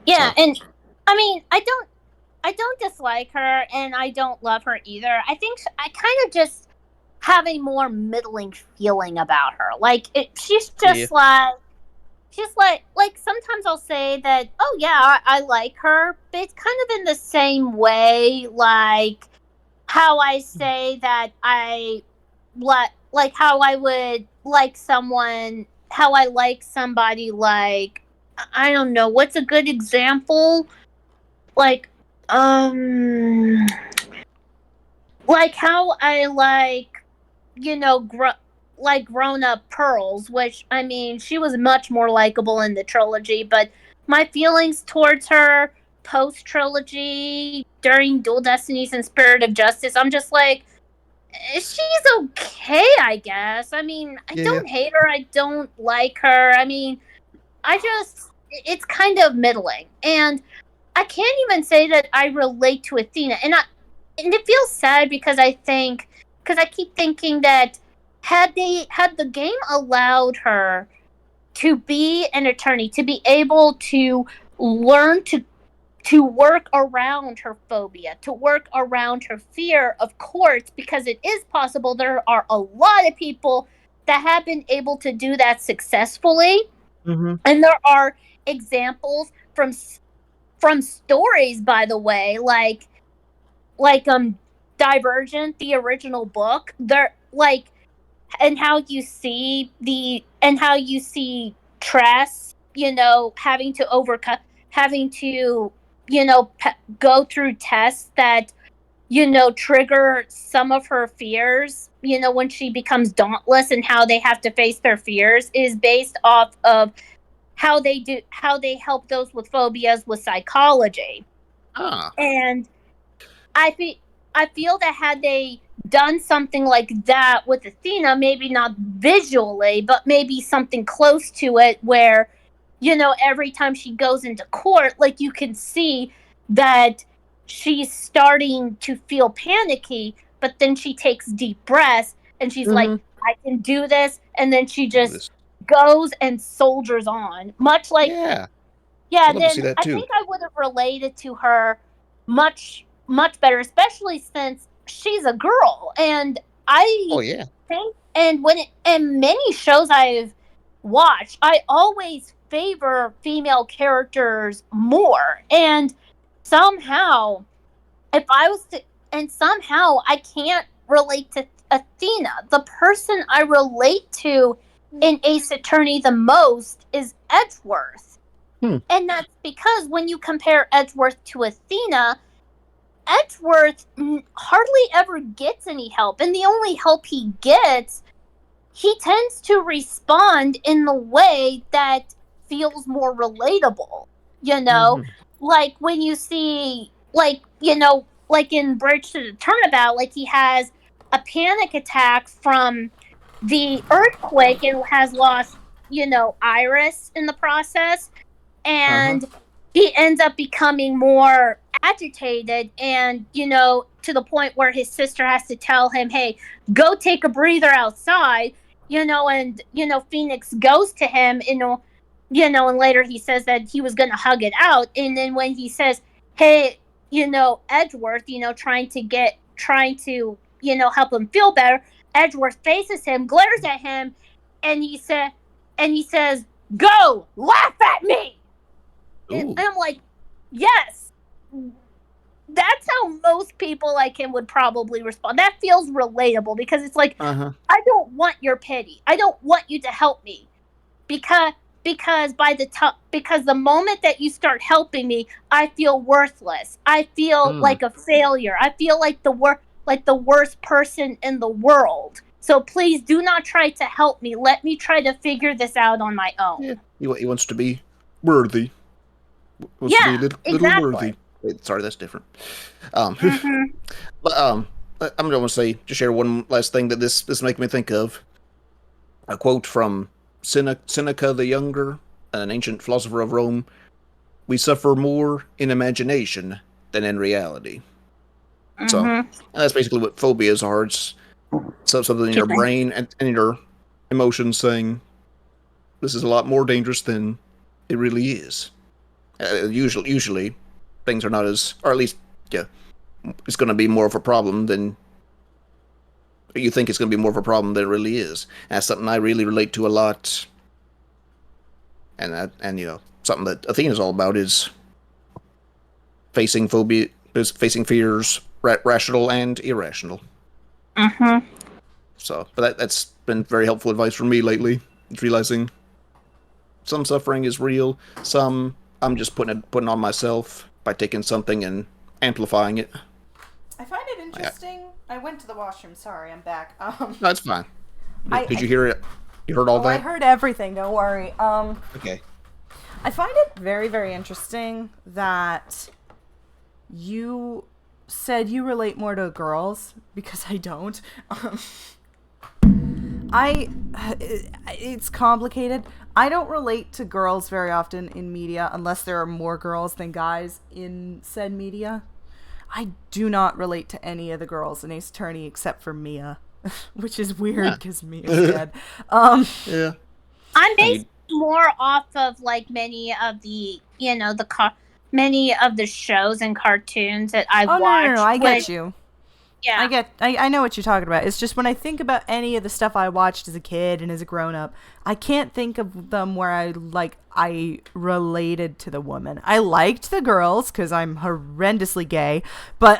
Yeah, so. And I mean, I don't dislike her, and I don't love her either. I think I kind of just have a more middling feeling about her. Like, she's just like sometimes I'll say that, oh yeah, I like her, but it's kind of in the same way, like how I say that like how I would like someone, how I like somebody, like, I don't know, what's a good example? Like how I like, grown up Pearls, which, I mean, she was much more likable in the trilogy, but my feelings towards her post trilogy, during Dual Destinies and Spirit of Justice, I'm just like, she's okay, I guess. I mean, I don't hate her, I don't like her. I mean, it's kind of middling. And I can't even say that I relate to Athena, and it feels sad because I keep thinking that had the game allowed her to be an attorney, to be able to learn to work around her phobia, to work around her fear of courts, because it is possible there are a lot of people that have been able to do that successfully. Mm-hmm. And there are examples from stories, by the way, like Divergent, the original book. There, like, and how you see Tress, having to having to, go through tests that, trigger some of her fears, when she becomes dauntless, and how they have to face their fears is based off of how they help those with phobias with psychology. Ah. And I feel I feel that had they done something like that with Athena, maybe not visually, but maybe something close to it, where, every time she goes into court, like, you can see that she's starting to feel panicky, but then she takes deep breaths and she's like, Mm-hmm. I can do this, and then she Do just this. goes and soldiers on. Much like, Yeah, yeah, I'd love to see then that I too. think I would have related to her much better, especially since she's a girl. And Oh I yeah. think, and many shows I've watched, I always favor female characters more. And somehow, if I was to, and somehow I can't relate to Athena. The person I relate to in Ace Attorney the most is Edgeworth. Hmm. And that's because when you compare Edgeworth to Athena, Edgeworth hardly ever gets any help. And the only help he gets, he tends to respond in the way that feels more relatable. You know, Mm-hmm. like when you see, like in Bridge to the Turnabout, like he has a panic attack from the earthquake and has lost, Iris in the process. Uh-huh. And he ends up becoming more agitated, and, to the point where his sister has to tell him, hey, go take a breather outside. And, Phoenix goes to him, and later he says that he was going to hug it out. And then when he says, hey, Edgeworth, trying to, help him feel better, Edgeworth faces him, glares at him, and he says, go laugh at me. And Ooh. I'm like, yes, that's how most people like him would probably respond. That feels relatable, because it's like, Uh-huh. I don't want your pity. I don't want you to help me, because because the moment that you start helping me, I feel worthless. I feel Mm. like a failure. I feel like the worst person in the world. So please do not try to help me. Let me try to figure this out on my own. Yeah. He wants to be worthy. Wants to be Yeah, little exactly. worthy. Wait, sorry, that's different. Um, Mm-hmm. but I'm going to say, just share one last thing that this make me think of. A quote from Seneca the Younger, an ancient philosopher of Rome: "We suffer more in imagination than in reality." So, and Mm-hmm. that's basically what phobias are. It's something in your brain and in your emotions saying, "This is a lot more dangerous than it really is." Usually, things are not as, or at least, yeah, it's going to be more of a problem than you think it's going to be more of a problem than it really is. And that's something I really relate to a lot. And something that Athena's all about is facing phobia, is facing fears, rational and irrational. Mm-hmm. So, but that's been very helpful advice for me lately. It's realizing some suffering is real, some I'm just putting on myself by taking something and amplifying it. I find it interesting. I went to the washroom. Sorry, I'm back. No, it's fine. Did I you hear it? You heard all oh, that? I heard everything. Don't worry. Okay. I find it very, very interesting that you said you relate more to girls, because I don't. It's complicated. I don't relate to girls very often in media unless there are more girls than guys in said media. I do not relate to any of the girls in Ace Attorney except for Mia, which is weird because Mia's dead. Yeah. I'm based more off of like many of the, many of the shows and cartoons that I've watched. No, I get you. Yeah. I know what you're talking about. It's just when I think about any of the stuff I watched as a kid and as a grown up, I can't think of them where I related to the woman. I liked the girls because I'm horrendously gay, but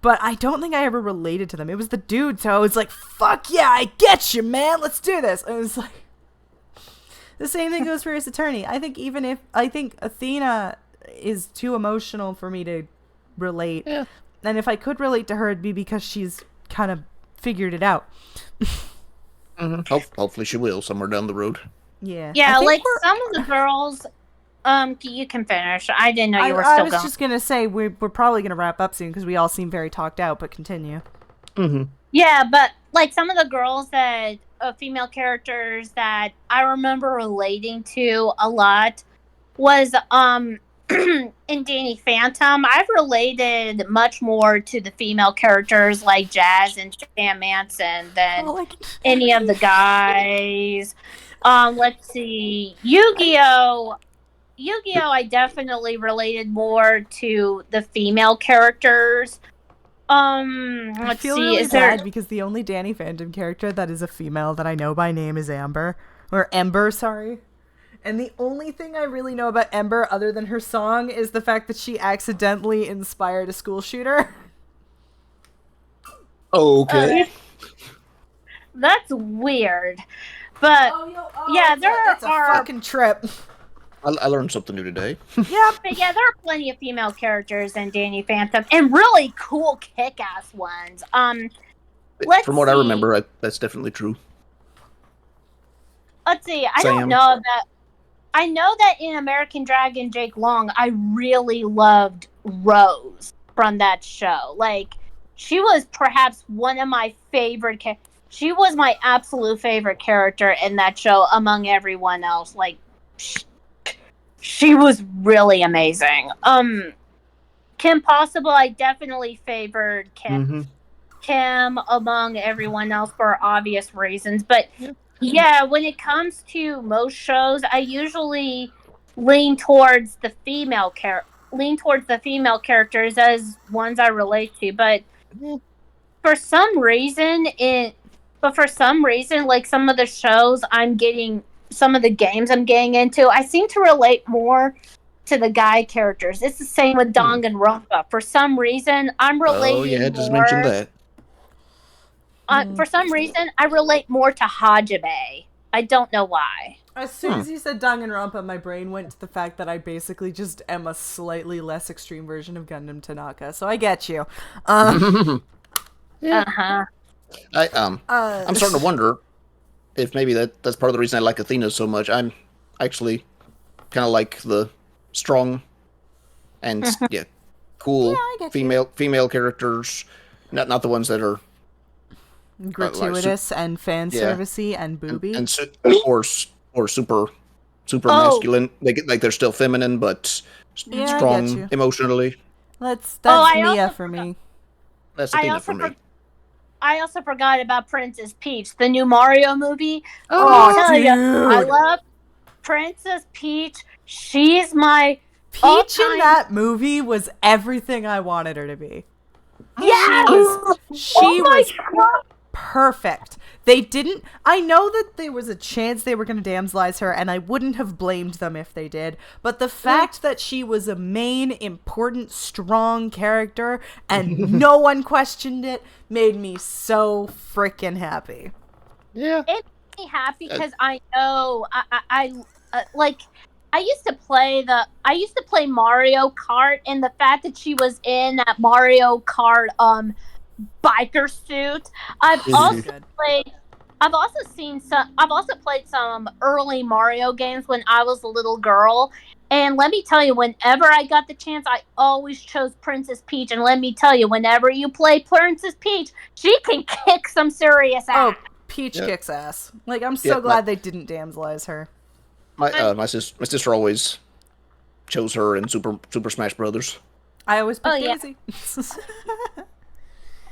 but I don't think I ever related to them. It was the dude, so I was like, "Fuck yeah, I get you, man. Let's do this." And it was like the same thing goes for Ace Attorney. I think Athena is too emotional for me to relate. Yeah. And if I could relate to her, it'd be because she's kind of figured it out. Hopefully she will somewhere down the road. Yeah. Yeah, like some of the girls, you can finish. I didn't know you were still going. I was just going to say, we're probably going to wrap up soon because we all seem very talked out, but continue. Mm-hmm. Yeah, but like some of the girls that, female characters that I remember relating to a lot was, in Danny Phantom, I've related much more to the female characters like Jazz and Sam Manson than any of the guys. Let's see. Yu-Gi-Oh! I definitely related more to the female characters. I feel really bad because the only Danny Phantom character that is a female that I know by name is Ember, sorry. And the only thing I really know about Ember, other than her song, is the fact that she accidentally inspired a school shooter. Okay. That's weird. But, there it's a fucking trip. I learned something new today. Yeah, but there are plenty of female characters in Danny Phantom, and really cool kick-ass ones. From what I remember, that's definitely true. Let's see. I know that in American Dragon Jake Long, I really loved Rose from that show. Like, she was perhaps one of my favorite she was my absolute favorite character in that show among everyone else. Like, she was really amazing. Kim Possible, I definitely favored Kim. Mm-hmm. Kim among everyone else for obvious reasons, but yeah, when it comes to most shows, I usually lean towards the female characters as ones I relate to. But for some reason, like some of the shows some of the games I'm getting into, I seem to relate more to the guy characters. It's the same with Danganronpa. For some reason, I'm relating. Oh yeah, just mentioned that. For some reason, I relate more to Hajime. I don't know why. As soon as you said Danganronpa, my brain went to the fact that I basically just am a slightly less extreme version of Gundam Tanaka. So I get you. I'm starting to wonder if maybe that's part of the reason I like Athena so much. I'm actually kind of like the strong and cool female characters, not the ones that are gratuitous and fan servicey and booby or super masculine. They're still feminine but strong emotionally. That's Mia for me. That's Athena for me. I also forgot about Princess Peach, the new Mario movie. Dude. I love Princess Peach. She's my Peach in that movie was everything I wanted her to be. Yes! She was perfect. I know that there was a chance they were going to damselize her, and I wouldn't have blamed them if they did, but the fact that she was a main, important, strong character, and no one questioned it, made me so freaking happy. Yeah. It made me happy because I know, I used to play Mario Kart, and the fact that she was in that Mario Kart biker suit. I've also played some early Mario games when I was a little girl, and let me tell you, whenever I got the chance, I always chose Princess Peach. And let me tell you, whenever you play Princess Peach, she can kick some serious ass. Peach Yeah. kicks ass. Like, I'm so glad they didn't damselize her. My sister always chose her in Super Smash Brothers. I always pick yeah. Daisy.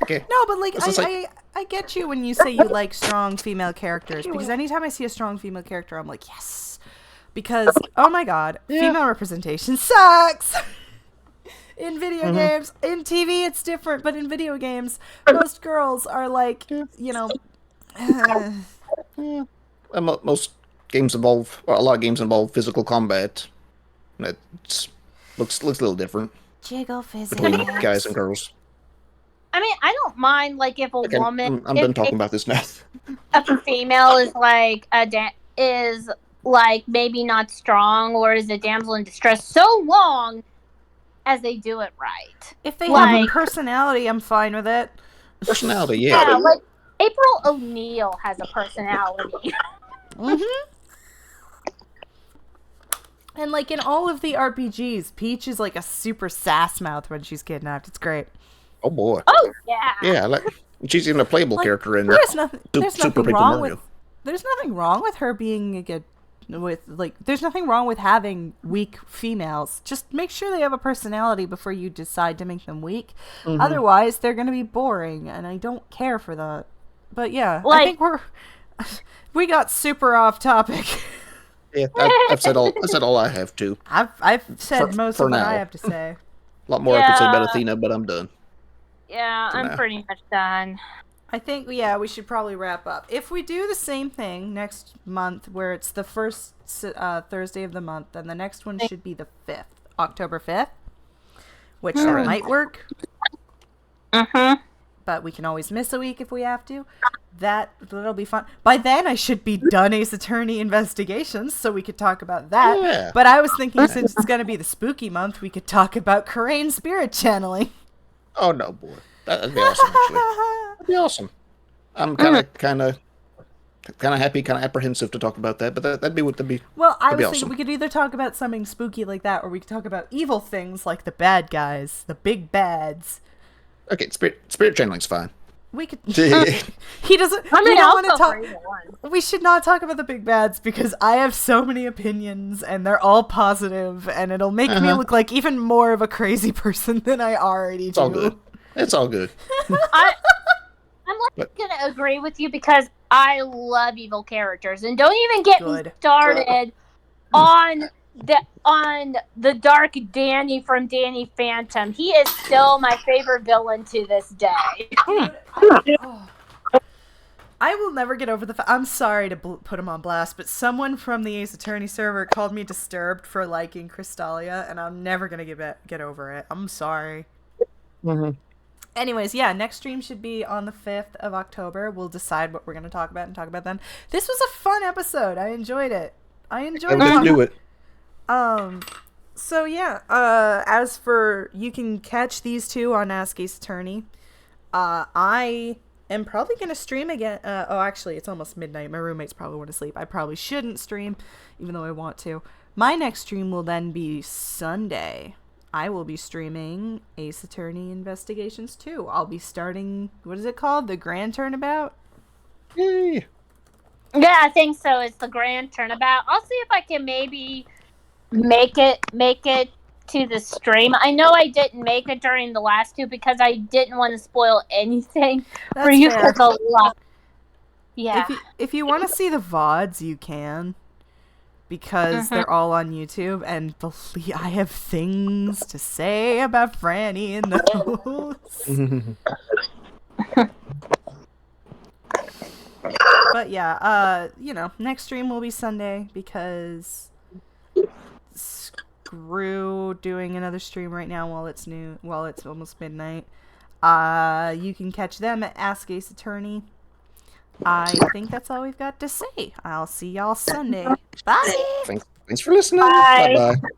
Okay. No, but like, It's like- I get you when you say you like strong female characters, because anytime I see a strong female character, I'm like, yes. Because, oh my god, female representation sucks! In video games, in TV it's different, but in video games, most girls are like, you know... Most games involve, well, a lot of games involve physical combat. It looks a little different Jiggle between physics. guys and girls. I mean, I don't mind like if a Okay, woman, I'm done talking about this now. if a female is like is like maybe not strong or is a damsel in distress, so long as they do it right. If they have a Like- personality, I'm fine with it. Personality, Yeah, yeah. like April O'Neil has a personality. And like in all of the RPGs, Peach is like a super sass mouth when she's kidnapped. It's great. Oh boy. Oh yeah. Yeah, like she's even a playable Like, character in there's nothing Super Paper wrong Mario. with there's nothing wrong with her being a good there's nothing wrong with having weak females. Just make sure they have a personality before you decide to make them weak. Otherwise, they're going to be boring, and I don't care for that. But yeah, I think we got super off topic. Yeah, I've said all I have to. I've said most for of what now. I have to say. A lot more I could say about Yeah. Athena, but I'm done. Yeah, I'm now. pretty much done. I think, yeah, we should probably wrap up. If we do the same thing next month, where it's the first Thursday of the month, then the next one should be the 5th, October 5th, which that might work, but we can always miss a week if we have to. That'll be fun. By then, I should be done Ace Attorney Investigations, so we could talk about that. Yeah. But I was thinking, since it's going to be the spooky month, we could talk about Coraine spirit channeling. Oh no, boy, that'd be awesome. Actually, that'd be awesome. I'm kind of happy, kind of apprehensive to talk about that, but that'd be what that'd be. Well, I was be thinking awesome. we could either talk about something spooky like that, or we could talk about evil things like the bad guys, the big bads. Okay, spirit channeling's fine. We could. Yeah. He doesn't. I mean, we don't I'll want to go talk. for either one. We should not talk about the big bads because I have so many opinions and they're all positive, and it'll make me look like even more of a crazy person than I already It's all do. good. It's all good. I'm like gonna agree with you because I love evil characters, and don't even get me Good. started on the dark Danny from Danny Phantom. He is still my favorite villain to this day. I will never get over the fact. I'm sorry to put him on blast, but someone from the Ace Attorney server called me disturbed for liking Crystalia, and I'm never gonna get over it. I'm sorry. Anyways, yeah, next stream should be on the 5th of October. We'll decide what we're gonna talk about and talk about then. This was a fun episode. I enjoyed it. Let's do it. So yeah, as for, you can catch these two on Ask Ace Attorney. I am probably going to stream again. Actually, it's almost midnight. My roommates probably want to sleep. I probably shouldn't stream, even though I want to. My next stream will then be Sunday. I will be streaming Ace Attorney Investigations 2. I'll be starting, what is it called? The Grand Turnabout? Yay. Yeah, I think so. It's the grand turnabout. I'll see if I can maybe make it to the stream. I know I didn't make it during the last two because I didn't want to spoil anything for That's you. fair. Because a lot. Yeah. If you want to see the VODs, you can. Because they're all on YouTube, and believe I have things to say about Franny in those. But yeah, next stream will be Sunday because screw doing another stream right now while it's almost midnight. You can catch them at Ask Ace Attorney. I think that's all we've got to say. I'll see y'all Sunday. Bye. Thanks for listening. Bye. Bye-bye.